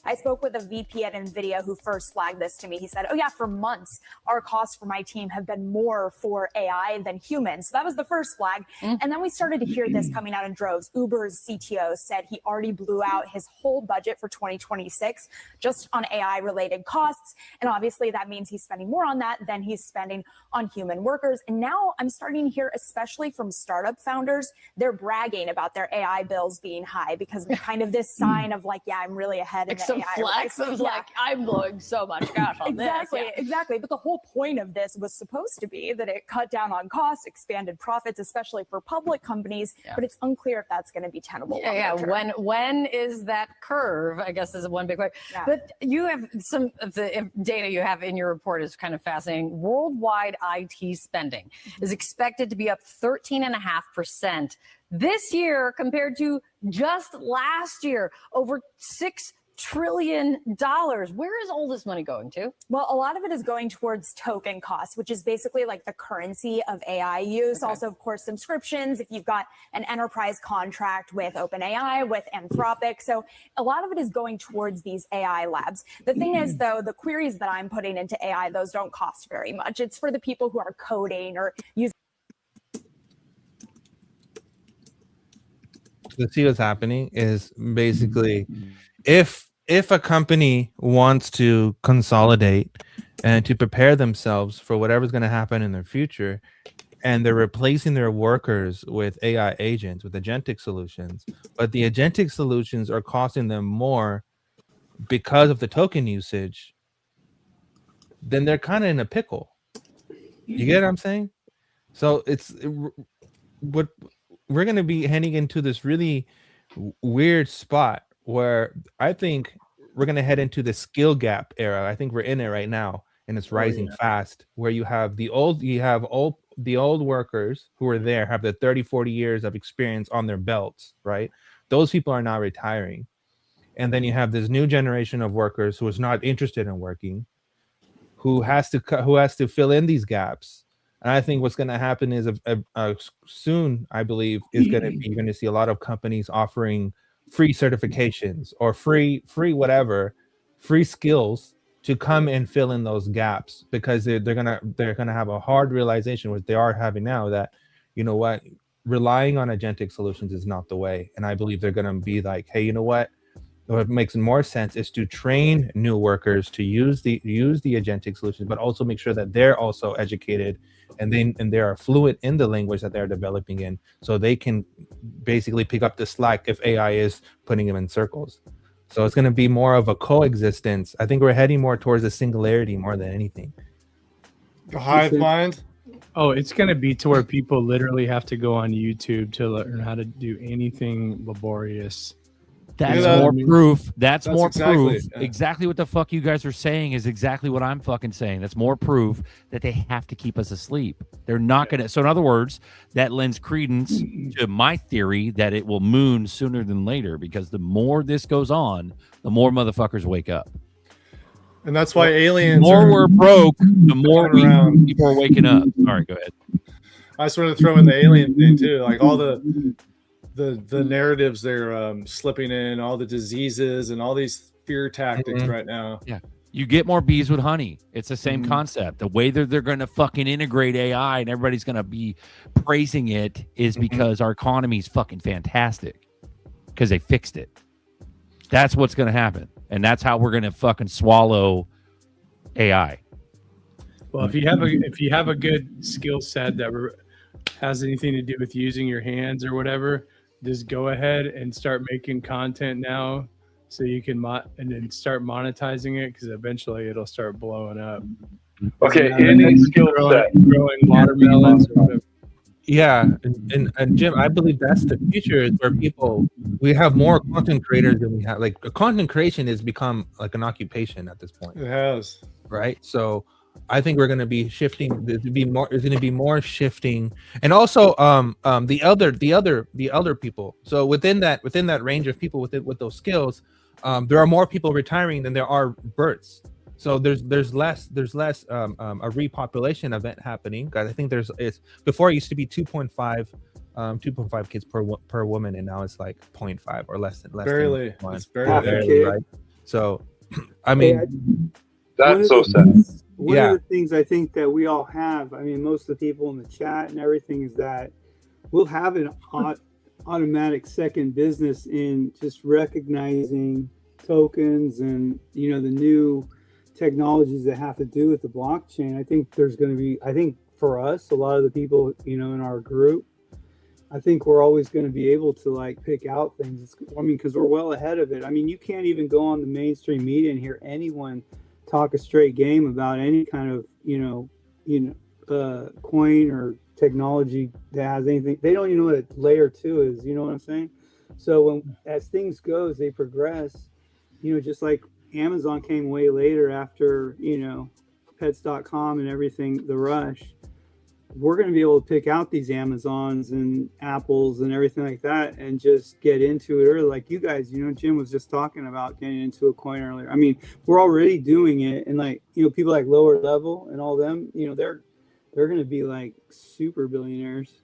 Speaker 18: I spoke with a VP at NVIDIA who first flagged this to me. He said, oh yeah, for months, our costs for my team have been more for AI than humans. So that was the first flag. And then we started to hear this coming out in droves. Uber's CTO said he already blew out his whole budget for 2026 just on AI related costs. And obviously that means he's spending more on that than he's spending on human workers. And now I'm starting to hear, especially from startup founders, they're bragging about their AI bills being high because it's kind of this sign of like, yeah, I'm really ahead in the AI
Speaker 19: flex
Speaker 18: race.
Speaker 19: of like, I'm blowing so much cash on
Speaker 18: Exactly,
Speaker 19: this.
Speaker 18: exactly. But the whole point of this was supposed to be that it cut down on costs, expanded profits, especially for public companies. But it's unclear if that's going to be tenable.
Speaker 19: Yeah. When is that curve? I guess is one big question. But you have some of the data you have in your report is kind of fascinating. Worldwide IT spending is expected to be up 13.5% this year compared to just last year, over $6 trillion. Where is all this money going to?
Speaker 18: Well, a lot of it is going towards token costs, which is basically like the currency of AI use. Also, of course, subscriptions. If you've got an enterprise contract with OpenAI, with Anthropic. So a lot of it is going towards these AI labs. The thing is, though, the queries that I'm putting into AI, those don't cost very much. It's for the people who are coding or using.
Speaker 10: To see what's happening is basically if a company wants to consolidate and to prepare themselves for whatever's going to happen in their future, and they're replacing their workers with AI agents, with agentic solutions, but the agentic solutions are costing them more because of the token usage, then they're kind of in a pickle. You get what I'm saying? So what we're going to be heading into this really weird spot where I think we're going to head into the skill gap era. I think we're in it right now, and it's rising fast, where you have the old workers who are there, have the 30-40 years of experience on their belts, right? Those people are now retiring. And then you have this new generation of workers who is not interested in working, who has to fill in these gaps. And I think what's going to happen is soon, I believe, is going to be, you're going to see a lot of companies offering free certifications or free whatever, free skills to come and fill in those gaps, because they're gonna have a hard realization, which they are having now, that, you know what, relying on agentic solutions is not the way. And I believe they're going to be like, hey, you know what makes more sense is to train new workers to use the agentic solutions, but also make sure that they're also educated and they are fluent in the language that they're developing in, so they can basically pick up the slack if AI is putting them in circles. So it's going to be more of a coexistence. I think we're heading more towards a singularity more than anything.
Speaker 12: The hive mind.
Speaker 16: Oh, it's going to be to where people literally have to go on YouTube to learn how to do anything laborious.
Speaker 6: That's more proof. That's more
Speaker 12: exactly,
Speaker 6: proof. Exactly what the fuck you guys are saying is exactly what I'm fucking saying. That's more proof that they have to keep us asleep. They're not going to. So in other words, that lends credence to my theory that it will moon sooner than later, because the more this goes on, the more motherfuckers wake up.
Speaker 12: And that's why aliens.
Speaker 6: The more we're broke, the more people are waking up. All right, go ahead.
Speaker 12: I just wanted to throw in the alien thing too, like all the narratives they're slipping in, all the diseases and all these fear tactics right now.
Speaker 6: Yeah, you get more bees with honey. It's the same concept. The way that they're going to fucking integrate AI and everybody's going to be praising it is because our economy is fucking fantastic, because they fixed it. That's what's going to happen, and that's how we're going to fucking swallow AI.
Speaker 16: Well, if you have a good skill set that has anything to do with using your hands or whatever, just go ahead and start making content now, so you can and then start monetizing it, because eventually it'll start blowing up.
Speaker 14: Okay, any skill set,
Speaker 16: growing watermelons or whatever.
Speaker 10: Yeah, and Jim, I believe that's the future, is where we have more content creators than we have. Like, content creation has become like an occupation at this point.
Speaker 12: It has,
Speaker 10: right? So I think we're going to be shifting. There's going to be more shifting, and also the other people. So within that range of people with those skills, there are more people retiring than there are births. So there's less a repopulation event happening, because I think it's before it used to be 2.5 kids per woman, and now it's like 0.5 or less than
Speaker 12: barely.
Speaker 10: Than
Speaker 12: it's barely,
Speaker 10: right? So I mean,
Speaker 14: that's so sad.
Speaker 13: One of the things I think that we all have, I mean, most of the people in the chat and everything, is that we'll have an automatic second business in just recognizing tokens and, you know, the new technologies that have to do with the blockchain. I think there's going to be, I think for us, a lot of the people, you know, in our group, I think we're always going to be able to like pick out things. I mean, because we're well ahead of it. I mean, you can't even go on the mainstream media and hear anyone talk a straight game about any kind of coin or technology that has anything. They don't even know what a layer 2 is. You know what I'm saying? So as things goes, they progress. Just like Amazon came way later after pets.com and everything, the rush. We're going to be able to pick out these Amazons and Apples and everything like that and just get into it early. Like you guys, Jim was just talking about getting into a coin earlier. I mean, we're already doing it. And like, people like lower level and all them, they're going to be like super billionaires.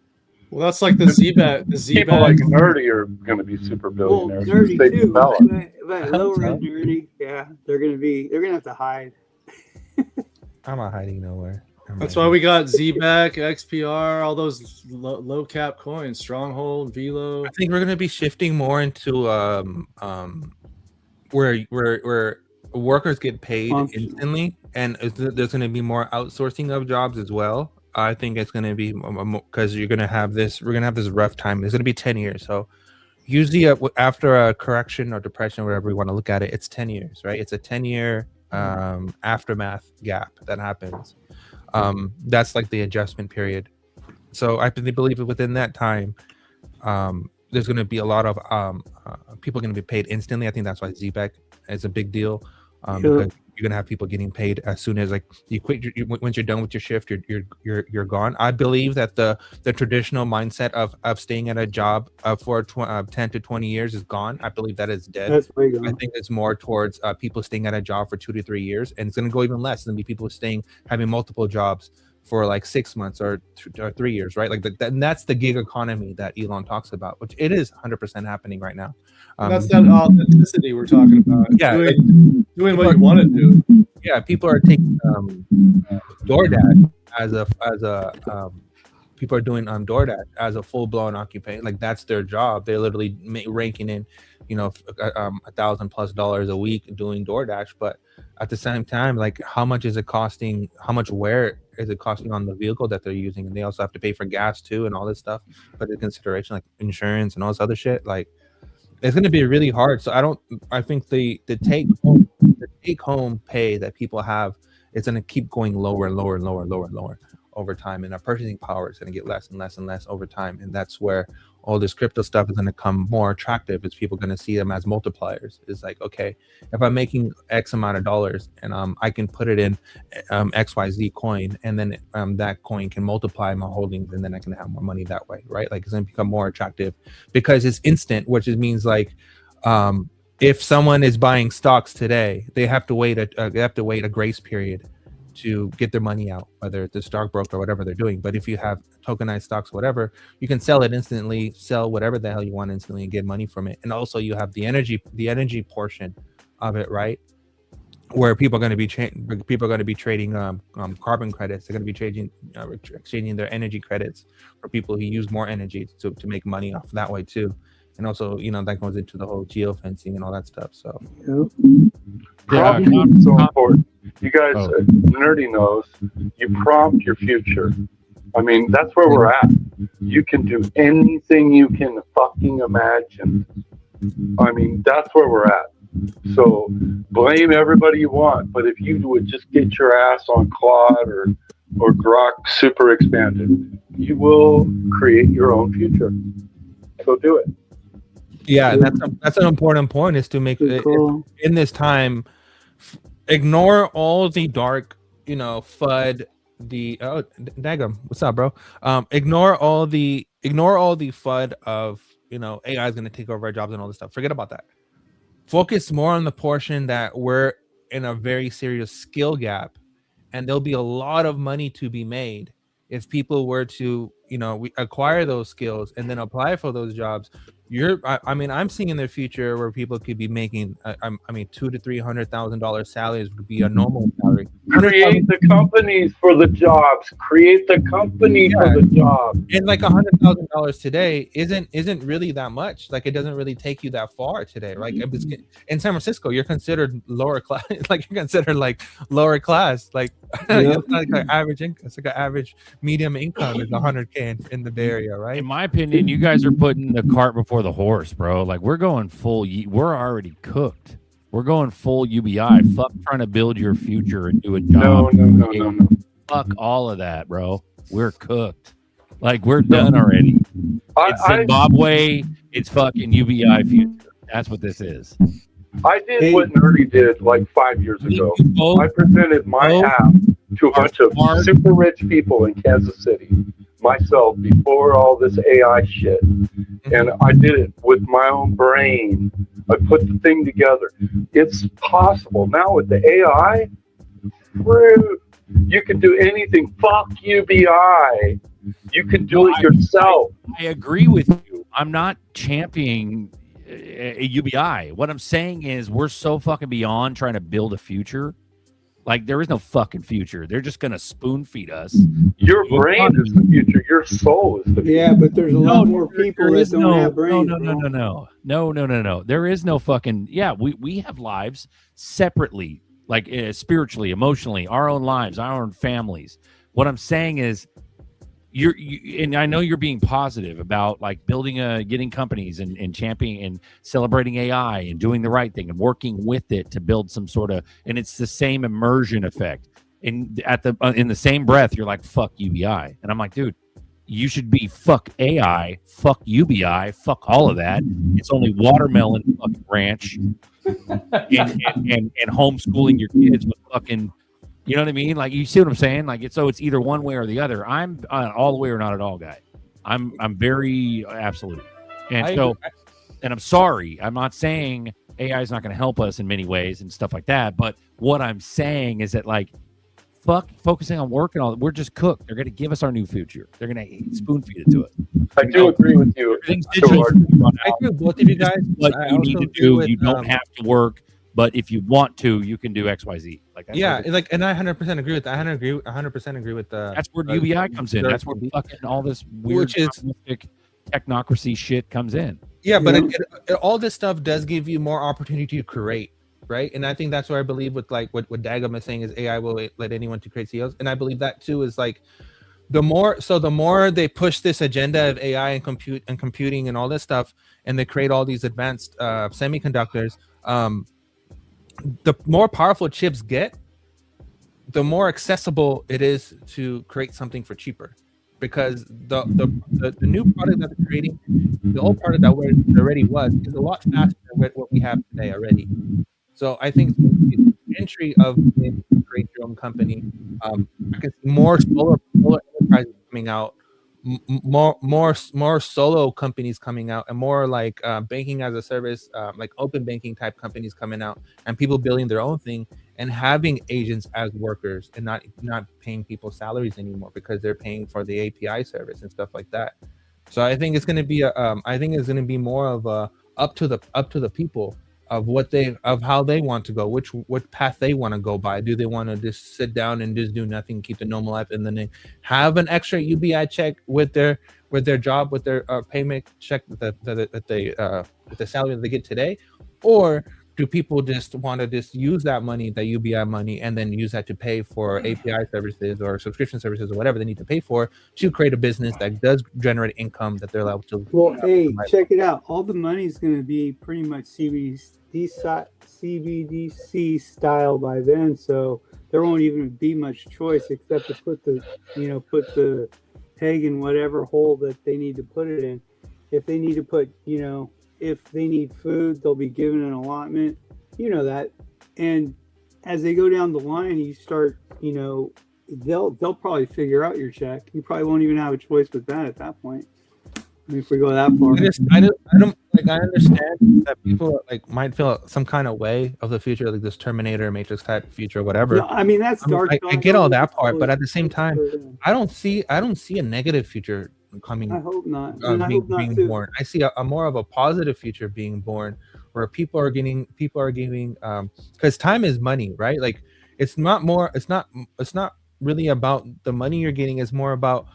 Speaker 12: Well, that's like the Z-Bet.
Speaker 14: People like nerdy are going to be super billionaires.
Speaker 13: Well, nerdy
Speaker 14: They
Speaker 13: too,
Speaker 14: develop.
Speaker 13: but lower end nerdy, yeah, they're going to have to hide.
Speaker 10: I'm not hiding nowhere.
Speaker 12: That's why we got ZBAC, XPR, all those low cap coins, Stronghold, Velo.
Speaker 10: I think we're gonna be shifting more into where workers get paid instantly, and there's gonna be more outsourcing of jobs as well. I think it's gonna be because we're gonna have this rough time. It's gonna be 10 years. So usually after a correction or depression, or whatever we want to look at it, it's 10 years, right? It's a 10-year aftermath gap that happens. That's like the adjustment period. So I believe within that time, there's going to be a lot of people going to be paid instantly. I think that's why ZBEC is a big deal. Because you're going to have people getting paid as soon as like you quit. Once you're done with your shift, you're gone. I believe that the traditional mindset of staying at a job for 10 to 20 years is gone. I believe that is dead.
Speaker 13: That's way gone.
Speaker 10: I think it's more towards people staying at a job for 2 to 3 years, and it's going to go even less. It's going to be people having multiple jobs for like 6 months or 3 years, right? Like and that's the gig economy that Elon talks about, which it is 100% happening right now.
Speaker 12: That's that authenticity we're talking about.
Speaker 10: Yeah,
Speaker 12: doing what you want to do.
Speaker 10: Yeah, people are taking DoorDash as a people are doing DoorDash as a full-blown occupation. Like that's their job. They're literally ranking in, $1,000+ a week doing DoorDash. But at the same time, like how much is it costing? How much wear is it costing on the vehicle that they're using? And they also have to pay for gas too and all this stuff. But in consideration, like insurance and all this other shit, like it's going to be really hard. So I think the take home pay that people have is going to keep going lower and lower and lower and lower and lower over time, and our purchasing power is going to get less and less and less over time. And that's where all this crypto stuff is going to come more attractive, is people going to see them as multipliers. It's like, okay, if I'm making X amount of dollars and I can put it in XYZ coin, and then that coin can multiply my holdings, and then I can have more money that way, right? Like it's going to become more attractive because it's instant, which means like if someone is buying stocks today, they have to wait a grace period to get their money out, whether it's a stockbroker or whatever they're doing. But if you have tokenized stocks, whatever, you can sell it instantly, sell whatever the hell you want instantly and get money from it. And also you have the energy portion of it, right? Where people are going to be trading carbon credits. They're going to be exchanging their energy credits for people who use more energy to make money off that way too. And also, that goes into the whole geofencing and all that stuff. So
Speaker 14: Prompt is so important. You guys, nerdy knows, you prompt your future. I mean, that's where we're at. You can do anything you can fucking imagine. I mean, that's where we're at. So blame everybody you want, but if you would just get your ass on Claude or Grok super expanded, you will create your own future. So do it.
Speaker 10: Yeah, that's an important point, is to make in this time, ignore all the dark, FUD, Dagum, what's up, bro? Ignore all the FUD of, AI is going to take over our jobs and all this stuff. Forget about that. Focus more on the portion that we're in a very serious skill gap, and there'll be a lot of money to be made if people were to, acquire those skills and then apply for those jobs. I'm seeing in the future where people could be making, $200,000 to $300,000 salaries would be a normal salary.
Speaker 14: Create the companies for the jobs. Create the company for the job.
Speaker 10: And like $100,000 today isn't really that much. Like it doesn't really take you that far today. Like in San Francisco, you're considered lower class. Like you're considered like lower class. Like it's not like average income. It's like an average medium income is $100,000 can in the Bay Area, right?
Speaker 6: In my opinion, you guys are putting the cart before the horse, bro. Like we're going full. We're already cooked. We're going full UBI. Fuck trying to build your future and do a job.
Speaker 14: No.
Speaker 6: Fuck all of that, bro. We're cooked. Like we're done already. It's Zimbabwe. It's fucking UBI future. That's what this is.
Speaker 14: I did what Nerdy did like 5 years ago. I presented my app to a bunch of super rich people in Kansas City myself before all this AI shit. And I did it with my own brain. I put the thing together. It's possible. Now with the AI, you can do anything. Fuck UBI. You can do it yourself.
Speaker 6: I agree with you. I'm not championing a UBI. What I'm saying is we're so fucking beyond trying to build a future. Like there is no fucking future. They're just gonna spoon feed us.
Speaker 14: Your brain is the future. Your soul is the future.
Speaker 13: Yeah, but there's a lot more people that don't have brains.
Speaker 6: No. There is no fucking we have lives separately, like spiritually, emotionally, our own lives, our own families. What I'm saying is and I know you're being positive about like getting companies and championing and celebrating AI and doing the right thing and working with it to build some sort of, and it's the same immersion effect. And in the same breath, you're like, fuck UBI. And I'm like, dude, you should be fuck AI, fuck UBI, fuck all of that. It's only watermelon fucking ranch and homeschooling your kids with fucking, you know what I mean? Like, you see what I'm saying? Like, it's either one way or the other. I'm all the way or not at all guy. I'm very absolute. And and I'm sorry. I'm not saying AI is not going to help us in many ways and stuff like that. But what I'm saying is that, like, fuck focusing on work and all that. We're just cooked. They're going to give us our new future. They're going to spoon feed it to us.
Speaker 14: I do agree with you.
Speaker 10: I agree with both of you guys.
Speaker 6: What you need to do, you don't have to work. But if you want to, you can do XYZ. Like,
Speaker 10: and I 100% agree with that. I 100% agree with the.
Speaker 6: That's where UBI comes in. That's where fucking all this weird, technocracy shit comes in.
Speaker 10: Yeah, but all this stuff does give you more opportunity to create, right? And I think that's where I believe with like what Dagam is saying is AI will let anyone to create CEOs, and I believe that too is like the more they push this agenda of AI and computing and all this stuff, and they create all these advanced semiconductors. The more powerful chips get, the more accessible it is to create something for cheaper, because the new product that they're creating, the old product that already was, is a lot faster than what we have today already. So I think the entry of create your own company, I can see more solar enterprises coming out, more solo companies coming out, and more like banking as a service, like open banking type companies coming out, and people building their own thing and having agents as workers and not paying people salaries anymore because they're paying for the API service and stuff like that. So I think it's going to be more of a up to the people of how they want to go, what path they want to go by. Do they want to just sit down and just do nothing, keep the normal life, and then they have an extra UBI check with their job, with their payment check that the salary that they get today? Or do people just want to just use that money, that UBI money, and then use that to pay for API services or subscription services or whatever they need to pay for to create a business that does generate income that they're allowed to?
Speaker 13: Well, hey, check it out. All the money is going to be pretty much CBDC style by then, so there won't even be much choice except to put the peg in whatever hole that they need to put it in. If they need to put, if they need food, they'll be given an allotment, that. And as they go down the line, you start, they'll probably figure out your check. You probably won't even have a choice with that at that point. I mean, if we go that far.
Speaker 10: I understand that people might feel some kind of way of the future, like this Terminator, Matrix type future, whatever.
Speaker 13: No, I mean, that's dark.
Speaker 10: I get all that part, but at the same time, I don't see a negative future coming.
Speaker 13: I hope not.
Speaker 10: Being born. I see a more of a positive future being born, where people are giving, because time is money, right? Like, it's not really about the money you're getting. It's more about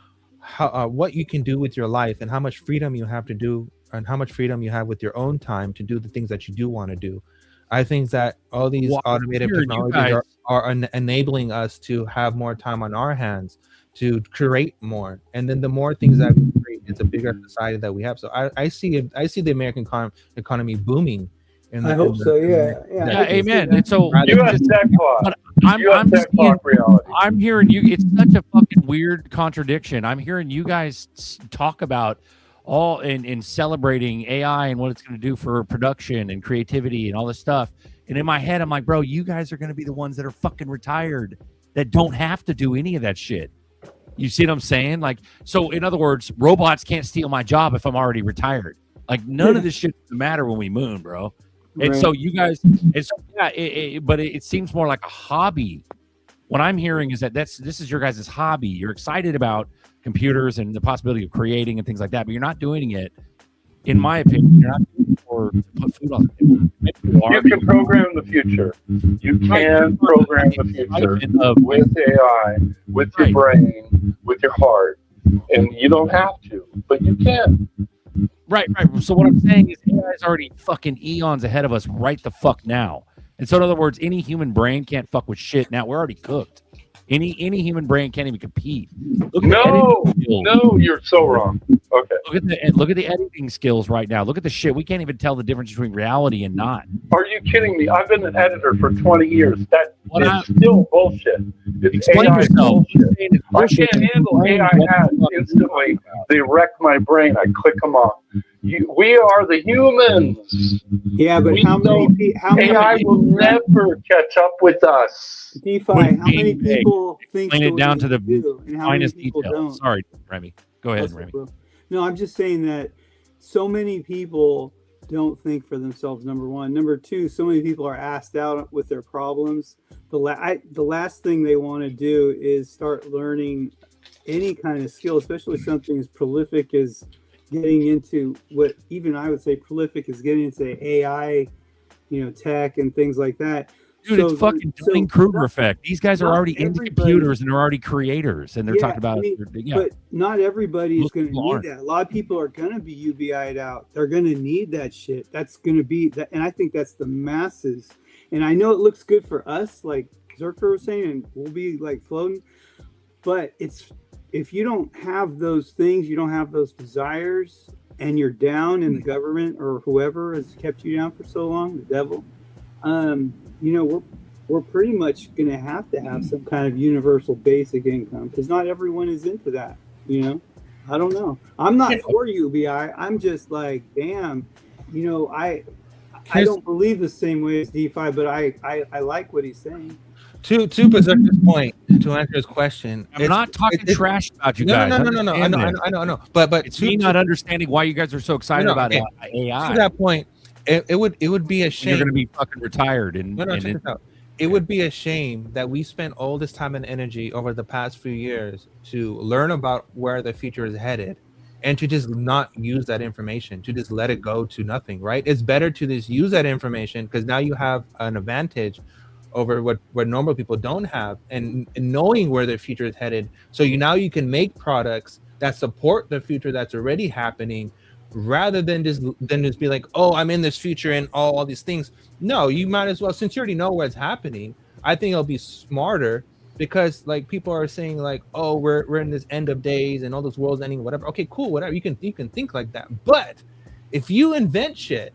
Speaker 10: how what you can do with your life and how much freedom you have to do, and how much freedom you have with your own time to do the things that you do want to do. I think that all these automated technologies are enabling us to have more time on our hands, to create more, and then the more things that we create, it's a bigger society that we have. So I see the American economy booming.
Speaker 13: I hope so. Yeah.
Speaker 6: Amen. And so
Speaker 14: U.S. tech clock.
Speaker 6: But
Speaker 14: U.S. tech clock reality.
Speaker 6: I'm hearing you. It's such a fucking weird contradiction. I'm hearing you guys talk about all in celebrating AI and what it's going to do for production and creativity and all this stuff. And in my head, I'm like, bro, you guys are going to be the ones that are fucking retired that don't have to do any of that shit. You see what I'm saying? Like, so in other words, robots can't steal my job if I'm already retired. Like, none of this shit doesn't matter when we moon, bro. And so you guys, and so but it seems more like a hobby. What I'm hearing is that this is your guys' hobby. You're excited about computers and the possibility of creating and things like that, but you're not doing it, in my opinion, you're not doing it for to put food on the table.
Speaker 14: You can program the future. You can program the future with AI, with your brain, with your heart, and you don't have to, but you can.
Speaker 6: Right. So what I'm saying is AI is already fucking eons ahead of us right the fuck now. And so in other words, any human brain can't fuck with shit now. We're already cooked. Any human brain can't even compete.
Speaker 14: No, you're so wrong. Okay.
Speaker 6: Look at the editing skills right now. Look at the shit. We can't even tell the difference between reality and not.
Speaker 14: Are you kidding me? I've been an editor for 20 years. That is still bullshit. It's
Speaker 6: Explain
Speaker 14: AI
Speaker 6: yourself.
Speaker 14: bullshit. I can't handle AI ads instantly. They wreck my brain. I click them off. We are the humans.
Speaker 13: Yeah, but how many
Speaker 14: AI will never catch up with us.
Speaker 13: DeFi, how many people think
Speaker 6: Explain it down to the
Speaker 13: and how many
Speaker 6: finest
Speaker 13: people
Speaker 6: detail.
Speaker 13: don't?
Speaker 6: Sorry, Remy. Go ahead, Remy.
Speaker 13: No, I'm just saying that so many people don't think for themselves, number one. Number two, so many people are asked out with their problems. The last thing they want to do is start learning any kind of skill, especially something as prolific as getting into what even I would say prolific is getting into AI, tech and things like that.
Speaker 6: Dude, it's fucking Dunning-Kruger effect. These guys are already into computers and they're already creators, and they're talking about
Speaker 13: But not everybody is going to need that. A lot of people are going to be UBI'd out. They're going to need that shit. That's going to be that, and I think that's the masses. And I know it looks good for us, like ZRK was saying, and we'll be like floating. But if you don't have those things, you don't have those desires, and you're down in the government or whoever has kept you down for so long, the devil. We're pretty much going to have some kind of universal basic income because not everyone is into that. I don't know. I'm not for UBI. I'm just like, damn, I don't believe the same way as DeFi, but I like what he's saying.
Speaker 10: To Berserker's point, to answer his question,
Speaker 6: I'm not talking trash about you guys.
Speaker 10: No. I know. But
Speaker 6: it's me not understanding why you guys are so excited about AI.
Speaker 10: To that point, it would be a shame.
Speaker 6: You're going to be fucking retired.
Speaker 10: Check this out. It would be a shame that we spent all this time and energy over the past few years to learn about where the future is headed and to just not use that information, to just let it go to nothing, right? It's better to just use that information because now you have an advantage over what normal people don't have and knowing where the future is headed. So now you can make products that support the future that's already happening rather than just be like, oh, I'm in this future and all these things. No, you might as well, since you already know what's happening, I think it'll be smarter because like people are saying like, oh, we're in this end of days and all this world's ending, whatever. Okay, cool, whatever. You can think like that. But if you invent shit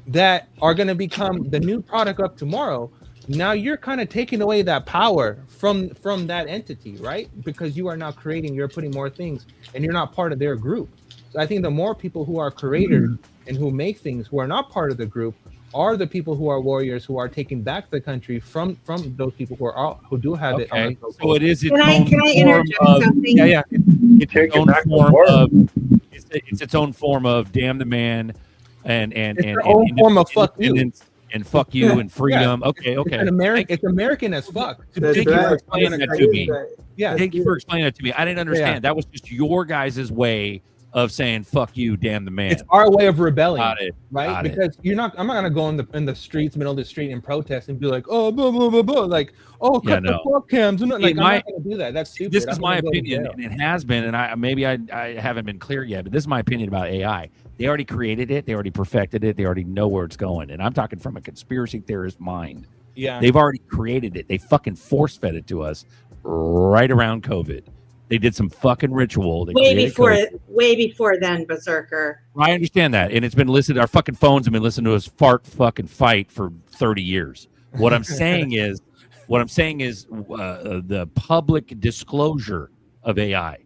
Speaker 10: that are going to become the new product of tomorrow, now you're kind of taking away that power from that entity, right? Because you are now creating, you're putting more things and you're not part of their group. So I think the more people who are creators and who make things who are not part of the group are the people who are warriors who are taking back the country from those people who do have it.
Speaker 6: Okay, so it is its
Speaker 11: Can I interject something?
Speaker 6: Yeah. It's its own form of. It's its own form of damn the man, and
Speaker 10: own form of fuck you.
Speaker 6: And fuck you and freedom. Yeah. Okay.
Speaker 10: It's American as fuck.
Speaker 6: Thank you for explaining that to me. Yeah. Thank you for explaining that to me. I didn't understand. Yeah. That was just your guys' way of saying fuck you, damn the man.
Speaker 10: It's our way of rebelling.
Speaker 6: Got it.
Speaker 10: Right?
Speaker 6: Got
Speaker 10: because I'm not gonna go in the streets, middle of the street and protest and be like, oh, blah, blah, blah, blah. Like, oh, cut the fuck cams. Like, I'm not gonna do that. That's stupid.
Speaker 6: This is my opinion, and it has been, and I haven't been clear yet, but this is my opinion about AI. They already created it, they already perfected it, they already know where it's going. And I'm talking from a conspiracy theorist mind.
Speaker 10: Yeah.
Speaker 6: They've already created it. They fucking force fed it to us right around COVID. They did some fucking ritual. They
Speaker 11: way
Speaker 6: created
Speaker 11: before,
Speaker 6: code.
Speaker 11: way before then, Berserker.
Speaker 6: I understand that, and it's been listened. Our fucking phones have been listening to us fucking fight for 30 years. What I'm saying is, the public disclosure of AI,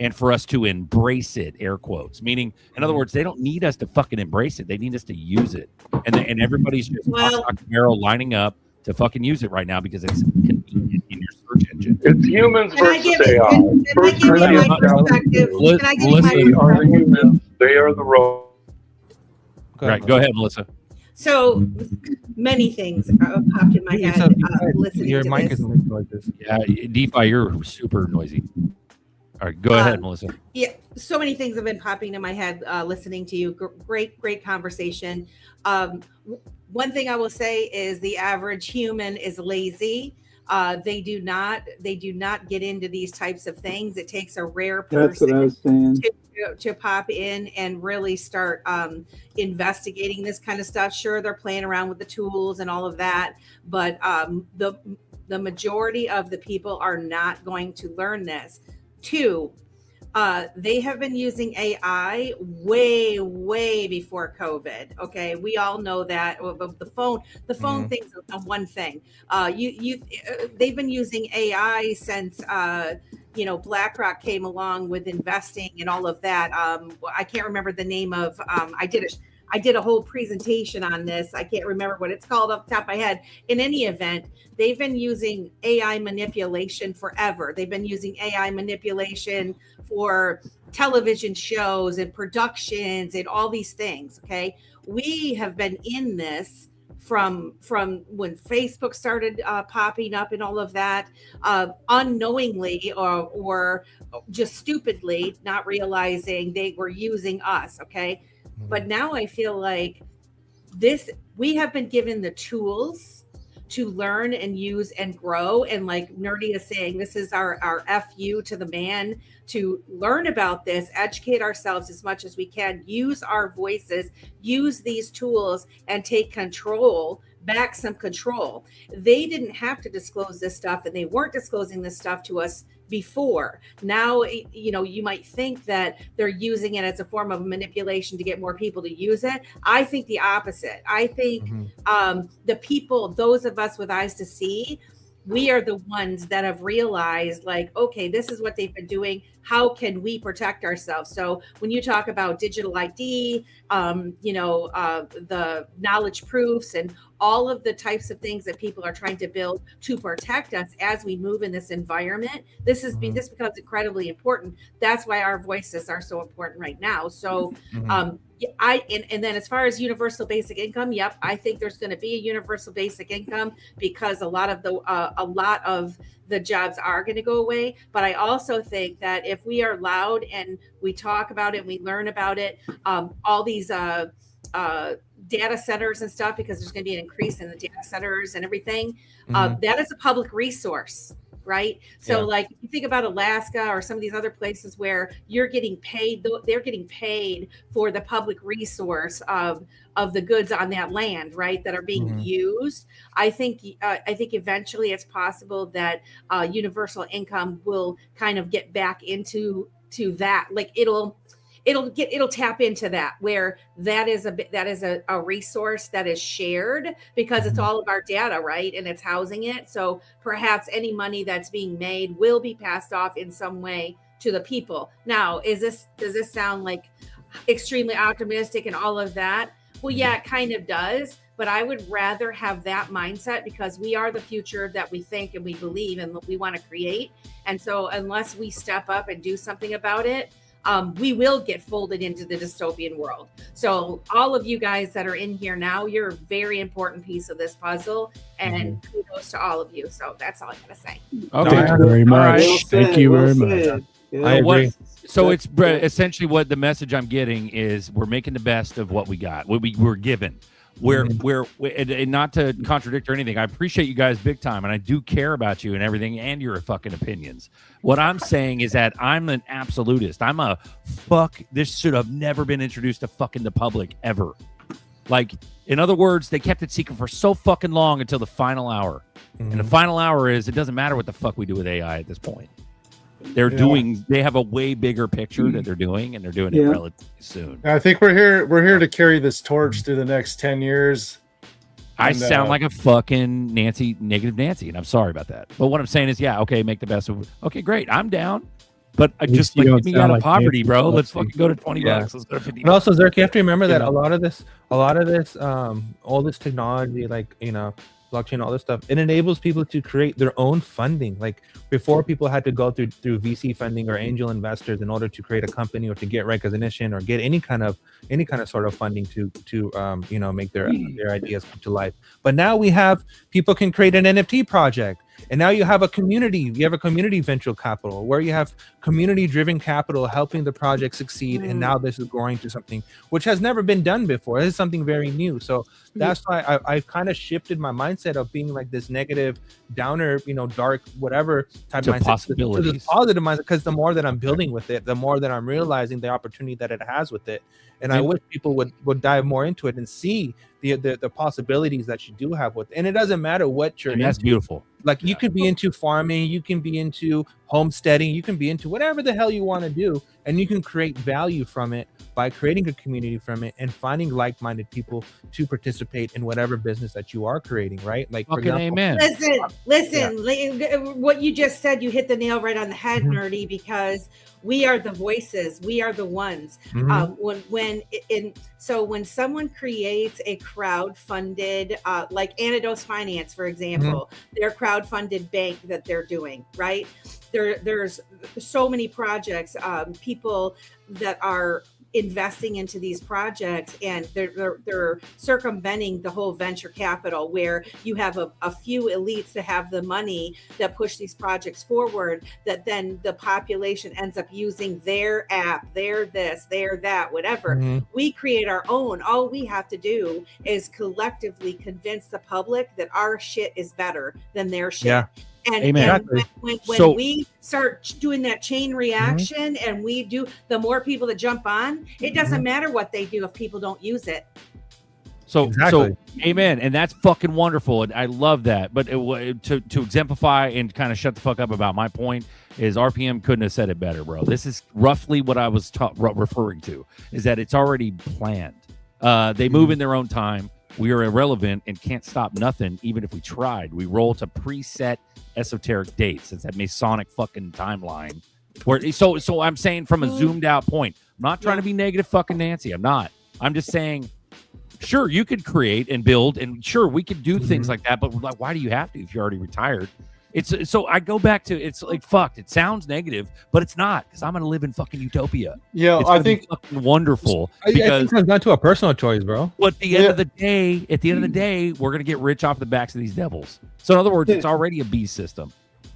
Speaker 6: and for us to embrace it, air quotes, meaning, in other words, they don't need us to fucking embrace it. They need us to use it, and everybody's just lining up to fucking use it right now because it's convenient in your search engine.
Speaker 14: It's humans
Speaker 11: Can I
Speaker 14: versus
Speaker 11: give
Speaker 14: AI.
Speaker 11: can I give you my perspective? Can I give you my
Speaker 14: They are the
Speaker 11: perspective?
Speaker 14: humans. They are the robots.
Speaker 6: Right, go ahead, Melissa.
Speaker 11: So many things popped in my head listening
Speaker 10: Your
Speaker 11: to
Speaker 10: mic
Speaker 11: this.
Speaker 10: is making like this.
Speaker 6: Yeah, DeFi, you're super noisy. All right, go ahead, Melissa.
Speaker 11: Yeah, so many things have been popping in my head listening to you. Great conversation. One thing I will say is the average human is lazy. They do not get into these types of things. It takes a rare
Speaker 13: That's what I
Speaker 11: person
Speaker 13: was saying.
Speaker 11: to pop in and really start investigating this kind of stuff. Sure, they're playing around with the tools and all of that, but the majority of the people are not going to learn this. Two, they have been using AI way before COVID. Okay, we all know that. The phone thing's one thing. They've been using AI since BlackRock came along with investing and all of that. I can't remember the name of. I did a whole presentation on this. I can't remember what it's called off the top of my head. In any event, they've been using AI manipulation forever. They've been using AI manipulation for television shows and productions and all these things. Okay. We have been in this from when Facebook started popping up and all of that, unknowingly or just stupidly, not realizing they were using us. Okay. But now I feel like we have been given the tools to learn and use and grow. And like Nerdy is saying, this is our FU to the man to learn about this, educate ourselves as much as we can, use our voices, use these tools and take back some control. They didn't have to disclose this stuff, and they weren't disclosing this stuff to us before. Now, you might think that they're using it as a form of manipulation to get more people to use it. I think the opposite. I think the people, those of us with eyes to see, we are the ones that have realized, like, okay, this is what they've been doing. How can we protect ourselves? So when you talk about digital ID, the knowledge proofs and all of the types of things that people are trying to build to protect us as we move in this environment, this becomes incredibly important. That's why our voices are so important right now. So and then as far as universal basic income, yep, I think there's going to be a universal basic income because a lot of the jobs are going to go away. But I also think that if we are loud and we talk about it and we learn about it, all these data centers and stuff, because there's going to be an increase in the data centers and everything, that is a public resource. Right. So like if you think about Alaska or some of these other places where you're getting paid, they're getting paid for the public resource of the goods on that land, right, that are being used. I think eventually it's possible that universal income will kind of get back into that. Like it'll tap into that, where that is a resource that is shared because it's all of our data, right? And it's housing it. So perhaps any money that's being made will be passed off in some way to the people. Now, does this sound like extremely optimistic and all of that? Well, yeah, it kind of does. But I would rather have that mindset because we are the future that we think and we believe and we want to create. And so unless we step up and do something about it, we will get folded into the dystopian world. So all of you guys that are in here now, you're a very important piece of this puzzle, and kudos to all of you. So that's all I gotta say.
Speaker 6: Okay.
Speaker 16: Thank you very much. Thank you very much.
Speaker 13: Yeah.
Speaker 10: I agree.
Speaker 6: So it's essentially what the message I'm getting is we're making the best of what we got, what we were given. And not to contradict or anything, I appreciate you guys big time, and I do care about you and everything and your fucking opinions. What I'm saying is that I'm an absolutist. I'm a this should have never been introduced to fucking the public ever. Like, in other words, they kept it secret for so fucking long until the final hour. And the final hour is, it doesn't matter what the fuck we do with AI at this point. They're doing. They have a way bigger picture that they're doing, and they're doing it relatively soon.
Speaker 12: I think we're here to carry this torch through the next 10 years.
Speaker 6: I sound like a fucking negative Nancy, and I'm sorry about that. But what I'm saying is, okay, make the best of it. Okay, great, I'm down. But I just like get me out of poverty, bro. Let's fucking go to $20. Let's go to 50.
Speaker 10: But also, Zerk, you have to remember that a lot of this, all this technology, like blockchain, all this stuff, it enables people to create their own funding. Like before, people had to go through VC funding or angel investors in order to create a company or to get recognition or get any kind of sort of funding to make their ideas come to life. But now people can create an NFT project. And now you have a community. You have a community venture capital where you have community-driven capital helping the project succeed. And now this is growing to something which has never been done before. This is something very new. So that's why I've kind of shifted my mindset of being like this negative, downer, dark, whatever type mindset
Speaker 6: possibilities.
Speaker 10: to this positive mindset. Because the more that I'm building with it, the more that I'm realizing the opportunity that it has with it. And I wish people would dive more into it and see the possibilities that you do have with it. And it doesn't matter what you're into.
Speaker 6: That's beautiful.
Speaker 10: Like you could be into farming, you can be into homesteading, you can be into whatever the hell you want to do, and you can create value from it by creating a community from it and finding like-minded people to participate in whatever business that you are creating, right? Like, for example,
Speaker 6: amen.
Speaker 11: Listen, what you just said, you hit the nail right on the head, Nerdy, because we are the voices, we are the ones. When someone creates a crowd-funded, like Antidote Finance, for example, their crowd-funded bank that they're doing, right? There's so many projects, people that are investing into these projects, and they're circumventing the whole venture capital, where you have a few elites that have the money that push these projects forward, that then the population ends up using their app, their this, their that, whatever. We create our own. All we have to do is collectively convince the public that our shit is better than their shit. And when we start doing that chain reaction, and we do, the more people that jump on, it doesn't matter what they do if people don't use it.
Speaker 6: So amen. And that's fucking wonderful. And I love that. But to exemplify and kind of shut the fuck up about my point is RPM couldn't have said it better, bro. This is roughly what I was referring to, is that it's already planned. They move in their own time. We are irrelevant and can't stop nothing, even if we tried. We roll to preset esoteric dates. It's that Masonic fucking timeline. So I'm saying from a zoomed out point. I'm not trying to be negative fucking Nancy. I'm not. I'm just saying, sure, you could create and build, and sure, we could do things like that, but like, why do you have to if you're already retired? It's so I go back to, it's like, fucked. It sounds negative, but it's not, because I'm gonna live in fucking utopia.
Speaker 12: Yeah,
Speaker 6: I think fucking wonderful.
Speaker 10: I think it comes down to a personal choice, bro.
Speaker 6: But at the end of the day, we're gonna get rich off the backs of these devils. So in other words, it's already a beast system,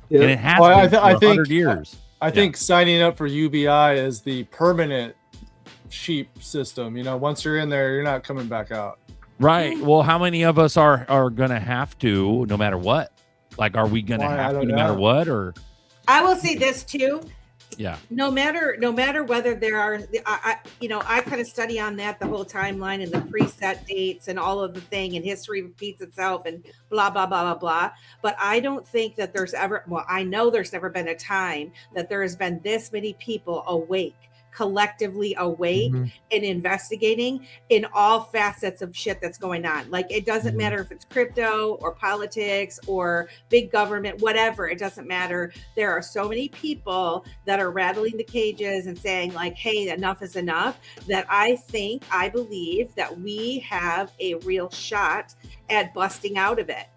Speaker 6: and it has been for 100 years.
Speaker 12: I think signing up for UBI is the permanent sheep system. Once you're in there, you're not coming back out.
Speaker 6: Right. Well, how many of us are gonna have to, no matter what? Like, are we gonna have to, no matter what? Or
Speaker 11: I will say this too.
Speaker 6: Yeah.
Speaker 11: No matter whether there are, I kind of study on that, the whole timeline and the preset dates and all of the thing, and history repeats itself and blah, blah, blah, blah, blah. But I don't think that I know there's never been a time that there has been this many people awake, collectively awake and investigating in all facets of shit that's going on. Like, it doesn't matter if it's crypto or politics or big government, whatever, it doesn't matter. There are so many people that are rattling the cages and saying, like, hey, enough is enough, that I believe that we have a real shot at busting out of it.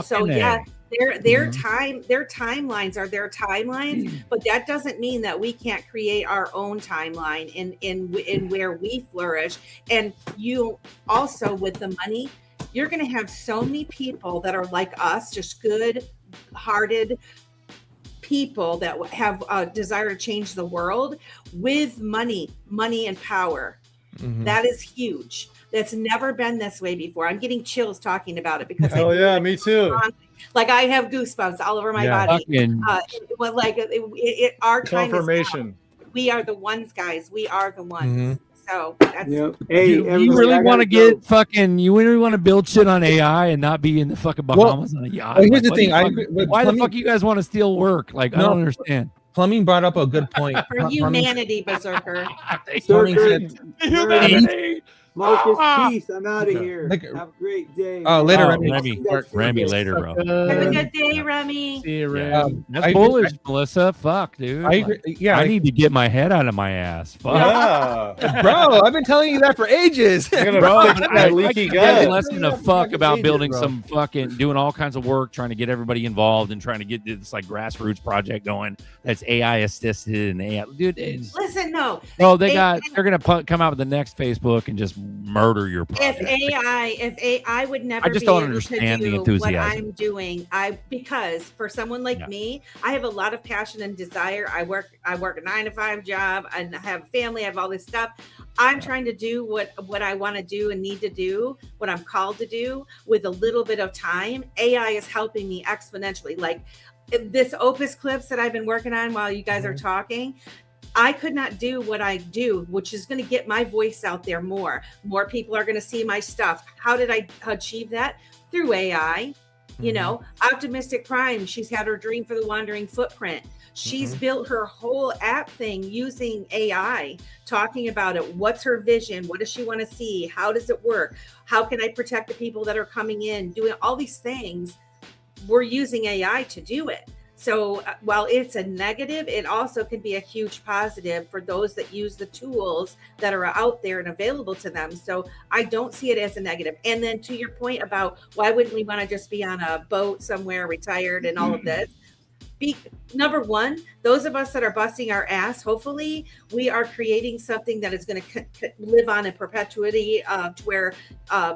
Speaker 11: So yeah, their timelines are their timelines, but that doesn't mean that we can't create our own timeline in where we flourish. And you also, with the money, you're going to have so many people that are like us, just good-hearted people that have a desire to change the world with money and power. That is huge. That's never been this way before. I'm getting chills talking about it, because
Speaker 12: me too.
Speaker 11: Like, I have goosebumps all over my body. Our time
Speaker 12: confirmation.
Speaker 11: We are the ones, guys. We are the ones. So that's
Speaker 13: Hey,
Speaker 6: you really want to get fucking? You really want to build shit on AI and not be in the fucking Bahamas on a yacht?
Speaker 10: Well, here's the thing.
Speaker 6: Why the fuck you guys want to steal work? Like, I don't understand.
Speaker 10: Plumbing brought up a good point.
Speaker 11: For
Speaker 10: Plumbing-
Speaker 11: humanity, Berserker.
Speaker 10: Plumbing said,
Speaker 13: Humanity. Marcus, peace. I'm out of here.
Speaker 10: Like-
Speaker 13: Have a great day.
Speaker 10: Oh, later,
Speaker 6: Oh,
Speaker 10: Remy.
Speaker 6: Remy later, bro.
Speaker 11: Have a good day, Remy.
Speaker 16: See you, Ray.
Speaker 6: That's
Speaker 10: I-
Speaker 6: bullish, Melissa. Fuck, dude.
Speaker 10: I agree.
Speaker 6: I need to get my head out of my ass. Fuck.
Speaker 12: Yeah.
Speaker 10: Bro, I've been telling you that for ages.
Speaker 6: Bro,
Speaker 12: fix that leaky gut.
Speaker 6: less than a fuck about
Speaker 10: ages,
Speaker 6: building
Speaker 10: bro.
Speaker 6: some fucking doing all kinds of work, trying to get everybody involved and trying to get this like grassroots project going that's AI assisted and AI. Dude, it's,
Speaker 11: Listen, no.
Speaker 6: bro, they're gonna come out with the next Facebook and just murder your project.
Speaker 11: If AI would never
Speaker 6: I just
Speaker 11: be
Speaker 6: don't
Speaker 11: able
Speaker 6: understand
Speaker 11: to
Speaker 6: the
Speaker 11: do
Speaker 6: enthusiasm.
Speaker 11: what I'm doing, because for someone like me, I have a lot of passion and desire. I work a 9-to-5 job and I have family, I have all this stuff. I'm trying to do what I want to do and need to do, what I'm called to do with a little bit of time. AI is helping me exponentially. Like this Opus clips that I've been working on while you guys are talking, I could not do what I do, which is going to get my voice out there more. More people are going to see my stuff. How did I achieve that? Through AI. You know, Optimistic Prime, she's had her Dream for the Wandering Footprint. She's built her whole app thing using AI, talking about it. What's her vision? What does she want to see? How does it work? How can I protect the people that are coming in? Doing all these things. We're using AI to do it. So while it's a negative, it also can be a huge positive for those that use the tools that are out there and available to them. So I don't see it as a negative. And then to your point about why wouldn't we want to just be on a boat somewhere retired and all of this? Number one, those of us that are busting our ass, hopefully we are creating something that is going to live on in perpetuity, to where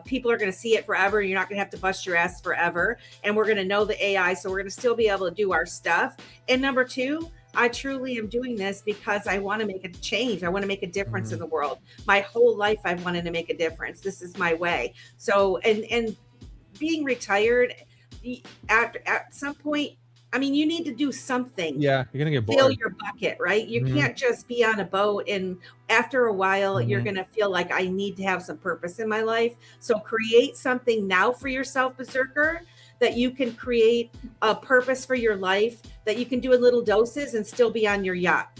Speaker 11: people are going to see it forever. You're not going to have to bust your ass forever. And we're going to know the AI. So we're going to still be able to do our stuff. And number two, I truly am doing this because I want to make a change. I want to make a difference in the world. My whole life, I've wanted to make a difference. This is my way. So, and being retired at some point, I mean, you need to do something.
Speaker 10: Yeah, you're gonna get bored.
Speaker 11: Fill your bucket, right? You can't just be on a boat, and after a while, you're gonna feel like I need to have some purpose in my life. So create something now for yourself, Berserker, that you can create a purpose for your life, that you can do in little doses and still be on your yacht.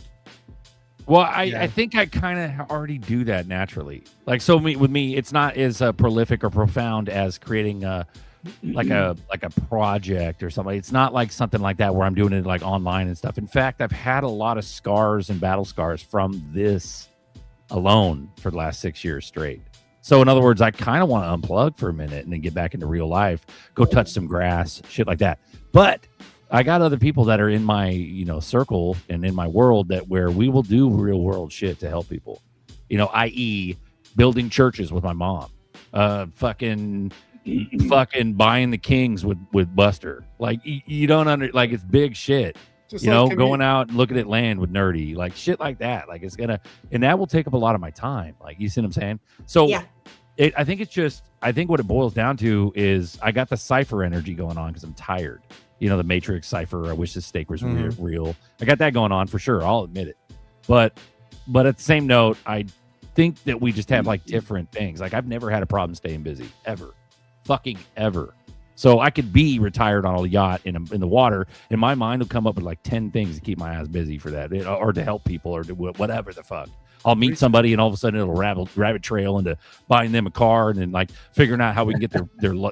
Speaker 6: Well, I think I kind of already do that naturally. Like, so with me, it's not as prolific or profound as creating like a project or something. It's not like something like that where I'm doing it like online and stuff. In fact, I've had a lot of scars and battle scars from this alone for the last 6 years straight. So in other words, I kind of want to unplug for a minute and then get back into real life, go touch some grass, shit like that. But I got other people that are in my, circle and in my world that where we will do real world shit to help people, i.e. building churches with my mom, fucking buying the Kings with Buster. Like you don't it's big shit. Just going out and looking at land with Nerdy, like shit like that. Like it's gonna, and that will take up a lot of my time. Like, you see what I'm saying? So yeah. I think what it boils down to is I got the cipher energy going on because I'm tired. The Matrix cipher. I wish this steak was real. I got that going on for sure. I'll admit it. But at the same note, I think that we just have like different things. Like I've never had a problem staying busy ever. Fucking ever. So I could be retired on a yacht in the water, and my mind will come up with like 10 things to keep my ass busy for that, or to help people, or to whatever the fuck. I'll meet somebody, and all of a sudden it'll rabbit trail into buying them a car, and then like figuring out how we can get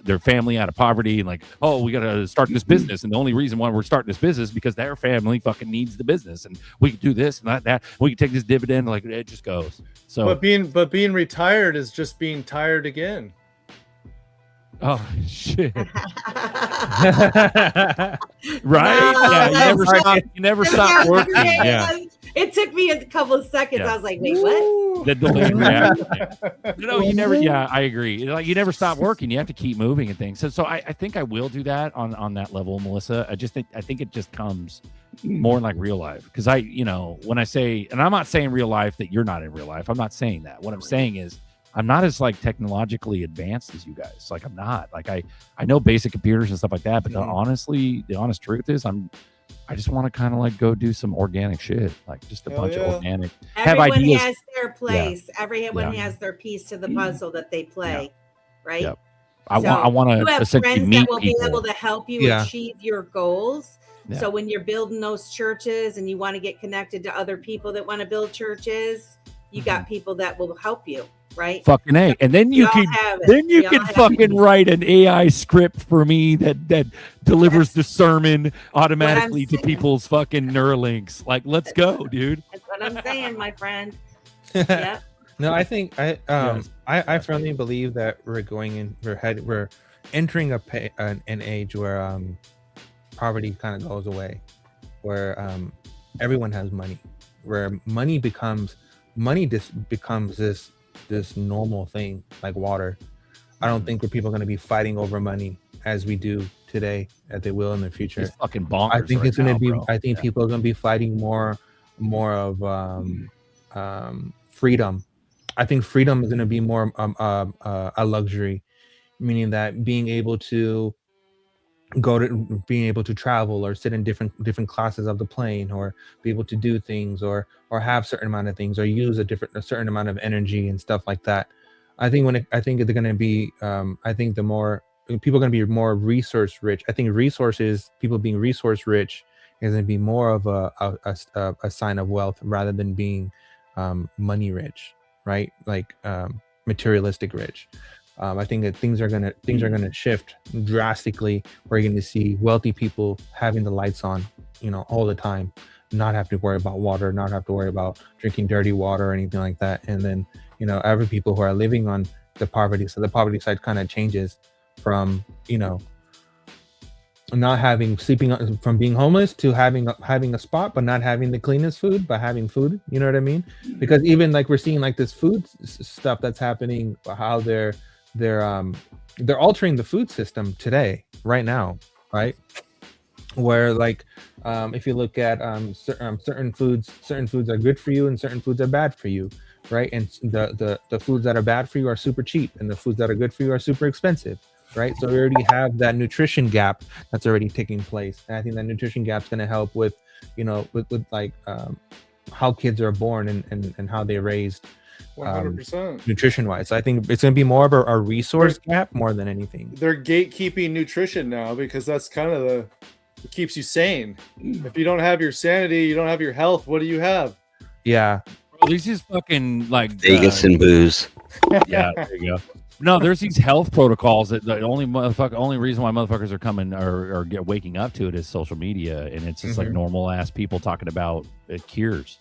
Speaker 6: their family out of poverty, and like, oh, we got to start this business, and the only reason why we're starting this business is because their family fucking needs the business, and we can do this and that. We can take this dividend, like it just goes. So,
Speaker 12: but being retired is just being tired again.
Speaker 6: Oh shit! Right? Yeah, you never stop working. Yeah.
Speaker 11: It took me a couple of seconds. I was like, wait, what?
Speaker 6: The delayed reaction. No, you never. Yeah, I agree. Like you never stop working. You have to keep moving and things. So I think I will do that on that level, Melissa. I think it just comes more like real life, because when I say, and I'm not saying real life that you're not in real life. I'm not saying that. What I'm saying is, I'm not as like technologically advanced as you guys. Like I'm not. Like I know basic computers and stuff like that, but the honest truth is I just want to kind of like go do some organic shit, like just a bunch of organic.
Speaker 11: Everyone has their place. Yeah. Everyone has their piece to the puzzle that they play, right?
Speaker 6: Yep. I want to
Speaker 11: you have
Speaker 6: essentially
Speaker 11: friends
Speaker 6: meet
Speaker 11: that will
Speaker 6: people.
Speaker 11: be able to help you achieve your goals.
Speaker 6: Yeah.
Speaker 11: So when you're building those churches and you want to get connected to other people that want to build churches, you got people that will help you, right?
Speaker 6: Fucking A. And then you
Speaker 11: all
Speaker 6: can
Speaker 11: have it.
Speaker 6: then you
Speaker 11: We all
Speaker 6: can
Speaker 11: have
Speaker 6: fucking write an AI script for me that delivers the sermon automatically to people's fucking Neuralinks. Like, let's go, dude.
Speaker 11: That's what I'm saying, my friend. Yeah.
Speaker 10: No, I think I firmly believe that we're entering an age where poverty kind of goes away, where everyone has money, where money becomes this normal thing like water. I don't think people are going to be fighting over money as we do today, as they will in the future.
Speaker 6: It's fucking bonkers.
Speaker 10: I think
Speaker 6: right
Speaker 10: it's going to
Speaker 6: now,
Speaker 10: be.
Speaker 6: bro.
Speaker 10: I think people are going to be fighting more of freedom. I think freedom is going to be more a luxury, meaning that being able to travel or sit in different classes of the plane, or be able to do things, or have certain amount of things, or use a certain amount of energy and stuff like that. I think they're going to be I think the more people are going to be more resource rich. I think people being resource rich is going to be more of a sign of wealth rather than being money rich, right? Like materialistic rich. I think that things are gonna shift drastically. We're going to see wealthy people having the lights on, all the time, not have to worry about water, not have to worry about drinking dirty water or anything like that. And then, other people who are living on the poverty. So the poverty side kind of changes from, not having from being homeless to having a spot, but not having the cleanest food, but having food. You know what I mean? Because even like we're seeing like this food stuff that's happening, how they're altering the food system today, right now, right? Where like if you look at certain foods are good for you and certain foods are bad for you, right? And the foods that are bad for you are super cheap, and the foods that are good for you are super expensive, right? So we already have that nutrition gap that's already taking place, and I think that nutrition gap is going to help with with like how kids are born and how they're raised.
Speaker 12: 100%.
Speaker 10: Nutrition wise, so I think it's going to be more of a resource gap more than anything.
Speaker 12: They're gatekeeping nutrition now because that's kind of what keeps you sane. If you don't have your sanity, you don't have your health, what do you have?
Speaker 10: Yeah.
Speaker 6: Bro, these is fucking like
Speaker 20: Vegas and booze.
Speaker 6: Yeah, there you go. No, there's these health protocols that the only reason why motherfuckers are coming or waking up to it is social media, and it's just like normal ass people talking about cures.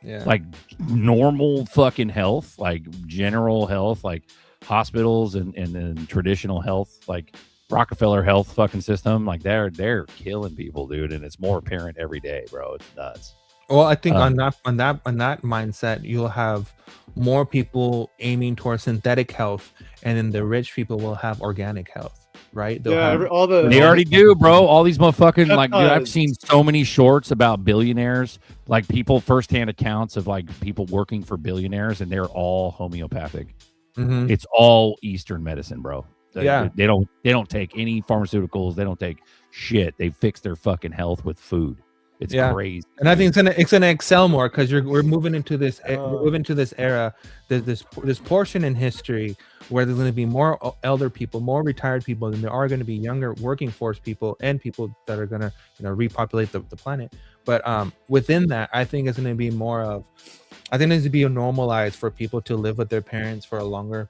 Speaker 10: Yeah.
Speaker 6: Like normal fucking health, like general health, like hospitals and traditional health, like Rockefeller health fucking system, like they're killing people, dude, and it's more apparent every day, bro. It's nuts.
Speaker 10: Well, I think on that mindset, you'll have more people aiming towards synthetic health, and then the rich people will have organic health, right?
Speaker 6: They already do, bro. All these motherfucking like, dude, I've seen so many shorts about billionaires, like people firsthand accounts of like people working for billionaires, and they're all homeopathic. It's all Eastern medicine, bro.
Speaker 10: Yeah.
Speaker 6: They don't take any pharmaceuticals. They don't take shit. They fix their fucking health with food. It's crazy.
Speaker 10: And I think it's gonna excel more because we're moving into this era, this portion in history where there's going to be more elder people, more retired people than there are going to be younger working force people and people that are going to repopulate the planet. But within that, I think it's going to be more of, I think it needs to be normalized for people to live with their parents for a longer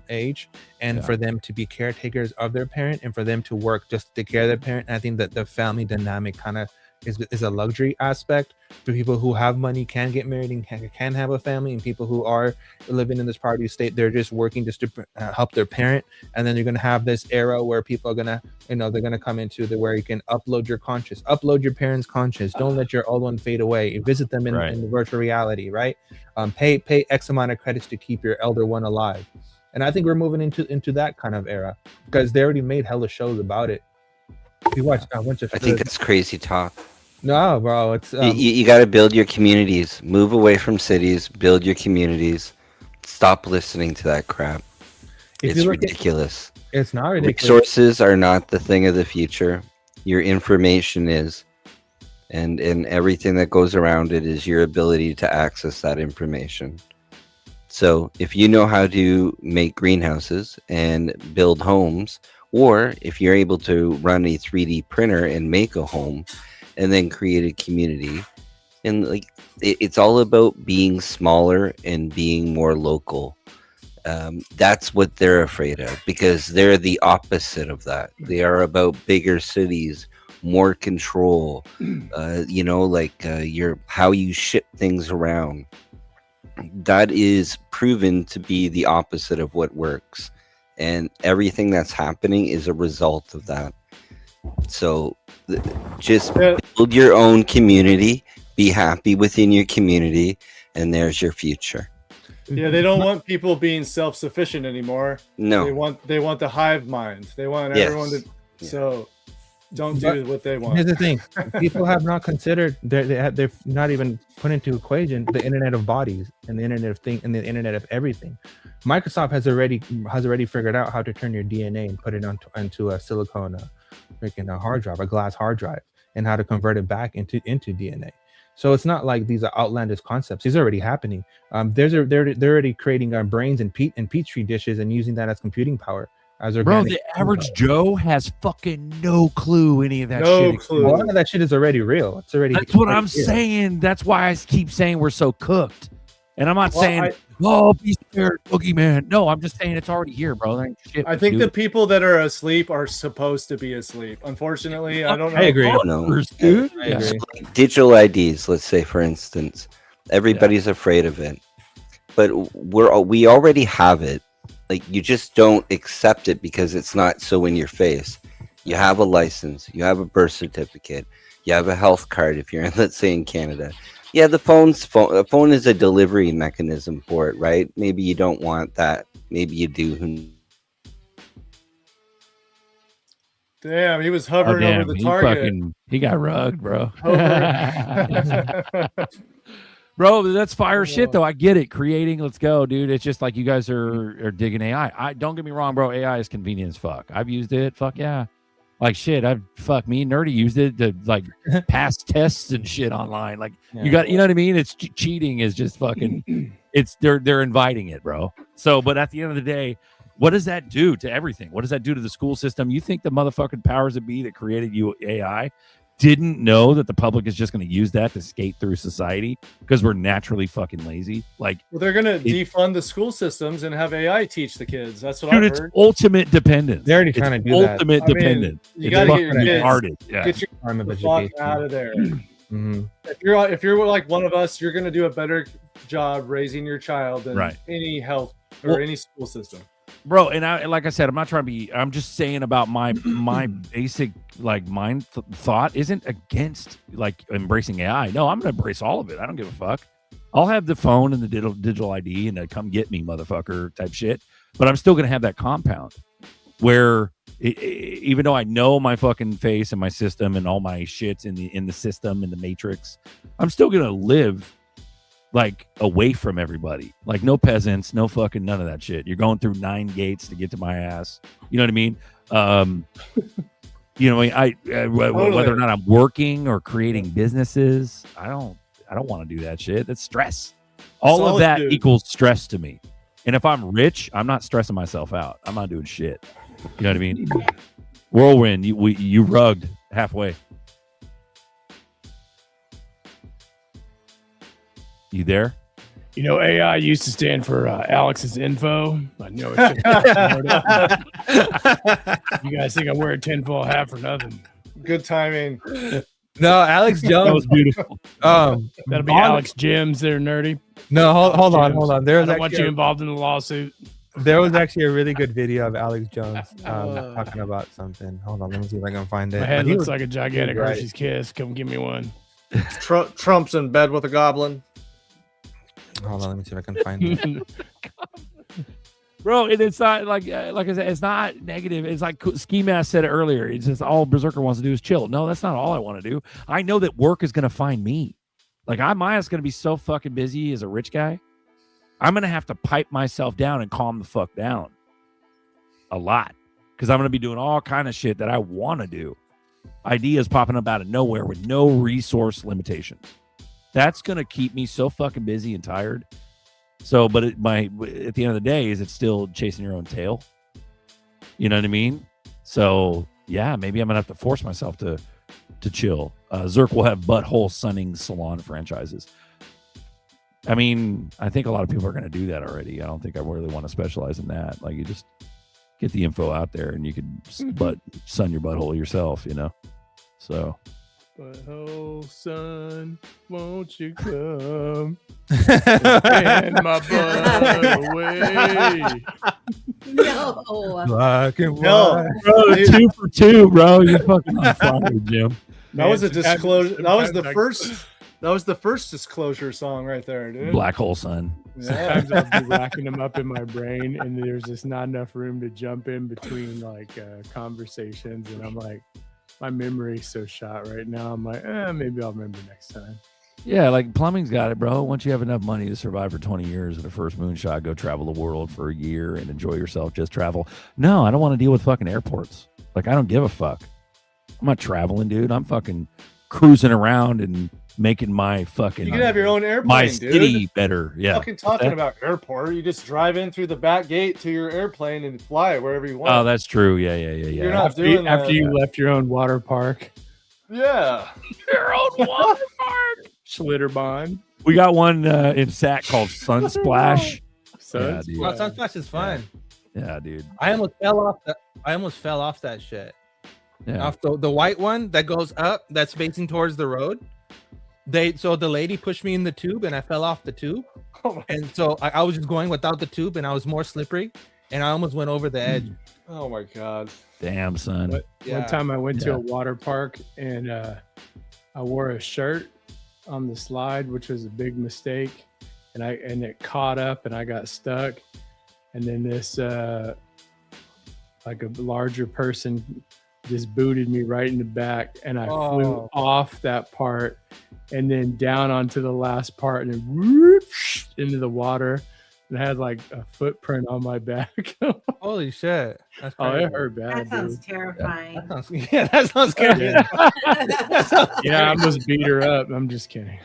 Speaker 10: age, and for them to be caretakers of their parent, and for them to work just to take care of their parent. And I think that the family dynamic kind of is a luxury aspect for people who have money, can get married and can have a family, and people who are living in this poverty state, they're just working just to help their parent. And then you're going to have this era where people are going to, they're going to come into where you can upload your parents' conscious. Don't let your old one fade away. Visit them in the virtual reality, right? Pay X amount of credits to keep your elder one alive. And I think we're moving into that kind of era because they already made hella shows about it. If you watch a bunch of,
Speaker 20: I think that's crazy talk.
Speaker 10: No, bro, it's
Speaker 20: you got to build your communities. Move away from cities. Build your communities. Stop listening to that crap. It's ridiculous.
Speaker 10: It's not ridiculous.
Speaker 20: Resources are not the thing of the future. Your information is, and everything that goes around it is your ability to access that information. So if you know how to make greenhouses and build homes Or if you're able to run a 3D printer and make a home and then create a community, and like it's all about being smaller and being more local. That's what they're afraid of, because they're the opposite of that. They are about bigger cities, more control, your how you ship things around. That is proven to be the opposite of what works, and everything that's happening is a result of that. So just build your own community, be happy within your community, and there's your future.
Speaker 12: Yeah, they don't want people being self-sufficient anymore.
Speaker 20: No.
Speaker 12: They want the hive mind. They want
Speaker 20: Yes.
Speaker 12: everyone to so don't do what they want.
Speaker 10: Here's the thing: people have not considered they're not even put into equation the Internet of Bodies and the Internet of Things and the Internet of Everything. Microsoft has already figured out how to turn your DNA and put it onto a silicone, freaking a hard drive, a glass hard drive, and how to convert it back into DNA. So it's not like these are outlandish concepts. These are already happening. They're already creating brains in petri dishes and using that as computing power. As
Speaker 6: Bro, the average Joe has fucking no clue any of that shit.
Speaker 10: A lot of that shit is already real. It's already.
Speaker 6: That's what I'm saying. That's why I keep saying we're so cooked. And I'm not saying, be scared, boogeyman. No, I'm just saying it's already here, bro. There ain't shit
Speaker 12: I think the people that are asleep are supposed to be asleep. Unfortunately, I don't know.
Speaker 10: I agree.
Speaker 20: Dude.
Speaker 10: I agree.
Speaker 20: So, like, digital IDs, let's say, for instance, everybody's afraid of it, but we already have it. Like, you just don't accept it because it's not so in your face. You have a license, you have a birth certificate, you have a health card if you're, let's say, in Canada. Yeah, the phone is a delivery mechanism for it, right? Maybe you don't want that. Maybe you do.
Speaker 12: Damn, he was hovering over the target.
Speaker 6: He got rugged, bro.
Speaker 12: Hovering.
Speaker 6: Bro, that's fire shit, though. I get it. Creating, let's go, dude. It's just like you guys are digging AI. I don't get me wrong, bro. AI is convenient as fuck. I've used it. Fuck yeah. Like shit, me and Nerdy used it to like pass tests and shit online. Like you know what I mean? It's cheating is just fucking. It's they're inviting it, bro. So, but at the end of the day, what does that do to everything? What does that do to the school system? You think the motherfucking powers that be that created you AI didn't know that the public is just going to use that to skate through society because we're naturally fucking lazy? Like,
Speaker 12: well, they're gonna defund the school systems and have AI teach the kids. That's what
Speaker 6: dude,
Speaker 12: I've
Speaker 6: it's
Speaker 12: heard.
Speaker 6: ultimate dependence.
Speaker 10: They're already trying to do that.
Speaker 6: Ultimate dependent.
Speaker 12: You gotta get your kids,
Speaker 6: Get
Speaker 12: your
Speaker 10: arm of
Speaker 12: fuck
Speaker 10: education
Speaker 12: out of there.
Speaker 10: Mm-hmm.
Speaker 12: If you're like one of us, you're gonna do a better job raising your child than any health or any school system.
Speaker 6: Bro, and like I said, I'm not trying to be. I'm just saying about my basic like mind thought isn't against like embracing AI. No, I'm gonna embrace all of it. I don't give a fuck. I'll have the phone and the digital ID and the come get me motherfucker type shit. But I'm still gonna have that compound where even though I know my fucking face and my system and all my shits in the system in the matrix, I'm still gonna live like away from everybody. Like no peasants, no fucking none of that shit. You're going through 9 gates to get to my ass. You know what I mean? Whether or not I'm working or creating businesses, I don't want to do that shit. That's stress. All of that equals stress to me. And if I'm rich, I'm not stressing myself out. I'm not doing shit. You know what I mean? Whirlwind, you rugged halfway. You there?
Speaker 16: You know, AI used to stand for Alex's info. I know it. You guys think I'm wearing tinfoil hat for nothing?
Speaker 12: Good timing.
Speaker 10: No, Alex Jones.
Speaker 6: That was beautiful.
Speaker 16: That'll be Alex Jims there, Nerdy.
Speaker 10: No, hold on.
Speaker 16: I don't want you involved in the lawsuit.
Speaker 10: There was actually a really good video of Alex Jones talking about something. Hold on, let me see if I can find it.
Speaker 16: My head looks like a gigantic Hershey's Kiss. Come give me one.
Speaker 12: Trump's in bed with a goblin.
Speaker 10: Hold on, let me see if I can find it.
Speaker 6: Bro, it's not like I said, it's not negative. It's like Ski Mask said it earlier. It's just all Berserker wants to do is chill. No, that's not all I want to do. I know that work is going to find me. Like my ass going to be so fucking busy as a rich guy. I'm going to have to pipe myself down and calm the fuck down a lot because I'm going to be doing all kind of shit that I want to do. Ideas popping up out of nowhere with no resource limitations. That's going to keep me so fucking busy and tired. So, but at the end of the day, is it still chasing your own tail? You know what I mean? So yeah, maybe I'm gonna have to force myself to chill. Zerk will have butthole sunning salon franchises. I mean, I think a lot of people are going to do that already. I don't think I really want to specialize in that. Like, you just get the info out there and you can sun your butthole yourself, you know? So.
Speaker 16: Butthole sun, won't you come and my butt away?
Speaker 11: No.
Speaker 6: Black and
Speaker 12: No.
Speaker 6: white. Bro, 2 for 2, bro. You're fucking on fire, Jim.
Speaker 12: That was a disclosure. That was the
Speaker 16: Sometimes
Speaker 12: first. That was the first disclosure song right there, dude.
Speaker 6: Black hole sun.
Speaker 16: Sometimes I'll be racking them up in my brain, and there's just not enough room to jump in between like conversations, and I'm like, my memory's so shot right now. I'm like, maybe I'll remember next time.
Speaker 6: Yeah, like plumbing's got it, bro. Once you have enough money to survive for 20 years with the first moonshot, go travel the world for a year and enjoy yourself, just travel. No, I don't want to deal with fucking airports. Like, I don't give a fuck. I'm not traveling, dude. I'm fucking cruising around and making my fucking,
Speaker 12: You can have your own airplane,
Speaker 6: my
Speaker 12: dude.
Speaker 6: city better. Yeah.
Speaker 12: Fucking talking about airport. You just drive in through the back gate to your airplane and fly wherever you want.
Speaker 6: Oh, that's true. Yeah.
Speaker 12: You're not doing
Speaker 16: after
Speaker 12: that.
Speaker 16: you left your own water park.
Speaker 12: Yeah.
Speaker 6: Your own water park.
Speaker 16: Schlitterbahn.
Speaker 6: We got one in SAC called Sunsplash. Yeah, dude.
Speaker 10: Well, Sunsplash is fun.
Speaker 6: Yeah, dude.
Speaker 10: I almost fell off that shit.
Speaker 6: Yeah.
Speaker 10: Off the white one that goes up, that's facing towards the road. So the lady pushed me in the tube and I fell off the tube. And so I was just going without the tube and I was more slippery and I almost went over the edge.
Speaker 12: Oh my god.
Speaker 6: Damn, son.
Speaker 16: One time I went to a water park and I wore a shirt on the slide, which was a big mistake, and it caught up and I got stuck, and then this like a larger person just booted me right in the back, and I flew off that part and then down onto the last part and then whoosh, into the water, and I had like a footprint on my back.
Speaker 10: Holy shit. That's
Speaker 16: Oh,
Speaker 10: crazy.
Speaker 16: it hurt bad.
Speaker 11: That sounds
Speaker 16: dude.
Speaker 11: terrifying.
Speaker 10: That sounds scary.
Speaker 16: Yeah, I almost beat her up. I'm just kidding.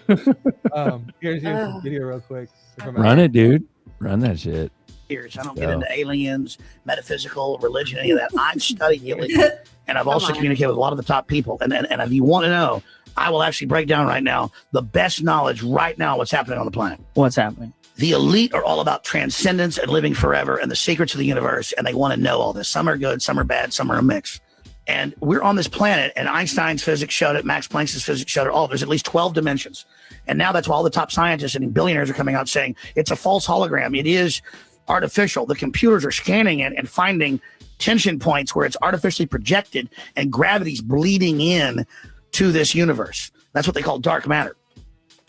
Speaker 10: Here's the video real quick.
Speaker 6: Run it, dude. Run that shit.
Speaker 21: I don't get into aliens, metaphysical, religion, any of that. I've studied aliens, and I've also communicated with a lot of the top people. And if you want to know, I will actually break down right now the best knowledge right now what's happening on the planet.
Speaker 22: What's happening?
Speaker 21: The elite are all about transcendence and living forever and the secrets of the universe, and they want to know all this. Some are good, some are bad, some are a mix. And we're on this planet, and Einstein's physics showed it, Max Planck's physics showed it. There's at least 12 dimensions. And now that's why all the top scientists and billionaires are coming out saying it's a false hologram. It is artificial. The computers are scanning it and finding tension points where it's artificially projected and gravity's bleeding in to this universe. That's what they call dark matter.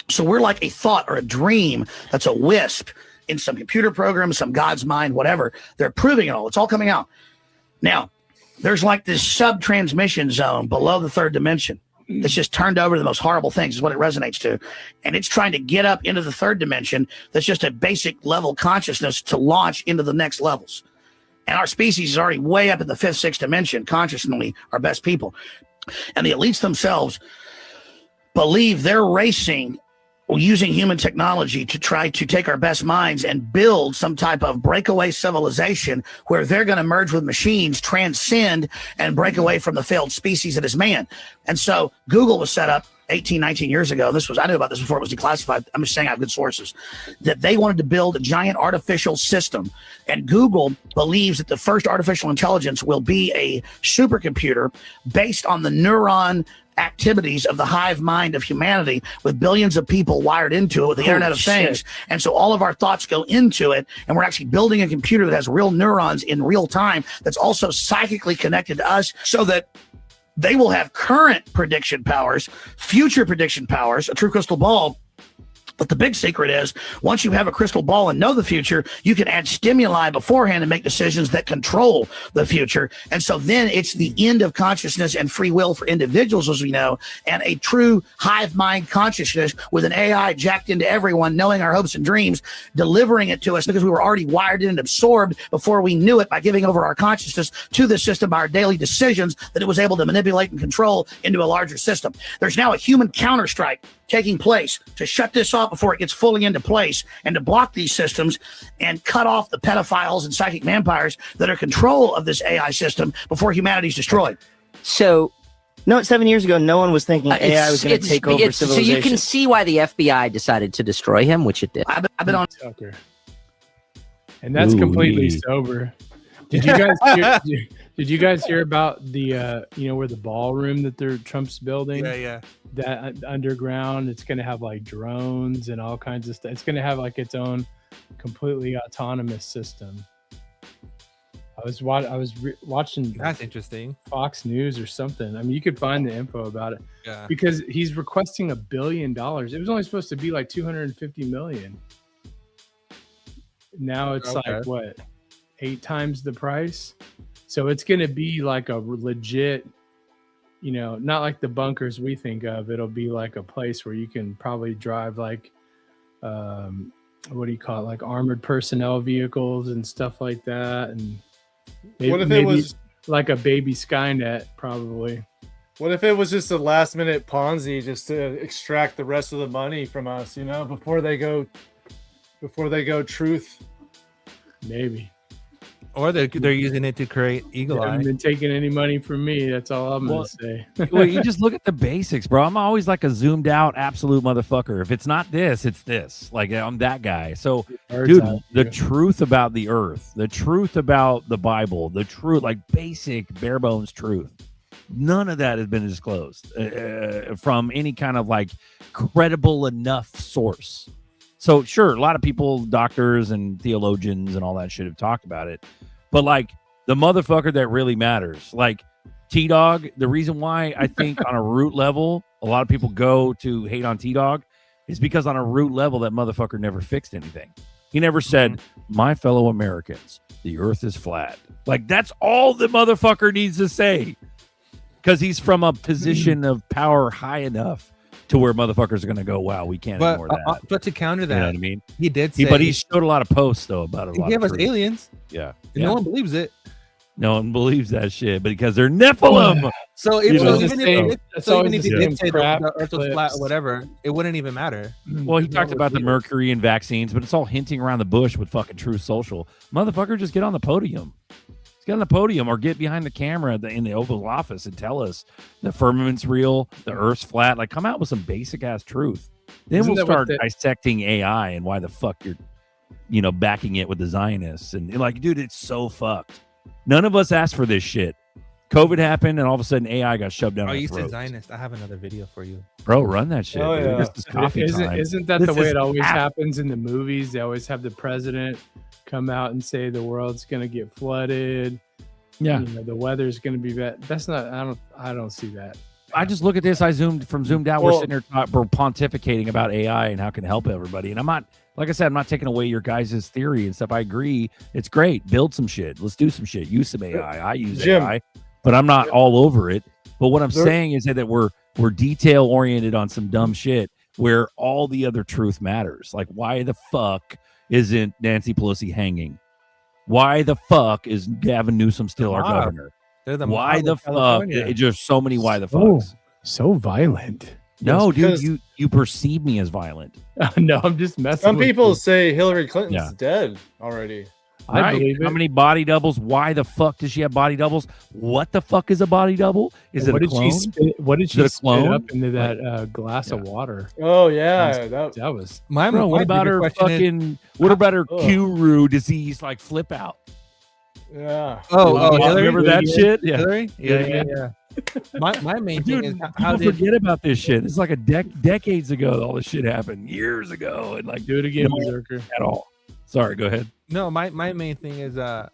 Speaker 21: So we're like a thought or a dream that's a wisp in some computer program, some God's mind, whatever. They're proving it all. It's all coming out. Now, there's like this sub-transmission zone below the third dimension that's just turned over to the most horrible things is what it resonates to. And it's trying to get up into the third dimension that's just a basic level consciousness to launch into the next levels. And our species is already way up in the fifth, sixth dimension, consciously, our best people. And the elites themselves believe they're racing using human technology to try to take our best minds and build some type of breakaway civilization where they're going to merge with machines, transcend, and break away from the failed species that is man. And so Google was set up 18, 19 years ago. I knew about this before it was declassified. I'm just saying I have good sources, that they wanted to build a giant artificial system. And Google believes that the first artificial intelligence will be a supercomputer based on the neuron activities of the hive mind of humanity, with billions of people wired into it with the Internet of Things. And so all of our thoughts go into it, and we're actually building a computer that has real neurons in real time that's also psychically connected to us, so that they will have current prediction powers, future prediction powers, a true crystal ball. But the big secret is, once you have a crystal ball and know the future, you can add stimuli beforehand and make decisions that control the future. And so then it's the end of consciousness and free will for individuals, as we know, and a true hive mind consciousness with an AI jacked into everyone, knowing our hopes and dreams, delivering it to us because we were already wired in and absorbed before we knew it by giving over our consciousness to the system by our daily decisions that it was able to manipulate and control into a larger system. There's now a human counterstrike taking place to shut this off out before it gets fully into place, and to block these systems and cut off the pedophiles and psychic vampires that are control of this AI system before humanity's destroyed.
Speaker 1: So, no, 7 years ago, no one was thinking AI was going to take over civilization.
Speaker 22: So you can see why the FBI decided to destroy him, which it did.
Speaker 21: I've been on
Speaker 16: Tucker. And that's completely sober. Did you guys did you guys hear about the where the ballroom that Trump's building?
Speaker 10: Yeah.
Speaker 16: That underground, it's gonna have like drones and all kinds of stuff. It's gonna have like its own completely autonomous system. I was watching.
Speaker 10: That's interesting.
Speaker 16: Fox News or something. I mean, you could find the info about it.
Speaker 10: Yeah.
Speaker 16: Because he's requesting $1 billion. It was only supposed to be like 250 million. Now it's like what, 8 times the price? So it's going to be like a legit, not like the bunkers we think of. It'll be like a place where you can probably drive like, what do you call it? Like armored personnel vehicles and stuff like that. And
Speaker 12: what if it was
Speaker 16: like a baby Skynet, probably?
Speaker 12: What if it was just a last minute Ponzi just to extract the rest of the money from us, before they go truth?
Speaker 16: Maybe.
Speaker 10: Or they're using it to create Eagle Eye.
Speaker 16: Haven't been taking any money from me. That's all I'm gonna say.
Speaker 6: Well, you just look at the basics, bro. I'm always like a zoomed out absolute motherfucker. If it's not this, it's this. Like I'm that guy. So, dude, the truth about the earth, the truth about the Bible, the truth, like basic bare bones truth. None of that has been disclosed from any kind of like credible enough source. So sure, a lot of people, doctors and theologians and all that shit have talked about it. But like the motherfucker that really matters, like T-Dog, the reason why I think on a root level, a lot of people go to hate on T-Dog is because on a root level, that motherfucker never fixed anything. He never said, my fellow Americans, the earth is flat. Like that's all the motherfucker needs to say. Because he's from a position of power high enough to where motherfuckers are going to go, wow, we can't ignore that.
Speaker 10: But to counter that,
Speaker 6: you know what I mean?
Speaker 10: He did say...
Speaker 6: But he showed a lot of posts, though, about it.
Speaker 10: He gave us aliens.
Speaker 6: Yeah.
Speaker 10: No one believes it.
Speaker 6: No one believes that shit, but because they're Nephilim.
Speaker 10: So even if he did say
Speaker 16: crap,
Speaker 10: the earth was flat or whatever, it wouldn't even matter.
Speaker 6: Well, he talked about the mercury and vaccines, but it's all hinting around the bush with fucking Truth Social. Motherfucker, just get on the podium. Get on the podium or get behind the camera in the Oval Office and tell us the firmament's real, the earth's flat. Like, come out with some basic ass truth. Then we'll start dissecting AI and why the fuck you're, backing it with the Zionists. And like, dude, it's so fucked. None of us asked for this shit. COVID happened and all of a sudden AI got shoved down our
Speaker 10: you
Speaker 6: throats.
Speaker 10: said Zionist. I have another video for you.
Speaker 6: Bro, run that shit.
Speaker 12: Oh, yeah.
Speaker 6: This is coffee time.
Speaker 16: Isn't that the way it always happens in the movies? They always have the president come out and say the world's going to get flooded.
Speaker 6: Yeah.
Speaker 16: The weather's going to be bad. That's not, I don't see that.
Speaker 6: I just look at this. I zoomed out. We're sitting here we're pontificating about AI and how it can help everybody. And I'm not, like I said, I'm not taking away your guys' theory and stuff. I agree. It's great. Build some shit. Let's do some shit. Use some AI. I use AI, but I'm not all over it. But what I'm saying is that we're detail oriented on some dumb shit where all the other truth matters. Like, why the fuck isn't Nancy Pelosi hanging? Why the fuck is Gavin Newsom still our governor? Why the fuck? It's just so many why the fucks.
Speaker 16: So violent.
Speaker 6: No, dude, you perceive me as violent.
Speaker 16: No, I'm just messing.
Speaker 12: Some
Speaker 16: with
Speaker 12: people
Speaker 16: you.
Speaker 12: say Hillary Clinton's dead already.
Speaker 16: I believe it.
Speaker 6: How many body doubles? Why the fuck does she have body doubles? What the fuck is a body double? Is it a clone?
Speaker 16: What did she
Speaker 6: Is it a
Speaker 16: spit
Speaker 6: clone?
Speaker 16: up into that glass of water?
Speaker 12: Oh yeah,
Speaker 16: that was.
Speaker 6: Bro, what about her fucking? What about her Kuru disease? Like flip out.
Speaker 12: Yeah.
Speaker 10: Oh, Hillary?
Speaker 6: Remember that shit? Yeah.
Speaker 10: Hillary? Yeah. My main thing is how
Speaker 6: people forget about this shit. It's like decades ago all this shit happened, years ago, and like
Speaker 16: do it again, Berserker.
Speaker 6: At all. Sorry, go ahead.
Speaker 10: No, my main thing is how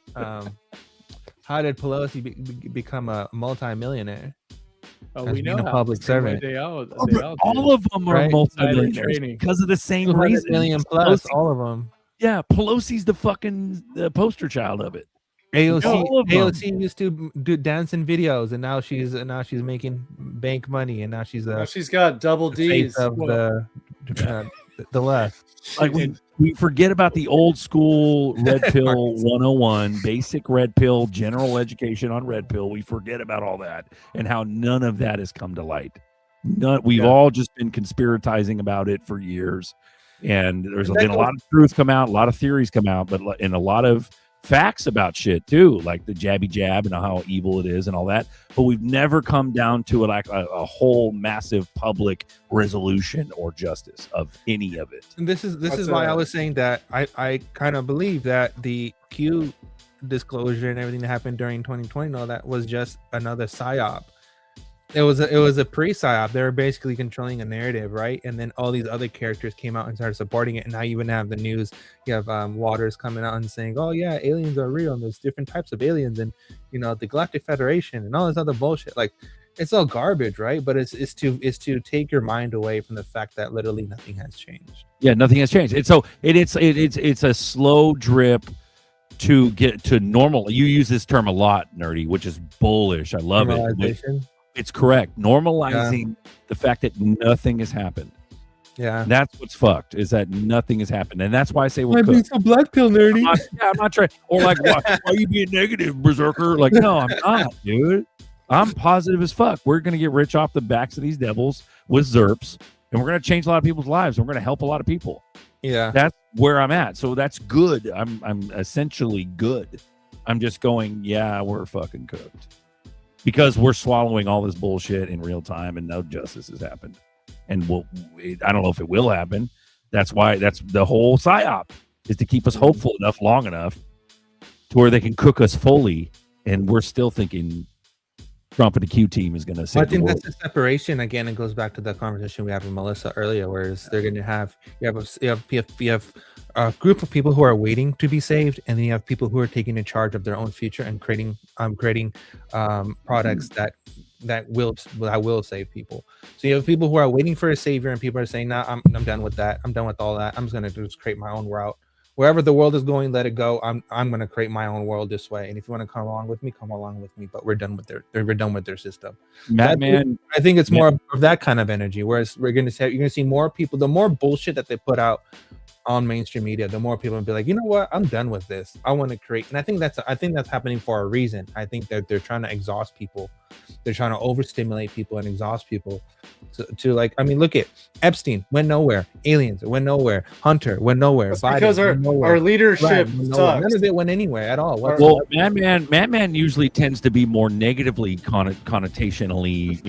Speaker 10: did Pelosi become a multi-millionaire?
Speaker 16: Oh,
Speaker 10: as
Speaker 16: we
Speaker 10: being
Speaker 16: know
Speaker 10: a public servant.
Speaker 16: They all
Speaker 6: of them are multi-millionaires because of the same reason.
Speaker 10: Million plus, all of them.
Speaker 6: Yeah, Pelosi's the fucking poster child of it.
Speaker 10: AOC used to do dancing videos, and now she's making bank money, and now she's
Speaker 12: got double D's
Speaker 10: of the left.
Speaker 6: Like we forget about the old school red pill 101, basic red pill, general education on red pill. We forget about all that and how none of that has come to light. We've all just been conspiratizing about it for years. And there's been a lot of truth come out, a lot of theories come out, but and a lot of facts about shit too, like the jabby jab and how evil it is and all that. But we've never come down to a whole massive public resolution or justice of any of it.
Speaker 10: And this is why I was saying that I kind of believe that the Q disclosure and everything that happened during 2020 and all that was just another psyop. It was a pre-psyop. They were basically controlling a narrative, right? And then all these other characters came out and started supporting it. And now you even have the news. You have Waters coming out and saying, "Oh yeah, aliens are real, and there's different types of aliens, and the Galactic Federation and all this other bullshit." Like, it's all garbage, right? But it's to take your mind away from the fact that literally nothing has changed.
Speaker 6: Yeah, nothing has changed. It's a slow drip to get to normal. You use this term a lot, Nerdy, which is bullish. I love it. It's correct. Normalizing the fact that nothing has happened.
Speaker 10: Yeah.
Speaker 6: That's what's fucked, is that nothing has happened. And that's why I say we're
Speaker 10: being so black pill nerdy.
Speaker 6: I'm not trying. Or like, why are you being negative, berserker? Like, no, I'm not, dude. I'm positive as fuck. We're going to get rich off the backs of these devils with ZERPs, and we're going to change a lot of people's lives, and we're going to help a lot of people.
Speaker 10: Yeah.
Speaker 6: That's where I'm at. So that's good. I'm essentially good. I'm just going, yeah, we're fucking cooked. Because we're swallowing all this bullshit in real time and no justice has happened. And I don't know if it will happen. That's why that's the whole psyop, is to keep us hopeful enough long enough to where they can cook us fully. And we're still thinking Trump and the Q team is going to save the world.
Speaker 10: That's the separation. Again, it goes back to the conversation we had with Melissa earlier, whereas they're going to have, you have a group of people who are waiting to be saved, and then you have people who are taking in charge of their own future and creating products that will save people. So you have people who are waiting for a savior, and people are saying, "Nah, I'm done with that. I'm done with all that. I'm just gonna just create my own route. Wherever the world is going, let it go. I'm gonna create my own world this way. And if you want to come along with me, come along with me. But we're done with their system." I think it's more of that kind of energy. Whereas you're gonna see more people. The more bullshit that they put out on mainstream media, the more people will be like, you know what, I'm done with this. I want to create. And I think that's happening for a reason. I think that they're trying to exhaust people. They're trying to overstimulate people and exhaust people to like, I mean, look at Epstein, went nowhere. Aliens went nowhere. Hunter went nowhere.
Speaker 12: That's because our leadership sucks.
Speaker 10: None of it went anywhere at all.
Speaker 6: Well, Madman usually tends to be more negatively connotationally,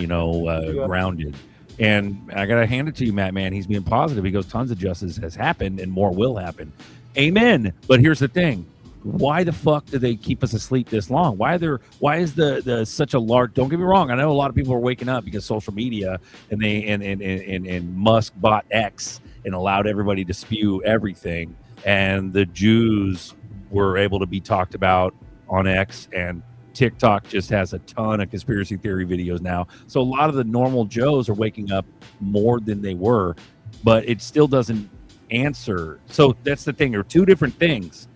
Speaker 6: grounded. And I gotta hand it to you, Madman. He's being positive. He goes, tons of justice has happened and more will happen. Amen. But here's the thing: why the fuck do they keep us asleep this long? Why is the such a large? Don't get me wrong. I know a lot of people are waking up because social media and and Musk bought X and allowed everybody to spew everything, and the Jews were able to be talked about on X, and TikTok just has a ton of conspiracy theory videos now. So a lot of the normal Joes are waking up more than they were, but it still doesn't answer. So that's the thing. There are two different things.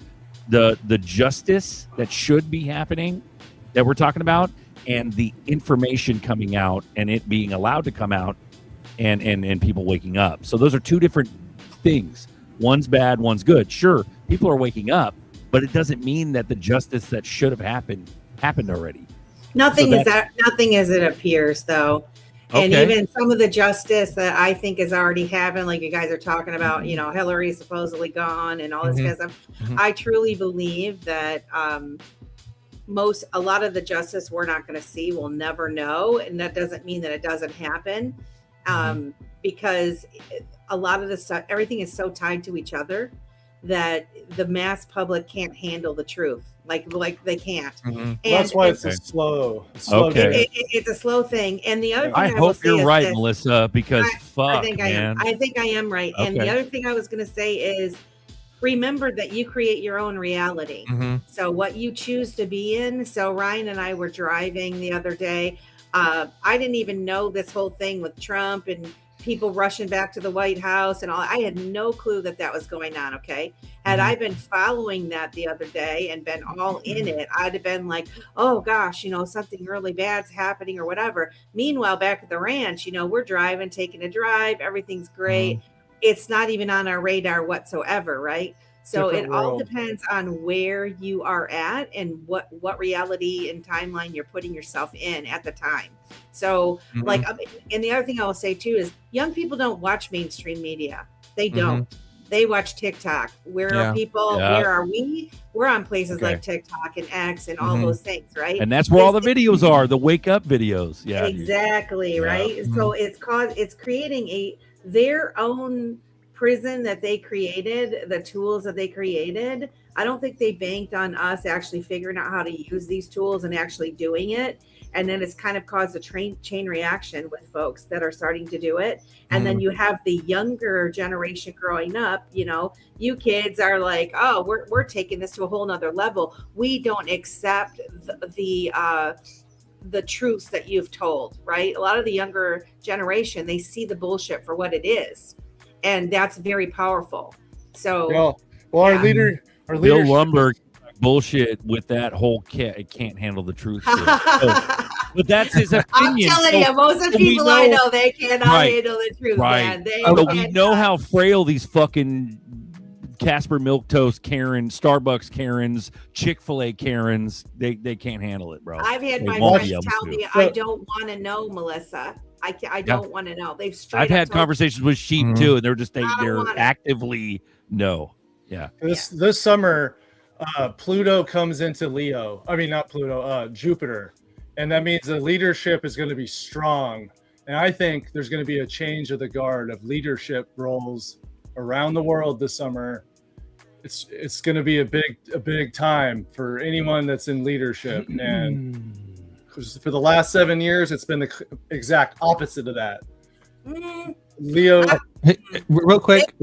Speaker 6: The justice that should be happening that we're talking about, and the information coming out and it being allowed to come out and people waking up. So those are two different things. One's bad, one's good. Sure, people are waking up, but it doesn't mean that the justice that should have happened already.
Speaker 11: Nothing as it appears, though. And even some of the justice that I think has already happened, like you guys are talking about, Hillary supposedly gone and all this kind of stuff. I truly believe that a lot of the justice we're not going to see, we'll never know. And that doesn't mean that it doesn't happen, because a lot of the stuff, everything is so tied to each other that the mass public can't handle the truth. Like they can't. And
Speaker 12: that's why it's slow.
Speaker 11: It's a slow thing. And the other thing
Speaker 6: I hope you're right, Melissa, because I think I
Speaker 11: am right. And the other thing I was going to say is, remember that you create your own reality. So what you choose to be in. So Ryan and I were driving the other day. I didn't even know this whole thing with Trump and people rushing back to the White House and all. I had no clue that was going on. Okay. Had I been following that the other day and been all in it, I'd have been like, oh gosh, something really bad's happening or whatever. Meanwhile, back at the ranch, we're driving, taking a drive. Everything's great. It's not even on our radar whatsoever. Right. So it all depends on where you are at and what reality and timeline you're putting yourself in at the time. So and the other thing I will say too is young people don't watch mainstream media. They don't. They watch TikTok. Where are people? Where are we? We're on places like TikTok and X and all those things, right?
Speaker 6: And that's where all the videos are, the wake up videos. Yeah,
Speaker 11: exactly, right? So it's creating their own prison that they created, the tools that they created. I don't think they banked on us actually figuring out how to use these tools and actually doing it. And then it's kind of caused a chain reaction with folks that are starting to do it. And then you have the younger generation growing up, you kids are like, oh, we're taking this to a whole nother level. We don't accept the truths that you've told, right? A lot of the younger generation, they see the bullshit for what it is. And that's very powerful. So,
Speaker 12: our leader,
Speaker 6: Bill Lumberg bullshit with that whole it can't handle the truth. But that's his opinion.
Speaker 11: I'm telling you, most of the people I know, they cannot handle the truth, man.
Speaker 6: We know how frail these fucking Casper Milk Toast Karens, Starbucks Karens, Chick-fil-A Karens, they can't handle it, bro.
Speaker 11: I've had my friends tell me, I don't want to know, Melissa. I don't want to know. They've straight
Speaker 6: I've
Speaker 11: up
Speaker 6: had conversations with sheep too, and they're just they're actively no. Yeah.
Speaker 12: This summer, Pluto comes into Leo. I mean, not Pluto, Jupiter. And that means the leadership is going to be strong. And I think there's going to be a change of the guard of leadership roles around the world this summer. It's going to be a big time for anyone that's in leadership. And for the last 7 years, it's been the exact opposite of that. Leo,
Speaker 10: real quick.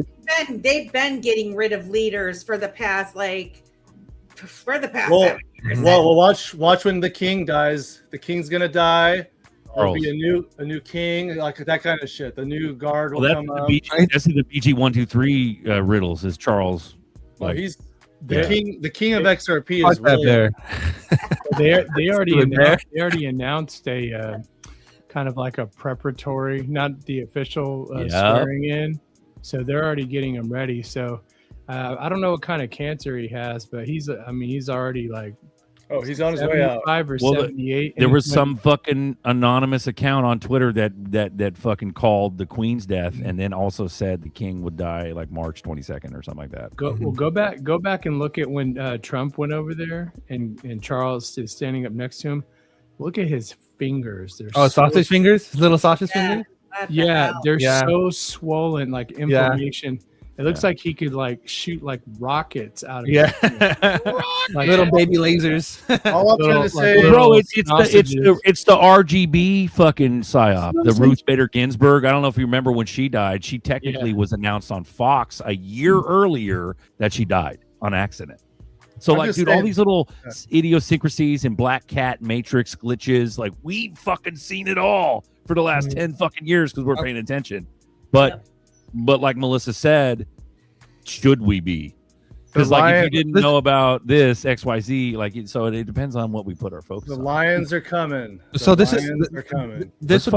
Speaker 11: They've been getting rid of leaders for the past 7 years.
Speaker 12: Well, watch when the king dies. The king's gonna die. There'll be a new king, like that kind of shit. The new guard will come up.
Speaker 6: That's the BG 123 riddles is Charles.
Speaker 12: Well, he's the king. The king of XRP is really
Speaker 16: there. They already announced a kind of like a preparatory, not the official swearing in. So they're already getting him ready. So I don't know what kind of cancer he has, but he's already like,
Speaker 12: he's on his way out.
Speaker 16: 75 or 78.
Speaker 6: There was some fucking anonymous account on Twitter that fucking called the Queen's death and then also said the king would die like March 22nd or something like that.
Speaker 16: Go back and look at when Trump went over there and Charles is standing up next to him. Look at his fingers. They're
Speaker 10: sausage fingers? His little sausage fingers?
Speaker 16: Yeah, they're so swollen, like inflammation. It looks like he could like shoot like rockets out of
Speaker 10: like little baby lasers.
Speaker 12: All I'm trying to say,
Speaker 6: bro, it's the RGB fucking psyop, the Ruth Bader Ginsburg. I don't know if you remember when she died. She technically was announced on Fox a year earlier that she died on accident. So like, dude, all these little idiosyncrasies and Black Cat Matrix glitches, like we've fucking seen it all for the last 10 fucking years because we're paying attention. But like Melissa said, should we be? Because like if you didn't know about this XYZ, like so it depends on what we put our focus on.
Speaker 12: The lions are coming.
Speaker 10: This would be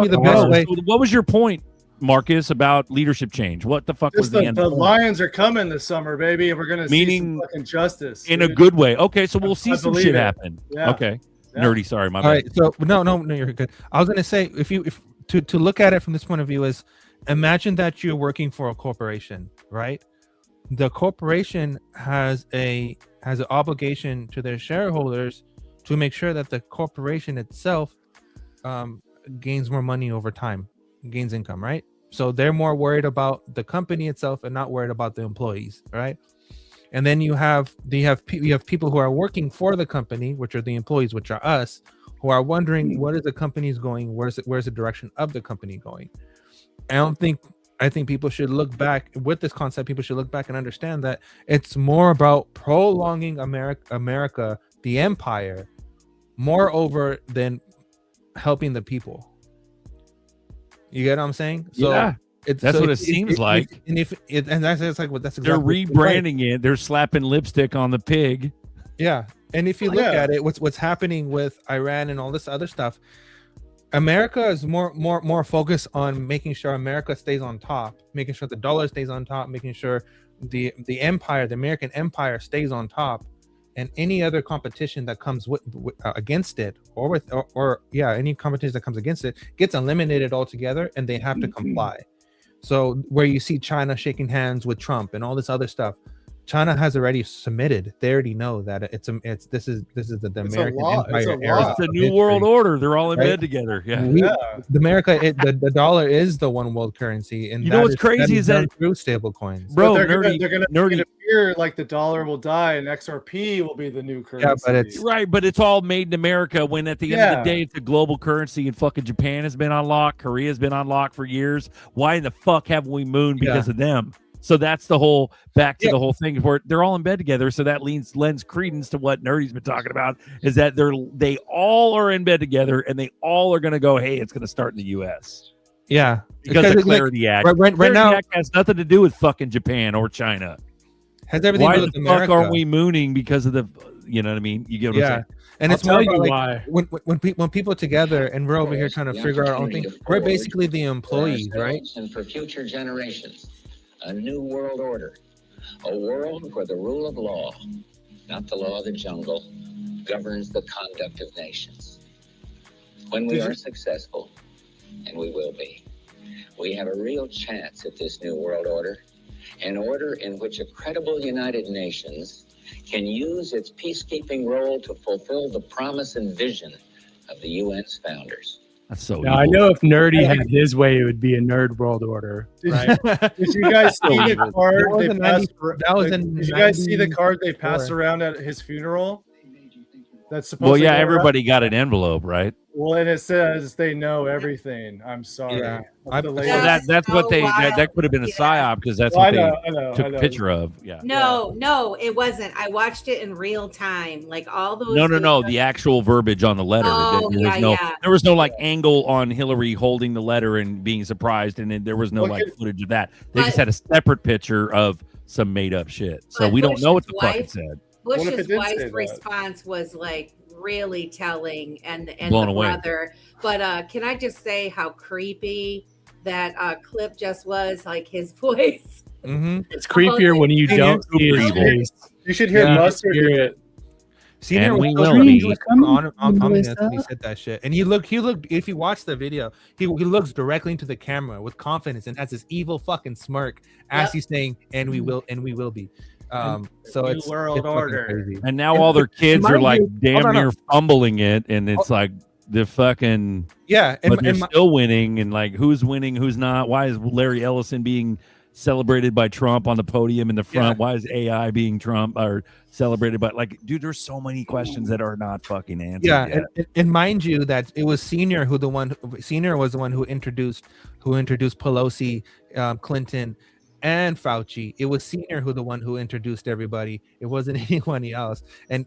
Speaker 10: the best way.
Speaker 6: So what was your point, Marcus, about leadership change? What the fuck was the end?
Speaker 12: The lions are coming this summer, baby, and we're gonna see some fucking justice
Speaker 6: in a good way. Okay, so we'll see some shit happen. Yeah. Okay, nerdy. Sorry, my bad.
Speaker 10: All right, so no, you're good. I was gonna say if to look at it from this point of view is, imagine that you're working for a corporation, right? The corporation has an obligation to their shareholders to make sure that the corporation itself gains more money over time, gains income, right? So they're more worried about the company itself and not worried about the employees, right? And then you have people who are working for the company, which are the employees, which are us, who are wondering what is the company's going, where's the direction of the company going. I think people should look back with this concept. People should look back and understand that it's more about prolonging America, the empire, moreover than helping the people. You get what I'm saying? So
Speaker 6: yeah, that's what it seems like.
Speaker 10: And that's exactly
Speaker 6: they're rebranding it. They're slapping lipstick on the pig.
Speaker 10: Yeah, and if you look at it, what's happening with Iran and all this other stuff. America is more focused on making sure America stays on top, making sure the dollar stays on top, making sure the empire, the American empire, stays on top, and any other competition that comes against it, any competition that comes against it gets eliminated altogether, and they have to comply. So where you see China shaking hands with Trump and all this other stuff, China has already submitted. They already know that this is the American
Speaker 12: law. It's a
Speaker 10: empire era.
Speaker 12: law.
Speaker 6: It's a
Speaker 10: of
Speaker 6: new world
Speaker 10: history,
Speaker 6: order. They're all in
Speaker 10: right?
Speaker 6: bed together. Yeah.
Speaker 10: The dollar is the one world currency, and
Speaker 6: You know what's crazy is
Speaker 10: done
Speaker 6: that
Speaker 10: through stable coins.
Speaker 6: Bro,
Speaker 12: they're
Speaker 6: nerdy,
Speaker 12: gonna
Speaker 6: nerdy.
Speaker 12: make it appear like the dollar will die and XRP will be the new currency.
Speaker 10: Yeah, but it's
Speaker 6: right, but it's all made in America. When at the end of the
Speaker 12: Yeah.
Speaker 6: day, it's a global currency, and fucking Japan has been on lock, Korea's been on lock for years. Why in the fuck haven't we mooned because of them? So that's the whole back to the whole thing where they're all in bed together. So that lends credence to what Nerdy's been talking about, is that they all are in bed together and they all are going to go, hey, it's going to start in the U.S.
Speaker 10: Yeah,
Speaker 6: because the Clarity Act.
Speaker 10: Right
Speaker 6: Clarity
Speaker 10: now
Speaker 6: Act has nothing to do with fucking Japan or China.
Speaker 10: Has everything
Speaker 6: Why
Speaker 10: to do
Speaker 6: the
Speaker 10: with
Speaker 6: fuck
Speaker 10: America.
Speaker 6: aren't we mooning because of the, you know what I mean? You get what I'm saying?
Speaker 10: And
Speaker 16: I'll
Speaker 10: it's more
Speaker 16: tell
Speaker 10: about
Speaker 16: you
Speaker 10: like
Speaker 16: why.
Speaker 10: when people together and we're over here trying to figure out our own thing. We're basically the employees, right?
Speaker 2: And for future generations, a new world order, a world where the rule of law, not the law of the jungle, governs the conduct of nations. When we are successful, and we will be, we have a real chance at this new world order, an order in which a credible United Nations can use its peacekeeping role to fulfill the promise and vision of the UN's founders.
Speaker 6: That's so
Speaker 16: Now, I know if Nerdy had his way, it would be a nerd world order, right?
Speaker 12: Did you guys see the card
Speaker 10: That was
Speaker 12: they
Speaker 10: in
Speaker 12: passed?
Speaker 10: 90 that was in
Speaker 12: Did you guys see the
Speaker 10: 94.
Speaker 12: card they passed around at his funeral? That's supposed
Speaker 6: Well,
Speaker 12: to
Speaker 6: yeah,
Speaker 12: go around-
Speaker 6: everybody got an envelope, right?
Speaker 12: Well, and it says they know everything. I'm sorry.
Speaker 10: Yeah.
Speaker 12: That's the
Speaker 6: Well,
Speaker 12: latest.
Speaker 6: that's what they that could have been a psyop because that's what they took a picture of. Yeah.
Speaker 11: No, it wasn't. I watched it in real time. Like all those.
Speaker 6: No. The actual verbiage on the letter.
Speaker 11: Oh,
Speaker 6: There was no like angle on Hillary holding the letter and being surprised, and then there was no like footage of that. They just had a separate picture of some made up shit. So we don't know what the fuck it said.
Speaker 11: Bush's wife's response was like really telling, and
Speaker 6: Blown
Speaker 11: the
Speaker 6: away.
Speaker 11: brother. But can I just say how creepy that clip just was? Like his voice.
Speaker 16: It's creepier when you don't see his face.
Speaker 12: You should hear Buster
Speaker 16: hear
Speaker 12: do
Speaker 16: it.
Speaker 10: Senior
Speaker 6: And we
Speaker 10: was
Speaker 6: will
Speaker 10: really
Speaker 6: be.
Speaker 10: ominous when he said that shit. And he looked. If you watch the video, he looks directly into the camera with confidence and has this evil fucking smirk as he's saying, "And we will be." So it's
Speaker 12: world
Speaker 10: it's fucking
Speaker 12: order.
Speaker 10: crazy.
Speaker 6: And now all their kids are like damn
Speaker 10: hold on.
Speaker 6: near fumbling it, and it's like the fucking but they're still winning, and like who's winning, who's not? Why is Larry Ellison being celebrated by Trump on the podium in the front? Why is AI being Trump or celebrated by like, dude? There's so many questions that are not fucking answered.
Speaker 10: Yeah,
Speaker 6: yet.
Speaker 10: and mind you that it was Senior was the one who introduced Pelosi, Clinton, and Fauci. It was Senior the one who introduced everybody. It wasn't anybody else. And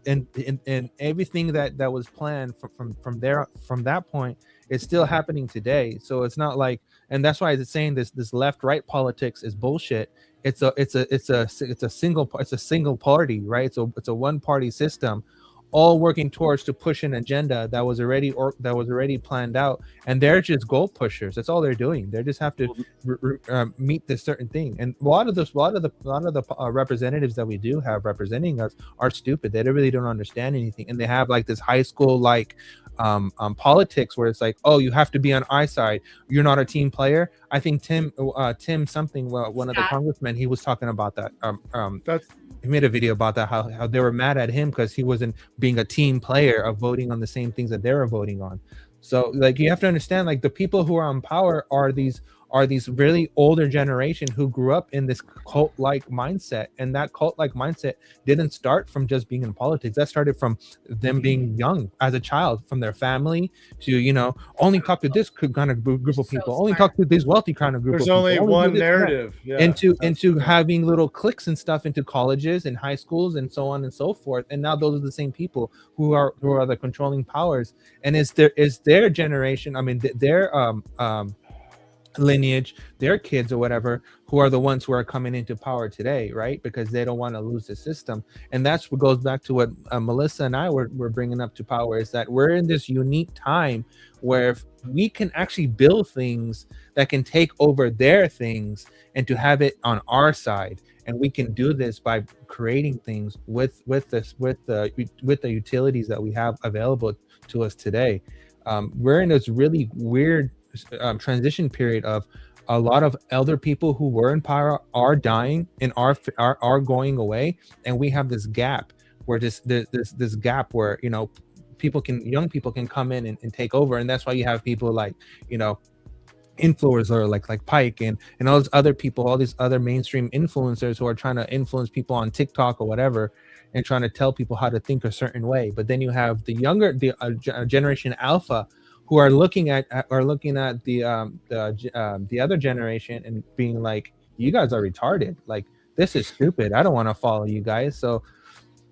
Speaker 10: everything that was planned from that point is still happening today. So it's not like, and that's why it's saying this left right politics is bullshit. It's a single party, right? So it's a one party system, all working towards to push an agenda that was already planned out, and they're just goal pushers. That's all they're doing. They just have to meet this certain thing. And a lot of the representatives that we do have representing us are stupid. They really don't understand anything, and they have like this high school like politics where it's like, oh, you have to be on our side. You're not a team player. I think Tim something, one of the congressmen, he was talking about that. He made a video about that, how they were mad at him because he wasn't being a team player of voting on the same things that they were voting on. So like you have to understand, like the people who are on power are these really older generation who grew up in this cult-like mindset, and that cult-like mindset didn't start from just being in politics. That started from them being young as a child, from their family to only talk to this kind of group of people, only talk to this wealthy kind of group.
Speaker 12: There's
Speaker 10: of
Speaker 12: only
Speaker 10: people,
Speaker 12: one
Speaker 10: do this,
Speaker 12: narrative.
Speaker 10: that.
Speaker 12: Yeah,
Speaker 10: into having little cliques and stuff into colleges and high schools and so on and so forth. And now those are the same people who are the controlling powers. And is their generation, I mean their lineage, their kids or whatever, who are the ones who are coming into power today, right? Because they don't want to lose the system. And that's what goes back to what Melissa and I were bringing up to power, is that we're in this unique time where we can actually build things that can take over their things and to have it on our side. And we can do this by creating things with the utilities that we have available to us today. We're in this really weird transition period of a lot of elder people who were in power are dying and are going away, and we have this gap where this gap where, you know, young people can come in and take over. And that's why you have people like, you know, influencers like Pike and all these other people, all these other mainstream influencers who are trying to influence people on TikTok or whatever, and trying to tell people how to think a certain way. But then you have the younger, generation Alpha, who are looking at the other generation and being like, you guys are retarded. Like, this is stupid. I don't want to follow you guys. So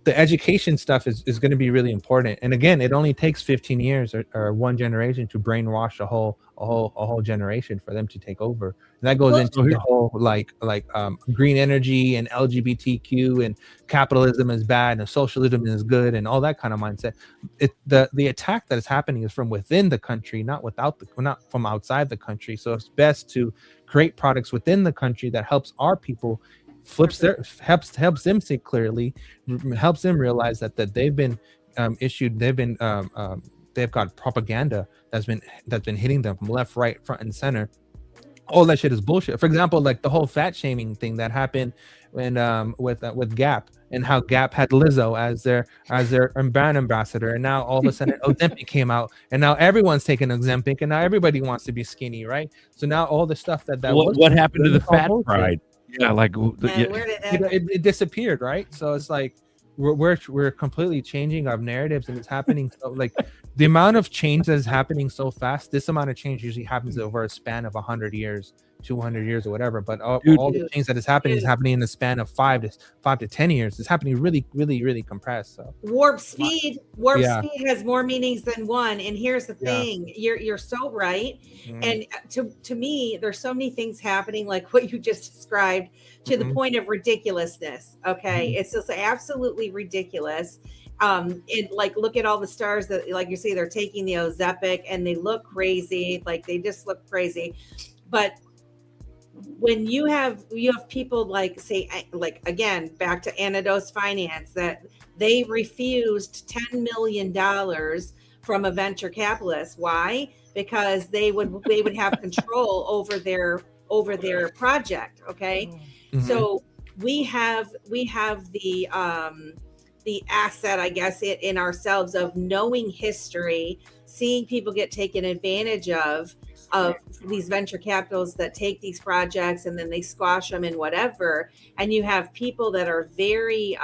Speaker 10: the education stuff is going to be really important. And again, it only takes 15 years or one generation to brainwash a whole generation for them to take over. And that goes into the whole like green energy and LGBTQ and capitalism is bad and socialism is good and all that kind of mindset. The attack that is happening is from within the country, not from outside the country. So it's best to create products within the country that helps our people, helps them see clearly, helps them realize that they've been they've got propaganda that's been hitting them from left, right, front, and center. All that shit is bullshit. For example, like the whole fat shaming thing that happened when with Gap, and how Gap had Lizzo as their brand ambassador, and now all of a sudden Ozempic came out, and now everyone's taking Ozempic, and now everybody wants to be skinny, right? So now all the stuff
Speaker 6: what happened to the fat pride? Yeah, like
Speaker 10: it disappeared, right? So it's like we're completely changing our narratives, and it's happening. So like the amount of change that is happening so fast, this amount of change usually happens over a span of 100 years, 200 years, or whatever. But all the change that is happening in the span of 5 to 10 years. It's happening really, really, really compressed. So
Speaker 11: warp speed has more meanings than one. And here's the thing: you're so right. And to me, there's so many things happening, like what you just described, to the point of ridiculousness. Okay, it's just absolutely ridiculous. Like, look at all the stars that, like you say, they're taking the Ozempic, and they look crazy. Like, they just look crazy. But when you have people like, say, like, again, back to Anados Finance, that they refused $10 million from a venture capitalist. Why? Because they would have control over their project. Okay. So we have the asset, I guess, in ourselves of knowing history, seeing people get taken advantage of these venture capitals that take these projects and then they squash them and whatever. And you have people that are very,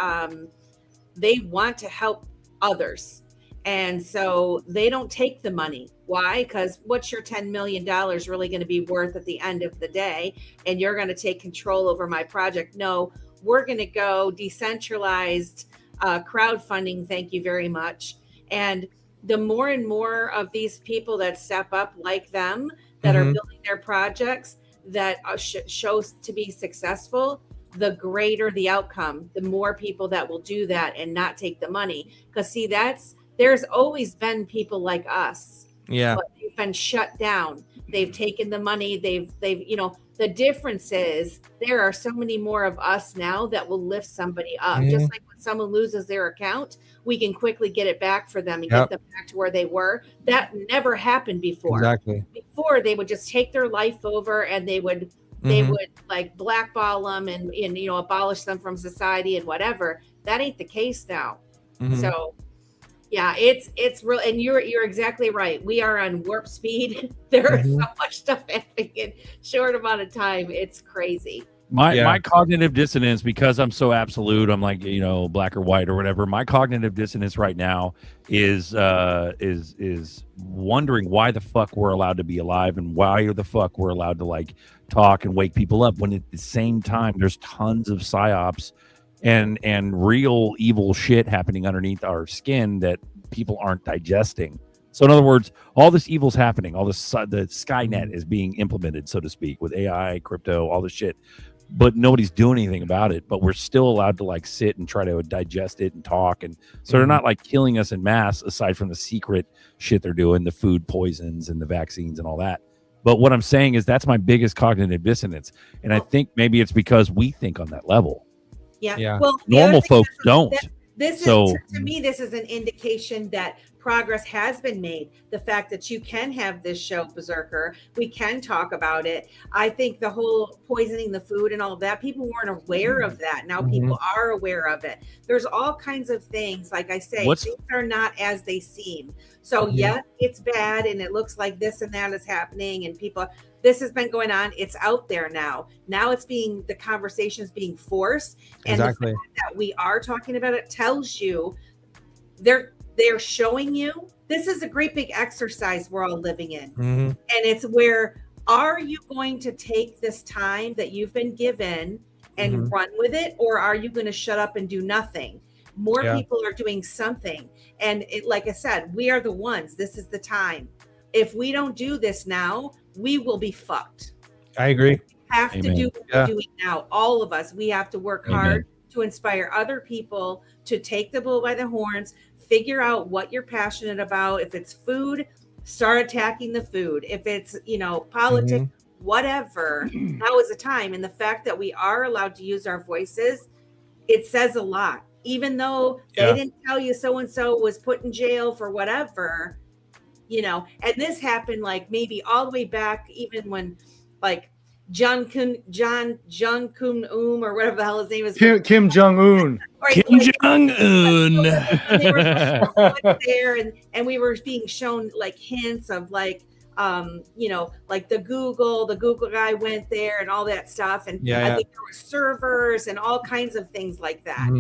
Speaker 11: they want to help others. And so they don't take the money. Why? Because what's your $10 million really going to be worth at the end of the day? And you're going to take control over my project. No, we're going to go decentralized crowdfunding. Thank you very much. And the more and more of these people that step up like them, that are building their projects that shows to be successful, the greater the outcome, the more people that will do that and not take the money. Because see, there's always been people like us.
Speaker 10: Yeah.
Speaker 11: But they've been shut down. They've taken the money. They've the difference is there are so many more of us now that will lift somebody up. Just like when someone loses their account, we can quickly get it back for them and get them back to where they were. That never happened before.
Speaker 10: Exactly.
Speaker 11: Before, they would just take their life over, and they would like blackball them and abolish them from society and whatever. That ain't the case now. So yeah, it's real, and you're exactly right. We are on warp speed. There is so much stuff happening in short amount of time. It's crazy.
Speaker 6: My cognitive dissonance, because I'm so absolute, I'm like, black or white or whatever. My cognitive dissonance right now is wondering why the fuck we're allowed to be alive, and why the fuck we're allowed to like talk and wake people up, when at the same time there's tons of psyops and real evil shit happening underneath our skin that people aren't digesting. So in other words, all this evil's happening, all this, the Skynet is being implemented, so to speak, with AI, crypto, all this shit, but nobody's doing anything about it. But we're still allowed to like sit and try to digest it and talk. And so they're not like killing us in mass, aside from the secret shit they're doing, the food poisons and the vaccines and all that. But what I'm saying is that's my biggest cognitive dissonance. And I think maybe it's because we think on that level.
Speaker 11: Yeah. Well,
Speaker 6: normal folks don't.
Speaker 11: To me, this is an indication that progress has been made. The fact that you can have this show, Berserker, we can talk about it. I think the whole poisoning the food and all of that, people weren't aware of that. Now people are aware of it. There's all kinds of things. Like I say, things are not as they seem. So yes, it's bad and it looks like this and that is happening and people, this has been going on. It's out there now. Now it's being, the conversation is being forced. And the fact that we are talking about it tells you they're showing you this is a great big exercise we're all living in. And it's where, are you going to take this time that you've been given and run with it? Or are you going to shut up and do nothing? More people are doing something. And like I said, we are the ones, this is the time. If we don't do this now, we will be fucked.
Speaker 10: I agree.
Speaker 11: We have to do what we're doing now. All of us, we have to work hard to inspire other people to take the bull by the horns, figure out what you're passionate about. If it's food, start attacking the food. If it's, politics, whatever, now is the time. And the fact that we are allowed to use our voices, it says a lot. Even though they didn't tell you so-and-so was put in jail for whatever, and this happened like maybe all the way back, even when like Jung Kun-un or whatever the hell his name is.
Speaker 12: Kim Jong-un.
Speaker 21: Kim Jong-un.
Speaker 11: They were there and we were being shown like hints of like, like the Google guy went there and all that stuff. And I think there were servers and all kinds of things like that.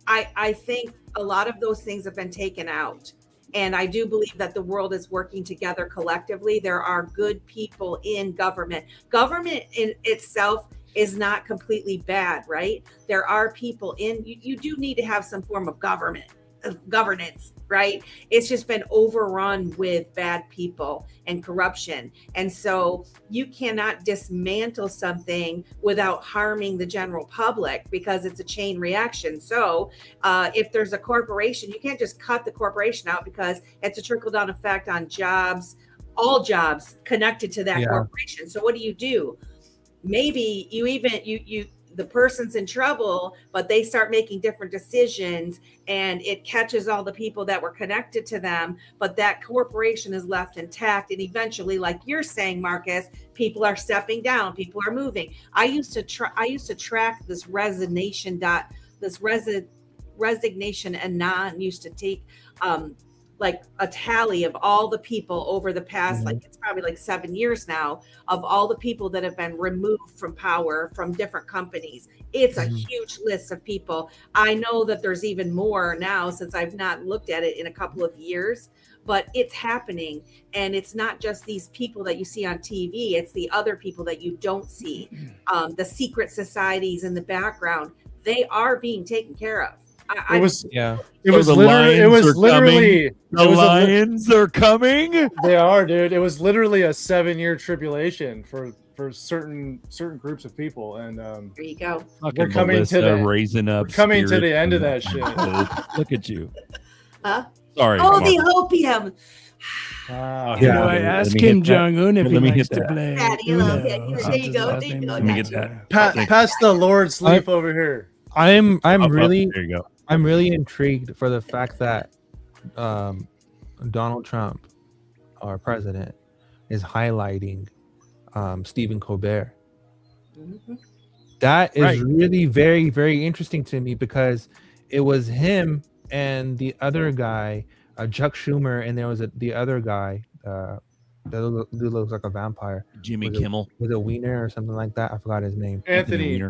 Speaker 11: I think a lot of those things have been taken out. And I do believe that the world is working together collectively. There are good people in government. Government in itself is not completely bad, right? There are people in, you do need to have some form of governance, right? It's just been overrun with bad people and corruption. And so you cannot dismantle something without harming the general public because it's a chain reaction. So if there's a corporation, you can't just cut the corporation out because it's a trickle down effect on jobs, all jobs connected to that corporation. So what do? Maybe the person's in trouble, but they start making different decisions and it catches all the people that were connected to them, but that corporation is left intact. And eventually, like you're saying, Marcus, people are stepping down, people are moving. I used to track this resignation Anon used to take like a tally of all the people over the past, like it's probably like 7 years now, of all the people that have been removed from power from different companies. It's a huge list of people. I know that there's even more now since I've not looked at it in a couple of years, but it's happening. And it's not just these people that you see on TV, it's the other people that you don't see. The secret societies in the background, they are being taken care of.
Speaker 12: It was literally
Speaker 6: the lions are coming.
Speaker 12: They are, dude. It was literally a 7-year tribulation for certain groups of people, and
Speaker 11: there you go.
Speaker 12: We're coming to the
Speaker 6: raising up.
Speaker 12: We're coming to the end of that shit.
Speaker 6: Look at you.
Speaker 11: Huh?
Speaker 6: Sorry.
Speaker 11: Oh, the opium.
Speaker 3: I asked Kim Jong-un if he likes to play.
Speaker 11: There you go.
Speaker 6: Let me get that.
Speaker 12: Pass the Lord's leaf over here.
Speaker 10: I'm
Speaker 6: There you go.
Speaker 10: I'm really intrigued for the fact that Donald Trump, our president, is highlighting Stephen Colbert. That is really very, very interesting to me because it was him and the other guy, Chuck Schumer, and there was the other guy that looks like a vampire.
Speaker 6: Jimmy Kimmel.
Speaker 10: Was it Weiner or something like that? I forgot his name.
Speaker 12: Anthony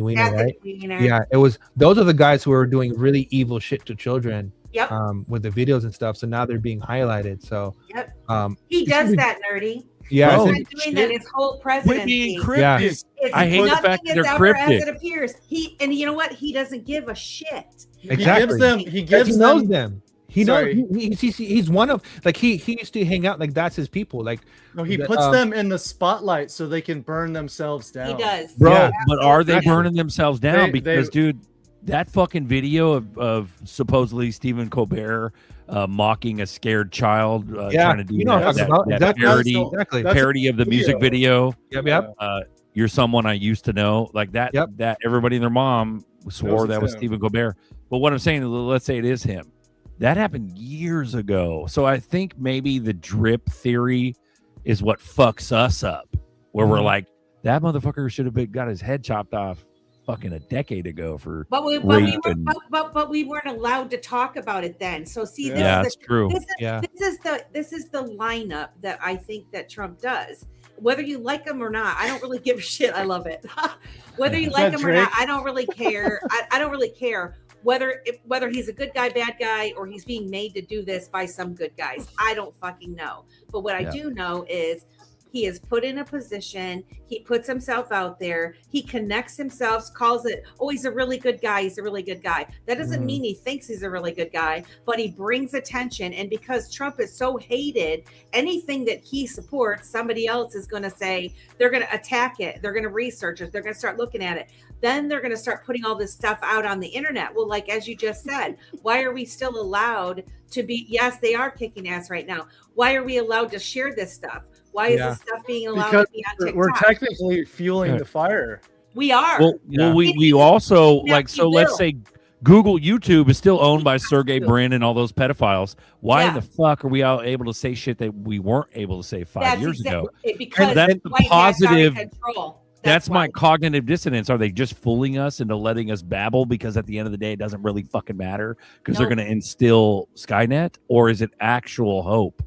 Speaker 10: Weiner, right? Yeah, it was. Those are the guys who were doing really evil shit to children.
Speaker 11: Yep.
Speaker 10: With the videos and stuff. So now they're being highlighted. So.
Speaker 11: Yep. He does that, nerdy.
Speaker 10: Yeah.
Speaker 11: He's been doing that his whole presidency.
Speaker 10: Yeah.
Speaker 6: I hate the fact that they're cryptic.
Speaker 11: As it appears. And you know what? He doesn't give a shit.
Speaker 10: Exactly.
Speaker 12: He
Speaker 10: knows them. He knows he's one of, like, he used to hang out, like, that's his people, like.
Speaker 12: No, he puts them in the spotlight so they can burn themselves down.
Speaker 11: He does,
Speaker 6: bro. But are they burning themselves down? Because dude, that fucking video of supposedly Stephen Colbert mocking a scared child, trying to do that parody of the music video.
Speaker 10: Yep.
Speaker 6: You're someone I used to know, like that.
Speaker 10: Yep.
Speaker 6: That everybody and their mom swore that was Stephen Colbert. But what I'm saying, let's say it is him. That happened years ago. So I think maybe the drip theory is what fucks us up, where we're like, that motherfucker should have got his head chopped off fucking a decade ago for
Speaker 11: But we weren't allowed to talk about it then. So see,
Speaker 6: that's true.
Speaker 11: This is the lineup that I think that Trump does. Whether you like him or not, I don't really give a shit. I love it. Whether you like him or not, I don't really care. I don't really care whether he's a good guy, bad guy, or he's being made to do this by some good guys. I don't fucking know. But what I do know is he is put in a position. He puts himself out there. He connects himself, calls it, oh, he's a really good guy. He's a really good guy. That doesn't mean he thinks he's a really good guy, but he brings attention. And because Trump is so hated, anything that he supports, somebody else is going to say, they're going to attack it. They're going to research it. They're going to start looking at it. Then they're going to start putting all this stuff out on the internet. Well, like, as you just said, why are we still allowed to be, yes, they are kicking ass right now. Why are we allowed to share this stuff? Why is this stuff being allowed to be on TikTok?
Speaker 12: We're technically fueling the fire.
Speaker 11: We are.
Speaker 6: Well, we also let's say Google, YouTube is still owned by Sergey Brin and all those pedophiles. Why in the fuck are we all able to say shit that we weren't able to say 5 years ago?
Speaker 11: Because
Speaker 6: that's the positive.
Speaker 11: Control.
Speaker 6: That's my cognitive dissonance. Are they just fooling us into letting us babble because at the end of the day, it doesn't really fucking matter because they're going to instill Skynet? Or is it actual hope?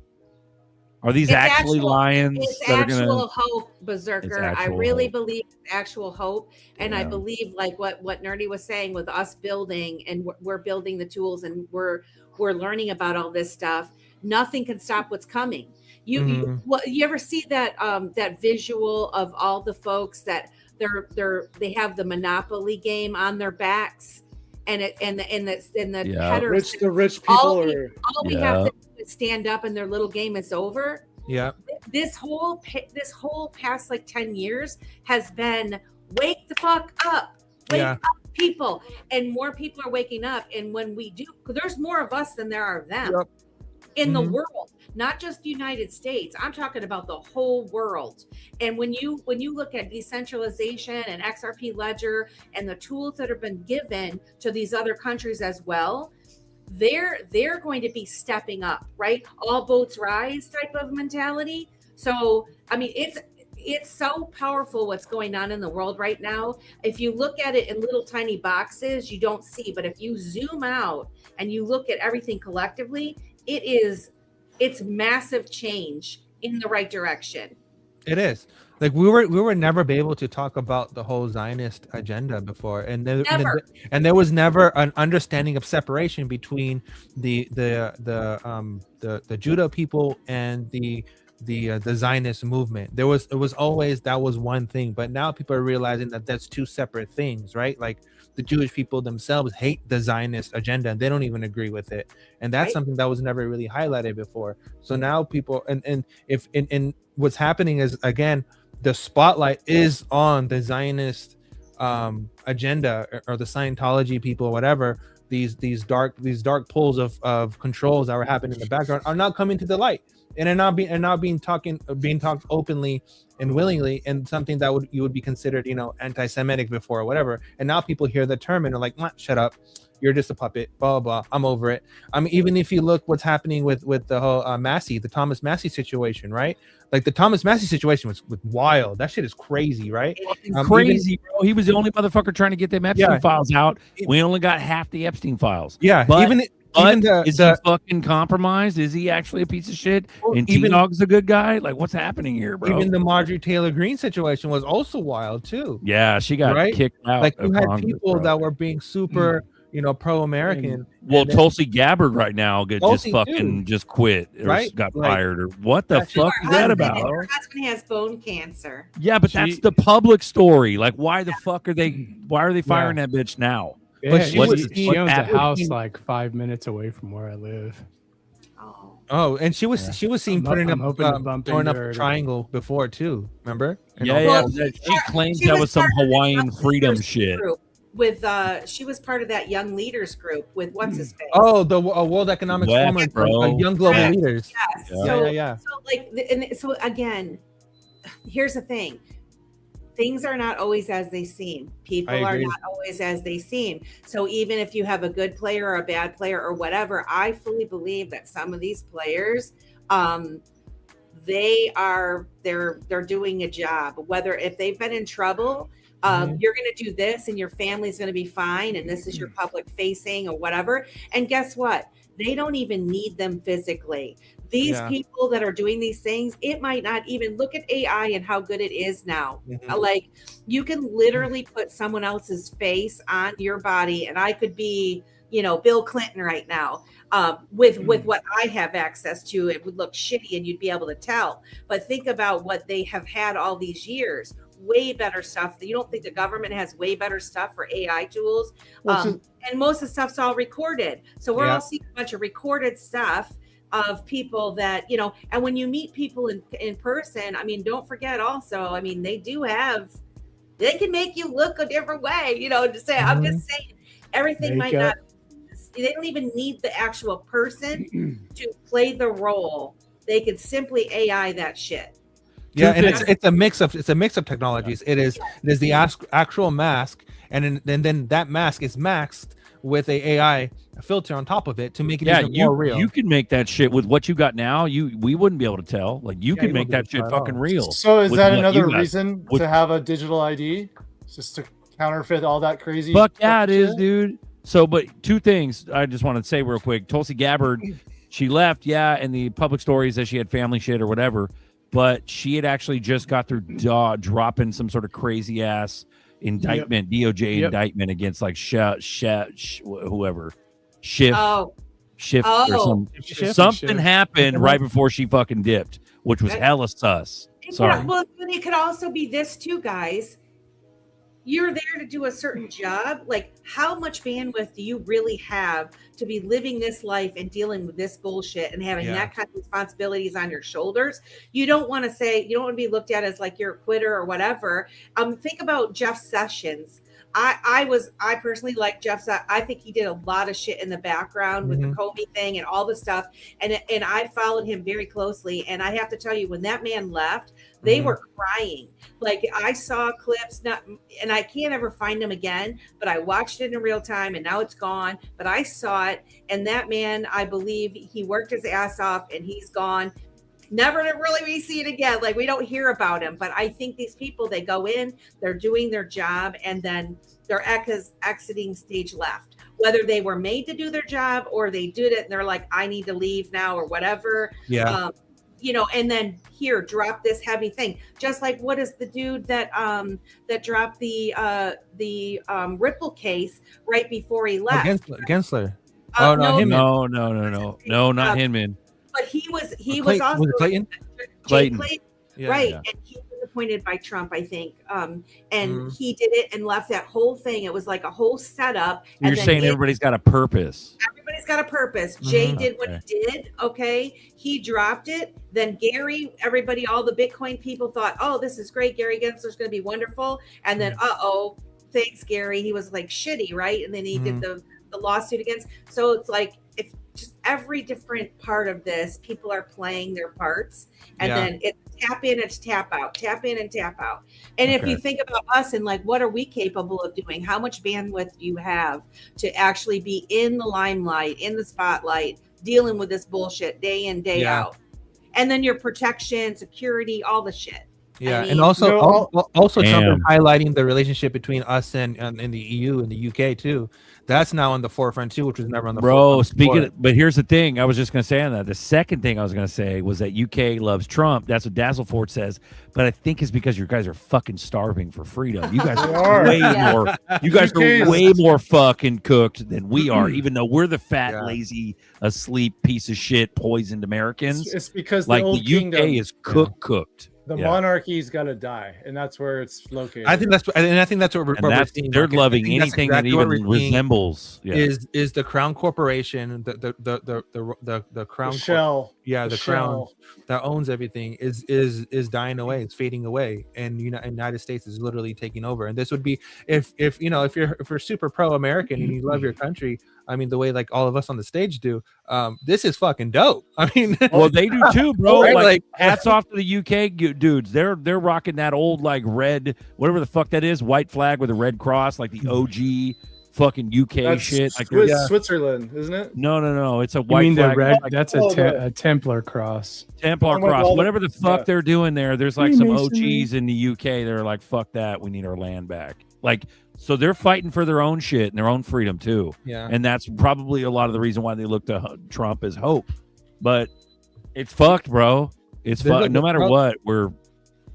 Speaker 6: Are these actually lions that are going to...
Speaker 11: It's actual hope, Berserker. I really believe it's actual hope. And I believe, like what Nerdy was saying, with us building, and we're building the tools, and we're learning about all this stuff. Nothing can stop what's coming. You ever see that that visual of all the folks that they have the Monopoly game on their backs, and
Speaker 12: the rich people
Speaker 11: all we have to do is stand up and their little game is over.
Speaker 10: Yeah.
Speaker 11: This whole past like 10 years has been wake the fuck up. Wake up, people. And more people are waking up. And when we do, there's more of us than there are of them in the world, not just the United States. I'm talking about the whole world. And when you look at decentralization and XRP Ledger and the tools that have been given to these other countries as well, they're going to be stepping up, right? All boats rise type of mentality. So, I mean, it's so powerful what's going on in the world right now. If you look at it in little tiny boxes, you don't see. But if you zoom out and you look at everything collectively, it's massive change in the right direction.
Speaker 10: It is. Like we were never be able to talk about the whole Zionist agenda before, and there was never an understanding of separation between the Judah people and the Zionist movement. It was always that was one thing, but now people are realizing that that's two separate things, right? Like the Jewish people themselves hate the Zionist agenda and they don't even agree with it, and that's something that was never really highlighted before. So now people and what's happening is, again, the spotlight is on the Zionist agenda or the Scientology people or whatever. These dark pools of controls that were happening in the background are not coming to the light, and are not being talked openly and willingly, and something that you would be considered, anti-Semitic before or whatever. And now people hear the term and are like, shut up, you're just a puppet, blah blah blah, I'm over it. I mean, even if you look what's happening with the whole Massey, the Thomas Massey situation, right? Like the Thomas Massey situation was wild. That shit is crazy, right?
Speaker 6: It's crazy, bro. He was the only motherfucker trying to get them Epstein files out. We only got half the Epstein files.
Speaker 10: Yeah,
Speaker 6: but is he fucking compromised? Is he actually a piece of shit? And T-Dog's a good guy? Like, what's happening here, bro?
Speaker 10: Even the Marjorie Taylor Greene situation was also wild too.
Speaker 6: Yeah, she got kicked out.
Speaker 10: Like you had people that were being super, pro-American.
Speaker 6: Well, Tulsi Gabbard right now just quit or got fired or what the fuck is that about?
Speaker 11: Her husband has bone cancer.
Speaker 6: Yeah, but that's the public story. Like, why the fuck are they firing that bitch now?
Speaker 16: Yeah, but she owns a house like 5 minutes away from where I live.
Speaker 10: Oh, and she was seen throwing up a triangle before too. Remember?
Speaker 6: She claims that was some Hawaiian freedom shit.
Speaker 11: With she was part of that young leaders group with what's his face.
Speaker 10: Oh, the World Economic Forum, young global leaders.
Speaker 11: Yes. So again, here's the thing. things are not always as they seem. People are not always as they seem. So even if you have a good player or a bad player or whatever, I fully believe that some of these players, they're doing a job. Whether if they've been in trouble, you're going to do this and your family's going to be fine, and this is your public facing or whatever. And guess what? They don't even need them physically. These people that are doing these things, it might not even look at AI and how good it is now. Like you can literally put someone else's face on your body, and I could be, Bill Clinton right now. With what I have access to, it would look shitty and you'd be able to tell. But think about what they have had all these years. Way better stuff. You don't think the government has way better stuff for AI tools? And most of the stuff's all recorded. So we're all seeing a bunch of recorded stuff of people that, and when you meet people in person, I mean, don't forget also, I mean, they can make you look a different way, to say, I'm just saying everything might not, they don't even need the actual person to play the role. They could simply AI that shit.
Speaker 10: Yeah, and it's a mix of technologies. It is the actual mask, and then that mask is maxed with a AI filter on top of it to make it even more real.
Speaker 6: You can make that shit with what you got now. We wouldn't be able to tell. Like you can make that shit fucking real.
Speaker 12: So is that another reason to have a digital ID, just to counterfeit all that crazy?
Speaker 6: Fuck yeah, it is, dude. So, but two things I just want to say real quick. Tulsi Gabbard, she left, and the public stories that she had family shit or whatever. But she had actually just got through dropping some sort of crazy ass indictment, DOJ indictment against like whoever, Schiff or something happened right before she fucking dipped, which was hella sus. Sorry.
Speaker 11: Well, it could also be this too, guys. You're there to do a certain job. Like, how much bandwidth do you really have to be living this life and dealing with this bullshit and having that kind of responsibilities on your shoulders? You don't want to be looked at as like you're a quitter or whatever. Think about Jeff Sessions. I personally like Jeff. I think he did a lot of shit in the background with the Comey thing and all the stuff. And I followed him very closely. And I have to tell you, when that man left, they were crying. Like, I saw clips, and I can't ever find them again, but I watched it in real time and now it's gone. But I saw it, and that man, I believe he worked his ass off and he's gone. Never to really be seen again. Like, we don't hear about him, but I think these people, they go in, they're doing their job, and then they're exiting stage left. Whether they were made to do their job or they did it and they're like, I need to leave now or whatever. And then here, drop this heavy thing. Just like, what is the dude that dropped the Ripple case right before he left?
Speaker 10: Gensler.
Speaker 6: No, not Hinman.
Speaker 11: But he was also
Speaker 10: was it Clayton?
Speaker 6: Clayton.
Speaker 11: Right. Yeah. And he was appointed by Trump, I think. And he did it and left that whole thing. It was like a whole setup.
Speaker 6: You're saying everybody's got a purpose.
Speaker 11: Everybody's got a purpose. Jay did what he did. Okay. He dropped it. Then Gary, everybody, all the Bitcoin people thought, oh, this is great. Gary Gensler's going to be wonderful. And then, thanks, Gary. He was like shitty, right? And then he did the lawsuit against. So it's like, if just every different part of this, people are playing their parts, and then it's tap in, it's tap out, tap in and tap out. And if you think about us and like, what are we capable of doing? How much bandwidth do you have to actually be in the limelight, in the spotlight, dealing with this bullshit day in, day out? And then your protection, security, all the shit.
Speaker 10: Yeah, and also Trump highlighting the relationship between us and the EU and the UK too. That's now on the forefront too, which was never on the forefront.
Speaker 6: But here's the thing. I was just going to say on that. The second thing I was going to say was that UK loves Trump. That's what Dazzleford says. But I think it's because you guys are fucking starving for freedom. You guys are way more. You guys are way more fucking cooked than we are. Even though we're the fat, lazy, asleep piece of shit, poisoned Americans.
Speaker 12: It's because
Speaker 6: like
Speaker 12: the old
Speaker 6: UK
Speaker 12: kingdom
Speaker 6: is cooked.
Speaker 12: The monarchy's got to die, and that's where it's located.
Speaker 10: I think that's what we're seeing.
Speaker 6: They're loving anything that even resembles.
Speaker 10: Is the crown corporation, the crown
Speaker 12: shell?
Speaker 10: The crown that owns everything is dying away. It's fading away, and United States is literally taking over. And this would be if you're super pro-American and you love your country. I mean, the way like all of us on the stage do. This is fucking dope. I mean,
Speaker 6: well, they do too, bro.
Speaker 10: Right?
Speaker 6: Like, hats off to the UK dudes. They're rocking that old like red, whatever the fuck that is, white flag with a red cross, like the OG fucking UK
Speaker 12: That's
Speaker 6: shit. Like
Speaker 12: Switzerland, isn't it?
Speaker 6: No. It's a
Speaker 16: You
Speaker 6: white
Speaker 16: mean the
Speaker 6: flag.
Speaker 16: red?
Speaker 6: Like,
Speaker 16: That's a Templar cross.
Speaker 6: Templar cross, whatever the fuck they're doing there. There's like some
Speaker 16: Freemasonry.
Speaker 6: OGs in the UK that are like, fuck that, we need our land back. Like, so they're fighting for their own shit and their own freedom too.
Speaker 10: Yeah.
Speaker 6: And that's probably a lot of the reason why they look to Trump as hope. But it's fucked, bro. It's fucked. No matter what,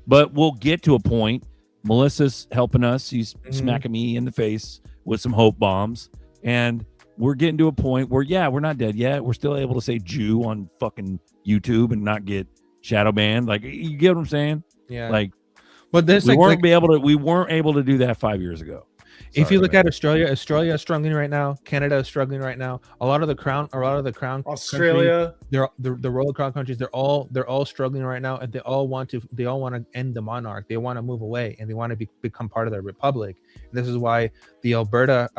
Speaker 6: but we'll get to a point. Melissa's helping us. She's smacking me in the face with some hope bombs. And we're getting to a point where, yeah, we're not dead yet. We're still able to say Jew on fucking YouTube and not get shadow banned. Like, you get what I'm saying?
Speaker 10: Yeah.
Speaker 6: Like,
Speaker 10: but there's
Speaker 6: we weren't able to do that 5 years ago.
Speaker 10: If you look at Australia is struggling right now. Canada is struggling right now. A lot of the crown
Speaker 12: Australia,
Speaker 10: countries, the royal crown countries, they're all struggling right now, and they all want to end the monarch. They want to move away, and they want to become part of the republic. And this is why the Alberta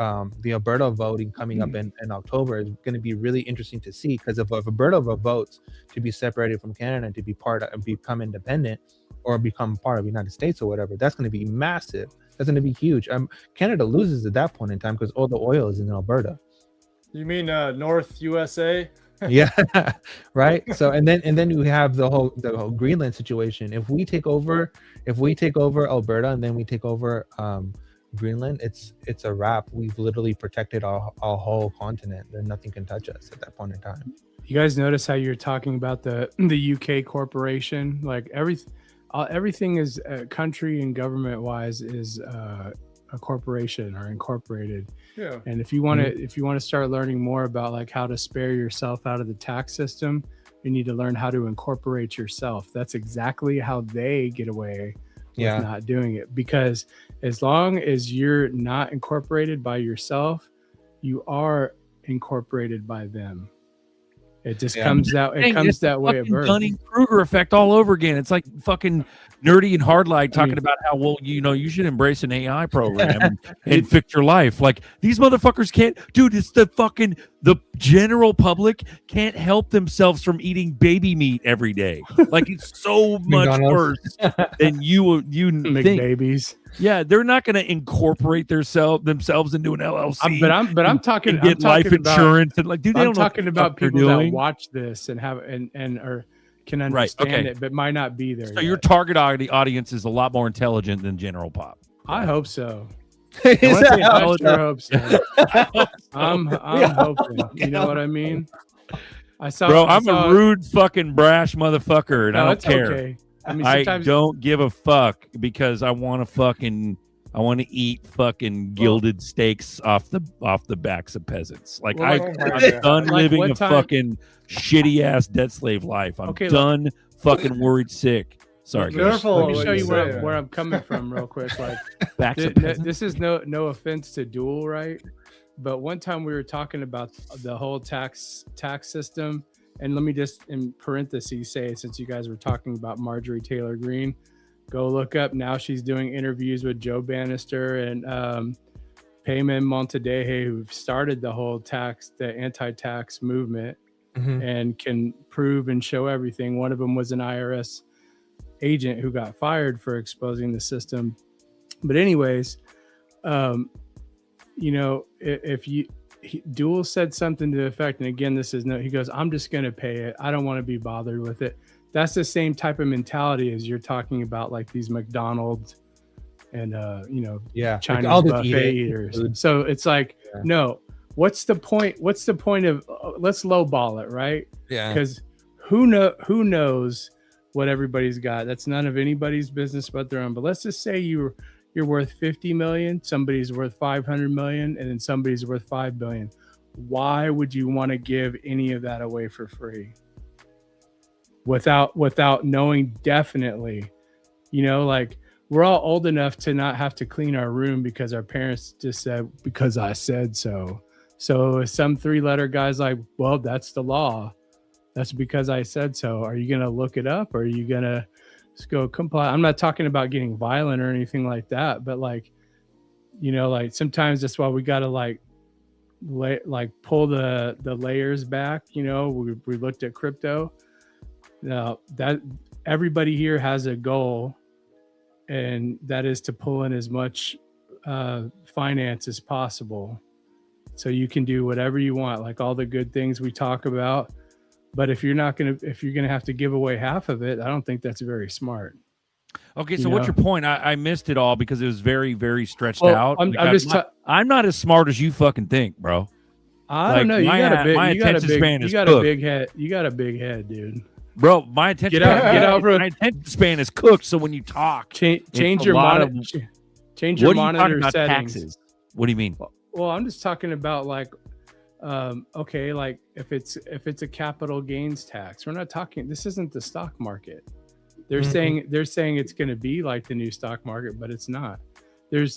Speaker 10: voting coming up in October is going to be really interesting to see, because if Alberta votes to be separated from Canada and to be part of and become independent or become part of the United States or whatever, that's going to be massive. That's going to be huge. Canada loses at that point in time because all the oil is in Alberta.
Speaker 12: You mean North USA?
Speaker 10: Yeah, right. So and then you have the whole Greenland situation. If we take over Alberta and then we take over Greenland, it's a wrap. We've literally protected our whole continent. Then nothing can touch us at that point in time.
Speaker 16: You guys notice how you're talking about the UK corporation? Like everything is country and government wise is a corporation or incorporated.
Speaker 12: Yeah.
Speaker 16: And if you want to start learning more about like how to spare yourself out of the tax system, you need to learn how to incorporate yourself. That's exactly how they get away with not doing it, because as long as you're not incorporated by yourself, you are incorporated by them. It just comes that way at birth.
Speaker 6: Dunning-Kruger effect all over again. It's like fucking nerdy and hardline talking about how, well, you should embrace an AI program and fix your life. Like, these motherfuckers can't, dude. It's the general public can't help themselves from eating baby meat every day. Like, it's so much worse than you think.
Speaker 16: Babies.
Speaker 6: Yeah, they're not going to incorporate themselves into an LLC.
Speaker 16: But I'm talking
Speaker 6: get life insurance and like, dude, they
Speaker 16: I'm
Speaker 6: don't know
Speaker 16: talking about people that watch this and have and or can understand it, but might not be there.
Speaker 6: So your target audience is a lot more intelligent than general pop.
Speaker 16: I hope so. I sure hope so. I'm hoping. You know what I mean? I'm a rude fucking brash motherfucker, and I don't care.
Speaker 6: Okay. I mean, I don't give a fuck because I want to eat fucking gilded steaks off the backs of peasants. Like, I'm done living a fucking shitty ass debt slave life. I'm done fucking worried sick. Sorry,
Speaker 16: let me show you where I'm coming from real quick. Like, this is no offense to Duel, right? But one time we were talking about the whole tax system. And let me just, in parentheses, say, since you guys were talking about Marjorie Taylor Greene, go look up. Now she's doing interviews with Joe Bannister and Payman Montedehe, who've started the whole the anti-tax movement and can prove and show everything. One of them was an IRS agent who got fired for exposing the system. But anyways, Duel said something to the effect, and again, he goes, I'm just going to pay it. I don't want to be bothered with it. That's the same type of mentality as you're talking about, like these McDonald's and, Chinese like buffet eaters. So it's like, no, what's the point? What's the point of, let's lowball it, right?
Speaker 10: Yeah.
Speaker 16: Because who knows what everybody's got? That's none of anybody's business but their own. But let's just say you're worth 50 million, somebody's worth 500 million, and then somebody's worth 5 billion. Why would you want to give any of that away for free? Without knowing definitely, like, we're all old enough to not have to clean our room because our parents just said, because I said so. So some 3-letter guy's like, well, that's the law. That's because I said so. Are you going to look it up? Or are you going to just go comply? I'm not talking about getting violent or anything like that, but like, like sometimes that's why we got to like
Speaker 3: like pull the layers back. You know, we looked at crypto. Now that everybody here has a goal, and that is to pull in as much finance as possible, so you can do whatever you want, like all the good things we talk about. But if you're gonna have to give away half of it, I don't think that's very smart.
Speaker 6: Okay, so what's your point? I missed it all because it was very, very stretched out. I'm not as smart as you fucking think, bro.
Speaker 3: I don't know. You got a big head. You got a big head, dude.
Speaker 6: Bro, my attention my attention span is cooked. So when you talk,
Speaker 3: change your monitor settings.
Speaker 6: Taxes? What do you mean?
Speaker 3: Well, I'm just talking about like, okay, like if it's a capital gains tax, we're not talking. This isn't the stock market. They're saying it's going to be like the new stock market, but it's not. The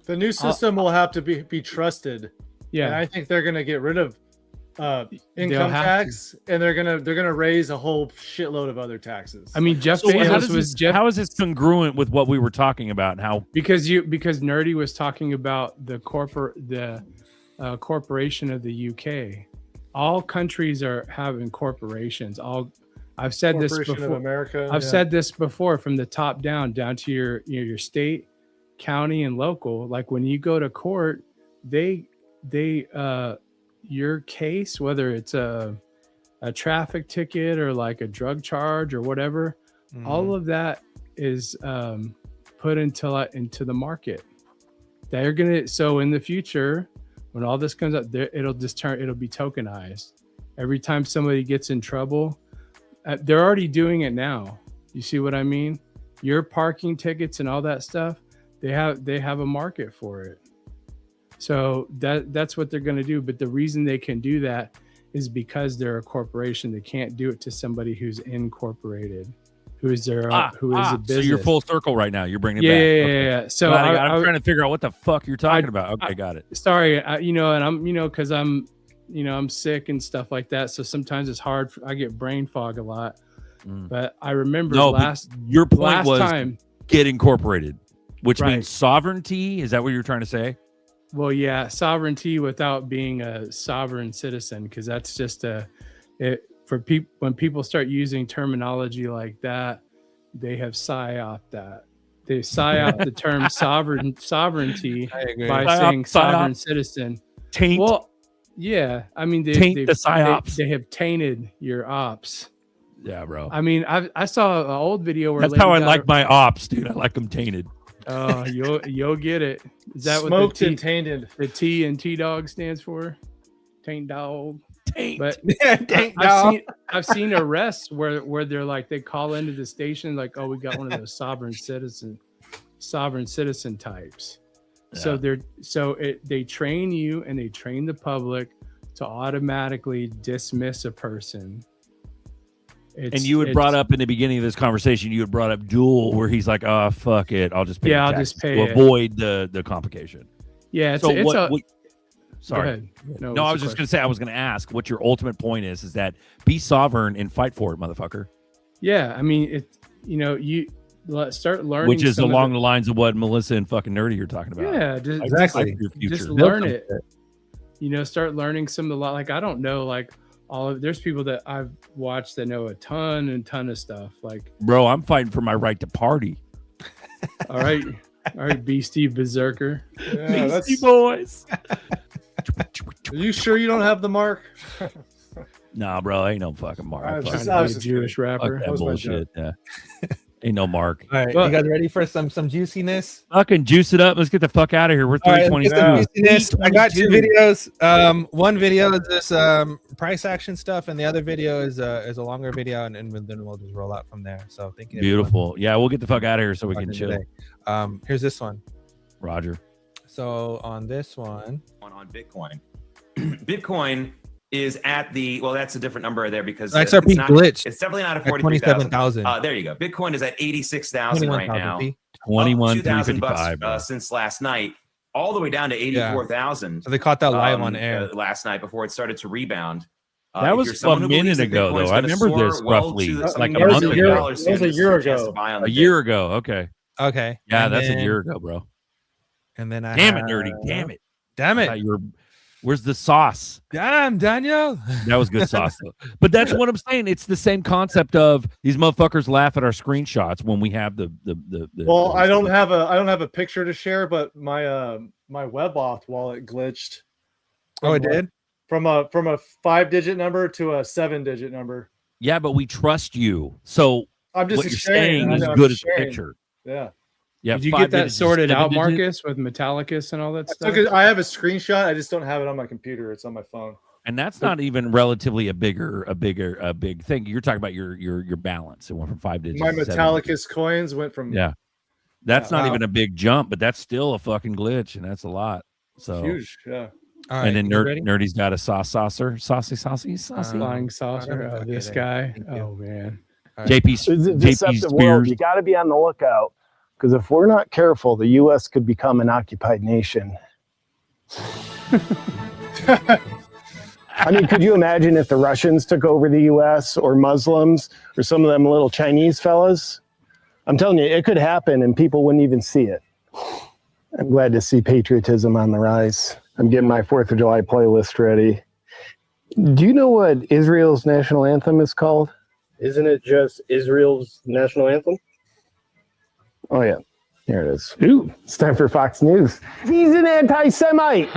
Speaker 12: new system will have to be trusted.
Speaker 3: Yeah,
Speaker 12: and I think they're going to get rid of income tax, and they're gonna raise a whole shitload of other taxes.
Speaker 3: I mean, Jeff Bezos
Speaker 6: how is this congruent with what we were talking about? And how
Speaker 3: because Nerdy was talking about the corporation of the UK. All countries are having corporations. I've said this before.
Speaker 12: America,
Speaker 3: I've said this before, from the top down to your state, county, and local. Like when you go to court, they your case, whether it's a traffic ticket or like a drug charge or whatever, all of that is put into the market. They're gonna, so in the future, when all this comes up, it'll be tokenized. Every time somebody gets in trouble, they're already doing it now. You see what I mean? Your parking tickets and all that stuff, they have a market for it. So that's what they're going to do. But the reason they can do that is because they're a corporation. They can't do it to somebody who's incorporated, who is a business.
Speaker 6: So you're full circle right now. You're bringing it back.
Speaker 3: Yeah. So
Speaker 6: I'm trying to figure out what the fuck you're talking about. Okay, got it.
Speaker 3: Sorry, and I'm, because I'm sick and stuff like that. So sometimes it's hard. I get brain fog a lot. But I remember
Speaker 6: your point was
Speaker 3: time,
Speaker 6: get incorporated, which means sovereignty. Is that what you're trying to say?
Speaker 3: Well, yeah, sovereignty without being a sovereign citizen, because that's just when people start using terminology like that, they have psyoped that. They psyop the term sovereignty by saying sovereign citizen.
Speaker 6: Taint.
Speaker 3: Well, yeah, I mean
Speaker 6: the psyops.
Speaker 3: They have tainted your ops.
Speaker 6: Yeah, bro.
Speaker 3: I mean, I saw an old video where
Speaker 6: that's how I like my ops, dude. I like them tainted.
Speaker 3: Oh, you'll get it. Is that
Speaker 12: smoked
Speaker 3: what
Speaker 12: and tainted?
Speaker 3: The T and T dog stands for? Taint dog.
Speaker 6: Taint.
Speaker 3: But
Speaker 10: taint dog.
Speaker 3: I've seen arrests where they're like, they call into the station like, oh, we got one of those sovereign citizen types. Yeah. So they train you and they train the public to automatically dismiss a person.
Speaker 6: And you had brought up in the beginning of this conversation, you had brought up Duel, where he's like, "Oh, fuck it, I'll just pay."
Speaker 3: Yeah, I'll just pay
Speaker 6: to avoid the complication.
Speaker 3: Yeah,
Speaker 6: sorry.
Speaker 3: Go ahead.
Speaker 6: No, I was just going to say, I was going to ask what your ultimate point is that be sovereign and fight for it, motherfucker.
Speaker 3: Yeah, I mean, you start learning,
Speaker 6: which is along the lines of what Melissa and fucking Nerdy are talking about.
Speaker 3: Yeah,
Speaker 10: exactly.
Speaker 3: Just learn it. Start learning some of the like. I don't know, like. There's people that I've watched that know a ton of stuff. Like,
Speaker 6: bro, I'm fighting for my right to party.
Speaker 3: All right, Beastie Berserker.
Speaker 12: Yeah,
Speaker 6: Beastie Boys.
Speaker 12: Are you sure you don't have the mark?
Speaker 6: Nah, bro, ain't no fucking mark.
Speaker 3: I was a Jewish rapper.
Speaker 6: Fuck that bullshit. Yeah. Ain't no mark.
Speaker 10: All right, you guys ready for some juiciness?
Speaker 6: Fucking juice it up. Let's get the fuck out of here. We're 3:20.
Speaker 10: I got two videos. One video is this price action stuff, and the other video is a longer video, and then we'll just roll out from there. So thank you.
Speaker 6: Beautiful. Yeah, we'll get the fuck out of here so we can chill.
Speaker 10: Here's this one.
Speaker 6: Roger.
Speaker 10: So on this one,
Speaker 4: on Bitcoin, Bitcoin is at that's a different number there because
Speaker 10: XRP glitched.
Speaker 4: It's definitely not at 43,000. There you go. Bitcoin is at 86,000 right now.
Speaker 6: 21,200
Speaker 4: bucks since last night, all the way down to 84,000.
Speaker 10: So they caught that live on air
Speaker 4: last night before it started to rebound.
Speaker 6: That was a minute ago, though. I remember this roughly, like a month ago.
Speaker 12: It was a year ago.
Speaker 6: A year ago. Okay.
Speaker 10: Okay.
Speaker 6: Yeah, that's a year ago, bro.
Speaker 10: And then
Speaker 6: Damn it, Nerdy. Damn it.
Speaker 5: Damn it.
Speaker 6: Where's the sauce?
Speaker 5: Damn, Daniel.
Speaker 6: That was good sauce, though. But that's what I'm saying. It's the same concept of these motherfuckers laugh at our screenshots when we have the
Speaker 12: Well, I don't have a picture to share, but my my WebAuth wallet glitched.
Speaker 5: Oh, it did?
Speaker 12: From a 5-digit number to a 7-digit number.
Speaker 6: Yeah, but we trust you. So
Speaker 12: I'm just
Speaker 6: what you're
Speaker 12: sharing.
Speaker 6: saying is
Speaker 12: I'm
Speaker 6: good as a
Speaker 12: sharing.
Speaker 6: picture.
Speaker 12: Yeah.
Speaker 6: Yeah.
Speaker 3: Did you
Speaker 6: 5
Speaker 3: get that
Speaker 6: digits,
Speaker 3: sorted
Speaker 6: 7
Speaker 3: out,
Speaker 6: digits?
Speaker 3: Marcus, with Metallicus and all that stuff?
Speaker 12: I have a screenshot. I just don't have it on my computer. It's on my phone.
Speaker 6: And that's not even relatively a big thing. You're talking about your balance. It went from 5 digits.
Speaker 12: My
Speaker 6: to 7
Speaker 12: Metallicus
Speaker 6: digits.
Speaker 12: coins went from
Speaker 6: That's not
Speaker 12: wow.
Speaker 6: even a big jump, but that's still a fucking glitch, and that's a lot. So
Speaker 12: huge. Yeah.
Speaker 5: All
Speaker 6: and
Speaker 5: right,
Speaker 6: then
Speaker 5: you ready?
Speaker 6: Nerdy's got a saucy.
Speaker 3: Flying saucer. Oh, this guy. Oh man.
Speaker 6: JP
Speaker 8: It's a
Speaker 6: JP
Speaker 8: deceptive world.
Speaker 6: Spears.
Speaker 8: You got to be on the lookout, because if we're not careful, the U.S. could become an occupied nation. I mean, could you imagine if the Russians took over the U.S. or Muslims or some of them little Chinese fellas? I'm telling you, it could happen and people wouldn't even see it. I'm glad to see patriotism on the rise. I'm getting my 4th of July playlist ready. Do you know what Israel's national anthem is called? Isn't it just Israel's national anthem? Oh, yeah. Here it is. Ooh, it's time for Fox News. He's an anti-Semite.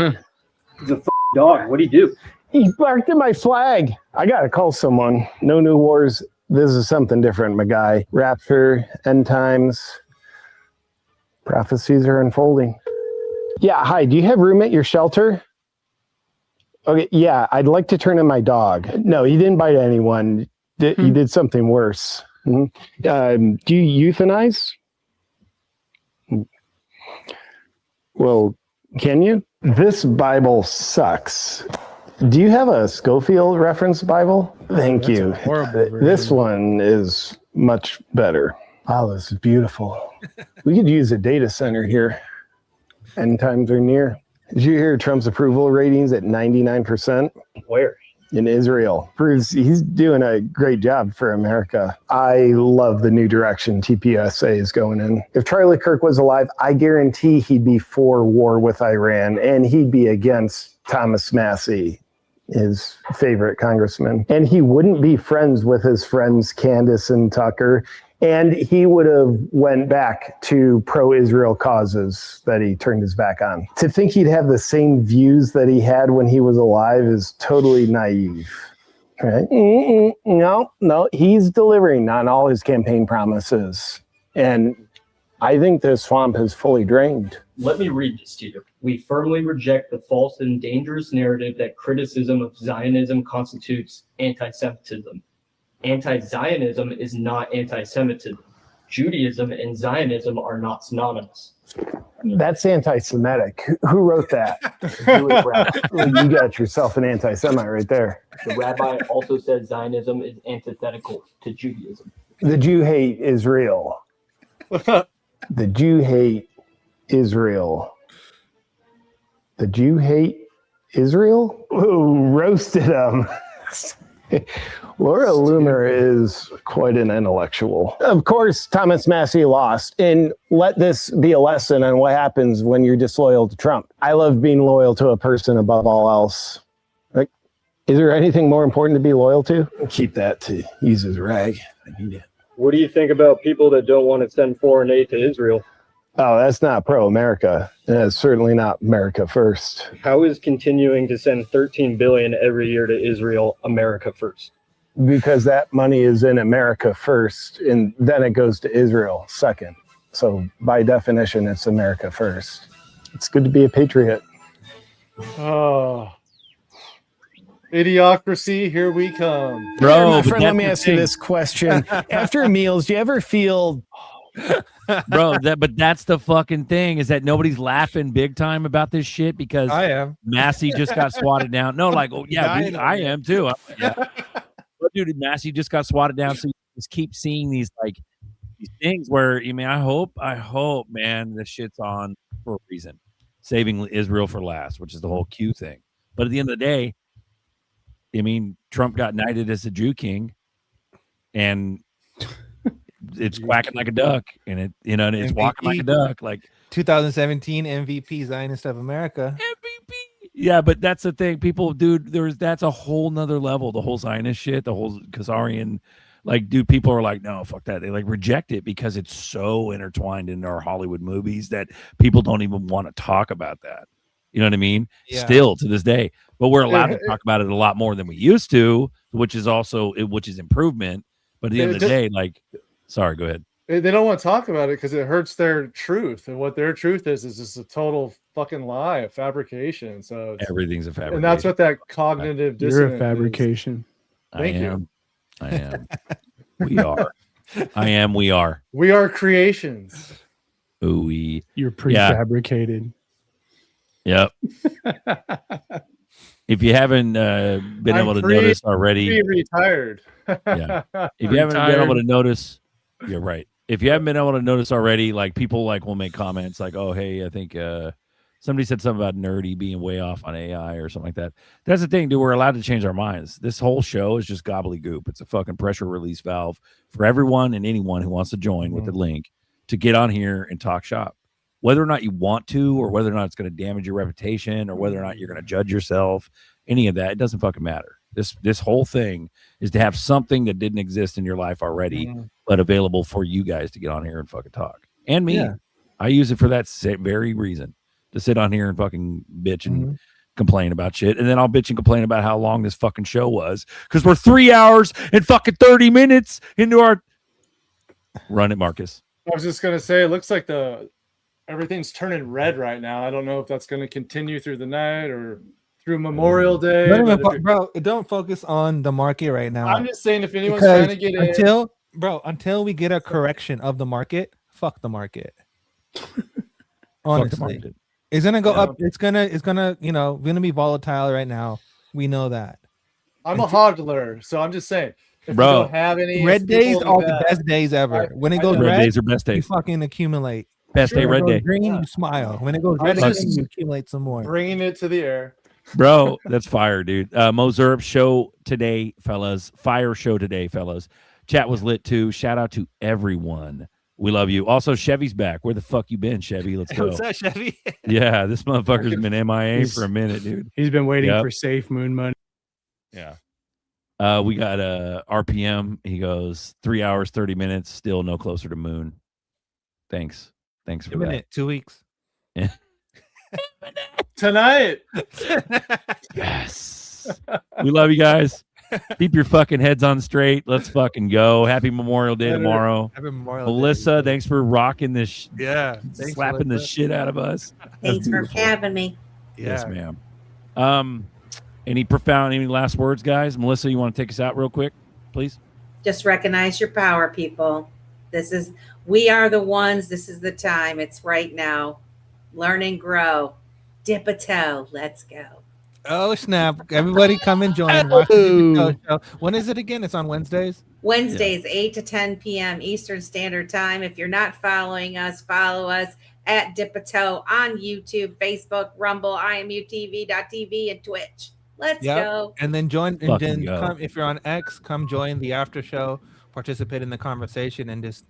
Speaker 8: He's a dog. What'd he do? He barked at my flag. I got to call someone. No new wars. This is something different, my guy. Rapture, end times. Prophecies are unfolding. Yeah, hi. Do you have room at your shelter? Okay, yeah, I'd like to turn in my dog. No, he didn't bite anyone. He did something worse. Do you euthanize? Well, can you? This Bible sucks. Do you have a Schofield reference Bible? Thank you. This one is much better. Wow, this is beautiful. We could use a data center here. End times are near. Did you hear Trump's approval ratings at 99%? Where? In Israel. Proves he's doing a great job for America. I love the new direction TPSA is going in. If Charlie Kirk was alive, I guarantee he'd be for war with Iran, and he'd be against Thomas Massey, his favorite congressman. And he wouldn't be friends with his friends Candace and Tucker. And he would have went back to pro-Israel causes that he turned his back on. To think he'd have the same views that he had when he was alive is totally naive. Right? No, he's delivering on all his campaign promises. And I think the swamp is fully drained.
Speaker 23: Let me read this to you. We firmly reject the false and dangerous narrative that criticism of Zionism constitutes anti-Semitism. Anti-Zionism is not anti-Semitism. Judaism and Zionism are not synonymous.
Speaker 8: That's anti-Semitic. Who wrote that? You got yourself an anti-Semite right there.
Speaker 23: The rabbi also said Zionism is antithetical to Judaism.
Speaker 8: The Jew hate Israel. The Jew hate Israel. The Jew hate Israel? Ooh, roasted him. Laura Loomer is quite an intellectual. Of course, Thomas Massey lost. And let this be a lesson on what happens when you're disloyal to Trump. I love being loyal to a person above all else. Like, is there anything more important to be loyal to? Keep that to use as rag. I need it.
Speaker 23: What do you think about people that don't want to send foreign aid to Israel?
Speaker 8: Oh, that's not pro-America. That's certainly not America first.
Speaker 23: How is continuing to send $13 billion every year to Israel America first?
Speaker 8: Because that money is in America first, and then it goes to Israel second. So by definition, it's America first. It's good to be a patriot.
Speaker 12: Oh, idiocracy, here we come.
Speaker 8: Bro, my friend, let me ask you this question. After meals, do you ever feel...
Speaker 6: Bro, but that's the fucking thing, is that nobody's laughing big time about this shit because
Speaker 5: I am.
Speaker 6: Massey just got swatted down. No, like, oh yeah, I am too. Yeah. But dude, Massey just got swatted down, so you just keep seeing these things where I hope, man, this shit's on for a reason. Saving Israel for last, which is the whole Q thing. But at the end of the day, Trump got knighted as a Jew king, and it's quacking like a duck, and it's walking like a duck. Like,
Speaker 10: 2017 MVP Zionist of America.
Speaker 6: Yeah, but that's the thing. People, dude, that's a whole nother level. The whole Zionist shit, the whole Khazarian, like, dude, people are like, no, fuck that. They like reject it because it's so intertwined in our Hollywood movies that people don't even want to talk about that. You know what I mean?
Speaker 10: Yeah.
Speaker 6: Still to this day, but we're allowed to talk about it a lot more than we used to, which is improvement. But at the end of the day, like, sorry, go ahead.
Speaker 12: They don't want to talk about it because it hurts their truth, and what their truth is just a total fucking lie, a fabrication. So
Speaker 6: everything's a fabrication,
Speaker 12: and that's what that cognitive dissonance.
Speaker 3: You're a fabrication.
Speaker 12: Thank you.
Speaker 6: I am. We are. I am. We are.
Speaker 12: We are creations.
Speaker 6: Ooh,
Speaker 3: you're prefabricated.
Speaker 6: Yep. If you haven't been able to notice already,
Speaker 12: retired.
Speaker 6: Yeah. If you haven't been able to notice, you're right. If you haven't been able to notice already, like people like will make comments like, "Oh, hey, I think somebody said something about nerdy being way off on AI or something like that." That's the thing, dude. We're allowed to change our minds. This whole show is just gobbledygook. It's a fucking pressure release valve for everyone and anyone who wants to join with the link to get on here and talk shop. Whether or not you want to, or whether or not it's going to damage your reputation, or whether or not you're going to judge yourself, any of that, it doesn't fucking matter. This whole thing is to have something that didn't exist in your life already, but available for you guys to get on here and fucking talk. And me, I use it for that very reason, to sit on here and fucking bitch and complain about shit. And then I'll bitch and complain about how long this fucking show was, because we're 3 hours and fucking 30 minutes into our run it, Marcus.
Speaker 12: I was just gonna say, it looks like everything's turning red right now. I don't know if that's going to continue through the night or through Memorial Day.
Speaker 10: Bro, don't focus on the market right now.
Speaker 12: I'm just saying, if anyone's trying to get
Speaker 10: until we get a correction of the market, fuck the market. Honestly, it's gonna go up. It's gonna gonna be volatile right now. We know that.
Speaker 12: I'm a hodler, so I'm just saying. If
Speaker 6: Bro,
Speaker 12: you don't have any
Speaker 10: red days are the best days ever. When it goes red
Speaker 6: days are best days.
Speaker 10: You fucking accumulate.
Speaker 6: Best day, red day.
Speaker 10: Green, you smile. When it goes red, you accumulate some more.
Speaker 12: Bringing it to the air.
Speaker 6: Bro, that's fire, dude. Mozurb show today, fellas. Fire show today, fellas. Chat was lit too. Shout out to everyone. We love you. Also, Chevy's back. Where the fuck you been, Chevy? Let's go.
Speaker 10: What's up, Chevy?
Speaker 6: Yeah, this motherfucker's been MIA for a minute, dude.
Speaker 3: He's been waiting for safe moon money.
Speaker 6: Yeah. We got RPM. He goes 3 hours, 30 minutes, still no closer to moon. Thanks for that.
Speaker 10: 2 weeks.
Speaker 6: Yeah.
Speaker 12: Tonight.
Speaker 6: Yes. We love you guys. Keep your fucking heads on straight. Let's fucking go. Happy Memorial Day tomorrow.
Speaker 10: Happy Memorial
Speaker 6: Melissa,
Speaker 10: Day.
Speaker 6: thanks for rocking this.
Speaker 10: Thanks,
Speaker 6: slapping the shit out of us.
Speaker 11: Thanks for having me.
Speaker 6: Yes, ma'am. Any last words, guys? Melissa, you want to take us out real quick, please?
Speaker 11: Just recognize your power, people. We are the ones. This is the time. It's right now. Learn and grow. Dip a toe. Let's go.
Speaker 10: Oh, snap. Everybody come and join. Watch the show. When is it again? It's on Wednesdays?
Speaker 11: Wednesdays, 8 to 10 p.m. Eastern Standard Time. If you're not following us, follow us at Dip a Toe on YouTube, Facebook, Rumble, IMUTV.tv, and Twitch. Let's go.
Speaker 10: And then join. And
Speaker 6: Fucking
Speaker 10: then
Speaker 6: go.
Speaker 10: come, if you're on X, come join the after show, participate in the conversation, and just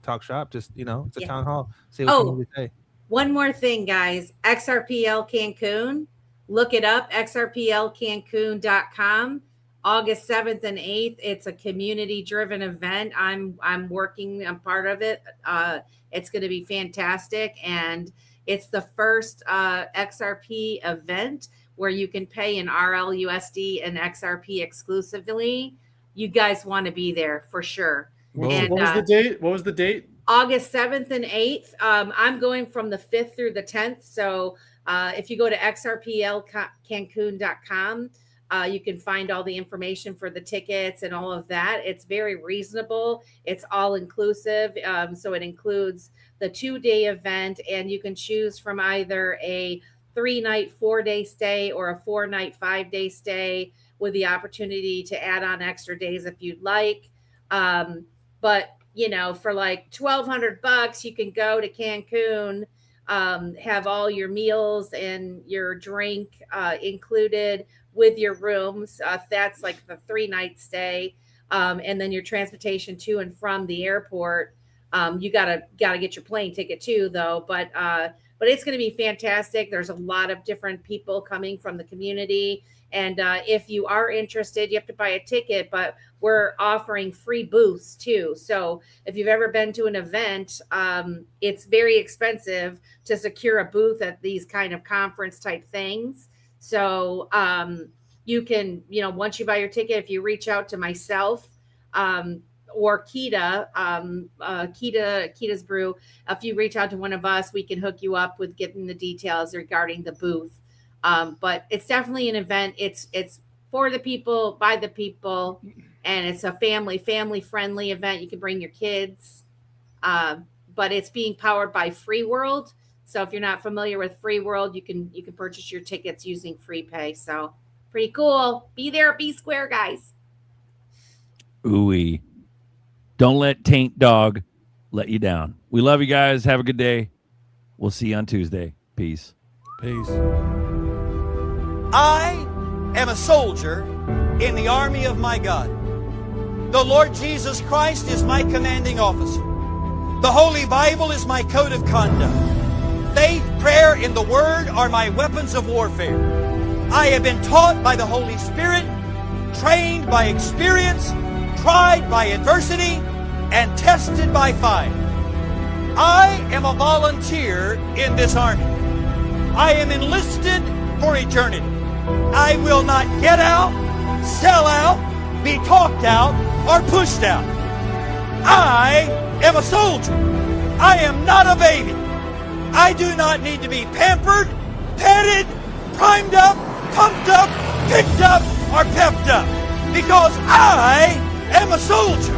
Speaker 10: talk shop. Just, it's a town hall. See what you need to say.
Speaker 11: One more thing, guys. XRPL Cancun. Look it up, xrplcancun.com. August 7th and 8th. It's a community-driven event. I'm part of it. It's going to be fantastic. And it's the first XRP event where you can pay in RLUSD and XRP exclusively. You guys want to be there for sure.
Speaker 12: What was the date? What was the date?
Speaker 11: August 7th and 8th. I'm going from the 5th through the 10th. So if you go to xrplcancun.com, you can find all the information for the tickets and all of that. It's very reasonable. It's all inclusive. So it includes the 2-day event, and you can choose from either a 3-night, 4-day stay or a 4-night, 5-day stay with the opportunity to add on extra days if you'd like. But for like $1,200, you can go to Cancun, have all your meals and your drink included with your rooms. That's like the 3-night stay. And then your transportation to and from the airport You gotta get your plane ticket too, though. But it's going to be fantastic. There's a lot of different people coming from the community. And if you are interested, you have to buy a ticket, but we're offering free booths too. So if you've ever been to an event, it's very expensive to secure a booth at these kind of conference type things. So you can, once you buy your ticket, if you reach out to myself or Kita's Brew, if you reach out to one of us, we can hook you up with getting the details regarding the booth. But it's definitely an event. It's for the people, by the people, and it's a family friendly event. You can bring your kids, but it's being powered by Free World. So if you're not familiar with Free World, you can purchase your tickets using FreePay. So pretty cool. Be there, be square, guys.
Speaker 6: Ooh-wee. Don't let Taint Dog let you down. We love you guys. Have a good day. We'll see you on Tuesday. Peace.
Speaker 5: Peace.
Speaker 7: I am a soldier in the army of my God. The Lord Jesus Christ is my commanding officer. The Holy Bible is my code of conduct. Faith, prayer, and the Word are my weapons of warfare. I have been taught by the Holy Spirit, trained by experience, tried by adversity, and tested by fire. I am a volunteer in this army. I am enlisted for eternity. I will not get out, sell out, be talked out, or pushed out. I am a soldier. I am not a baby. I do not need to be pampered, petted, primed up, pumped up, picked up, or pepped up, because I am a soldier.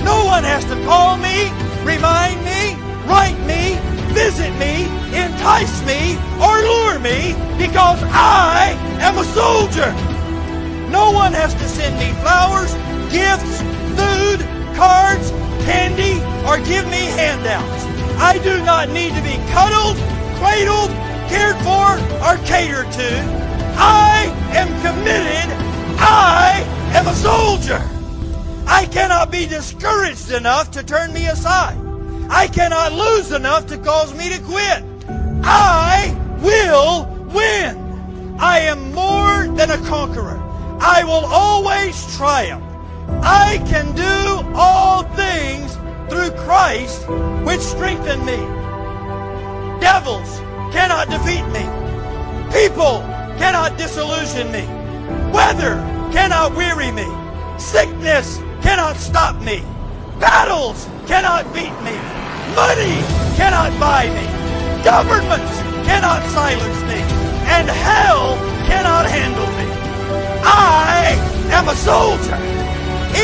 Speaker 7: No one has to call me, remind me, write me, visit me, entice me, or lure me, because I am a soldier. No one has to send me flowers, gifts, food, cards, candy, or give me handouts. I do not need to be cuddled, cradled, cared for, or catered to. I am committed. I am a soldier. I cannot be discouraged enough to turn me aside. I cannot lose enough to cause me to quit. I will win. I am more than a conqueror. I will always triumph. I can do all things through Christ, which strengthen me. Devils cannot defeat me. People cannot disillusion me. Weather cannot weary me. Sickness cannot stop me. Battles cannot beat me. Money cannot buy me. Governments cannot silence me. And hell cannot handle me. I am a soldier.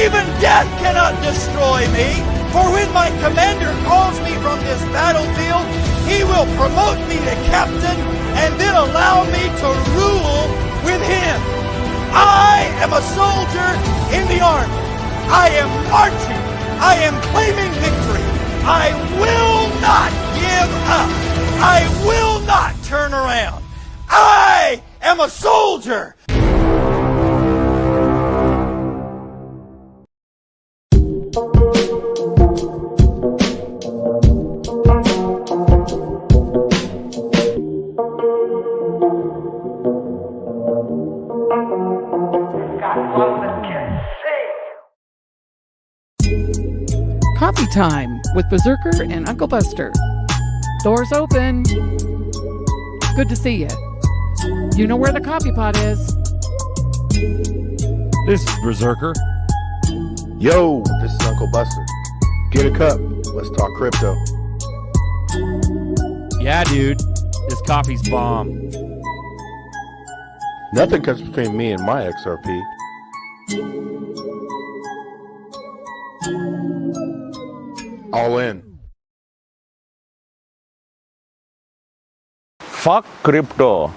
Speaker 7: Even death cannot destroy me. For when my commander calls me from this battlefield, he will promote me to captain and then allow me to rule with him. I am a soldier in the army. I am marching. I am claiming victory. I will not give up. I will not turn around. I am a soldier.
Speaker 9: Coffee time with Berserker and Uncle Buster. Doors open. Good to see you. You know where the coffee pot is.
Speaker 6: This is Berserker.
Speaker 15: Yo, this is Uncle Buster. Get a cup. Let's talk crypto.
Speaker 6: Yeah, dude. This coffee's bomb.
Speaker 15: Nothing comes between me and my XRP. All in.
Speaker 24: Fuck crypto.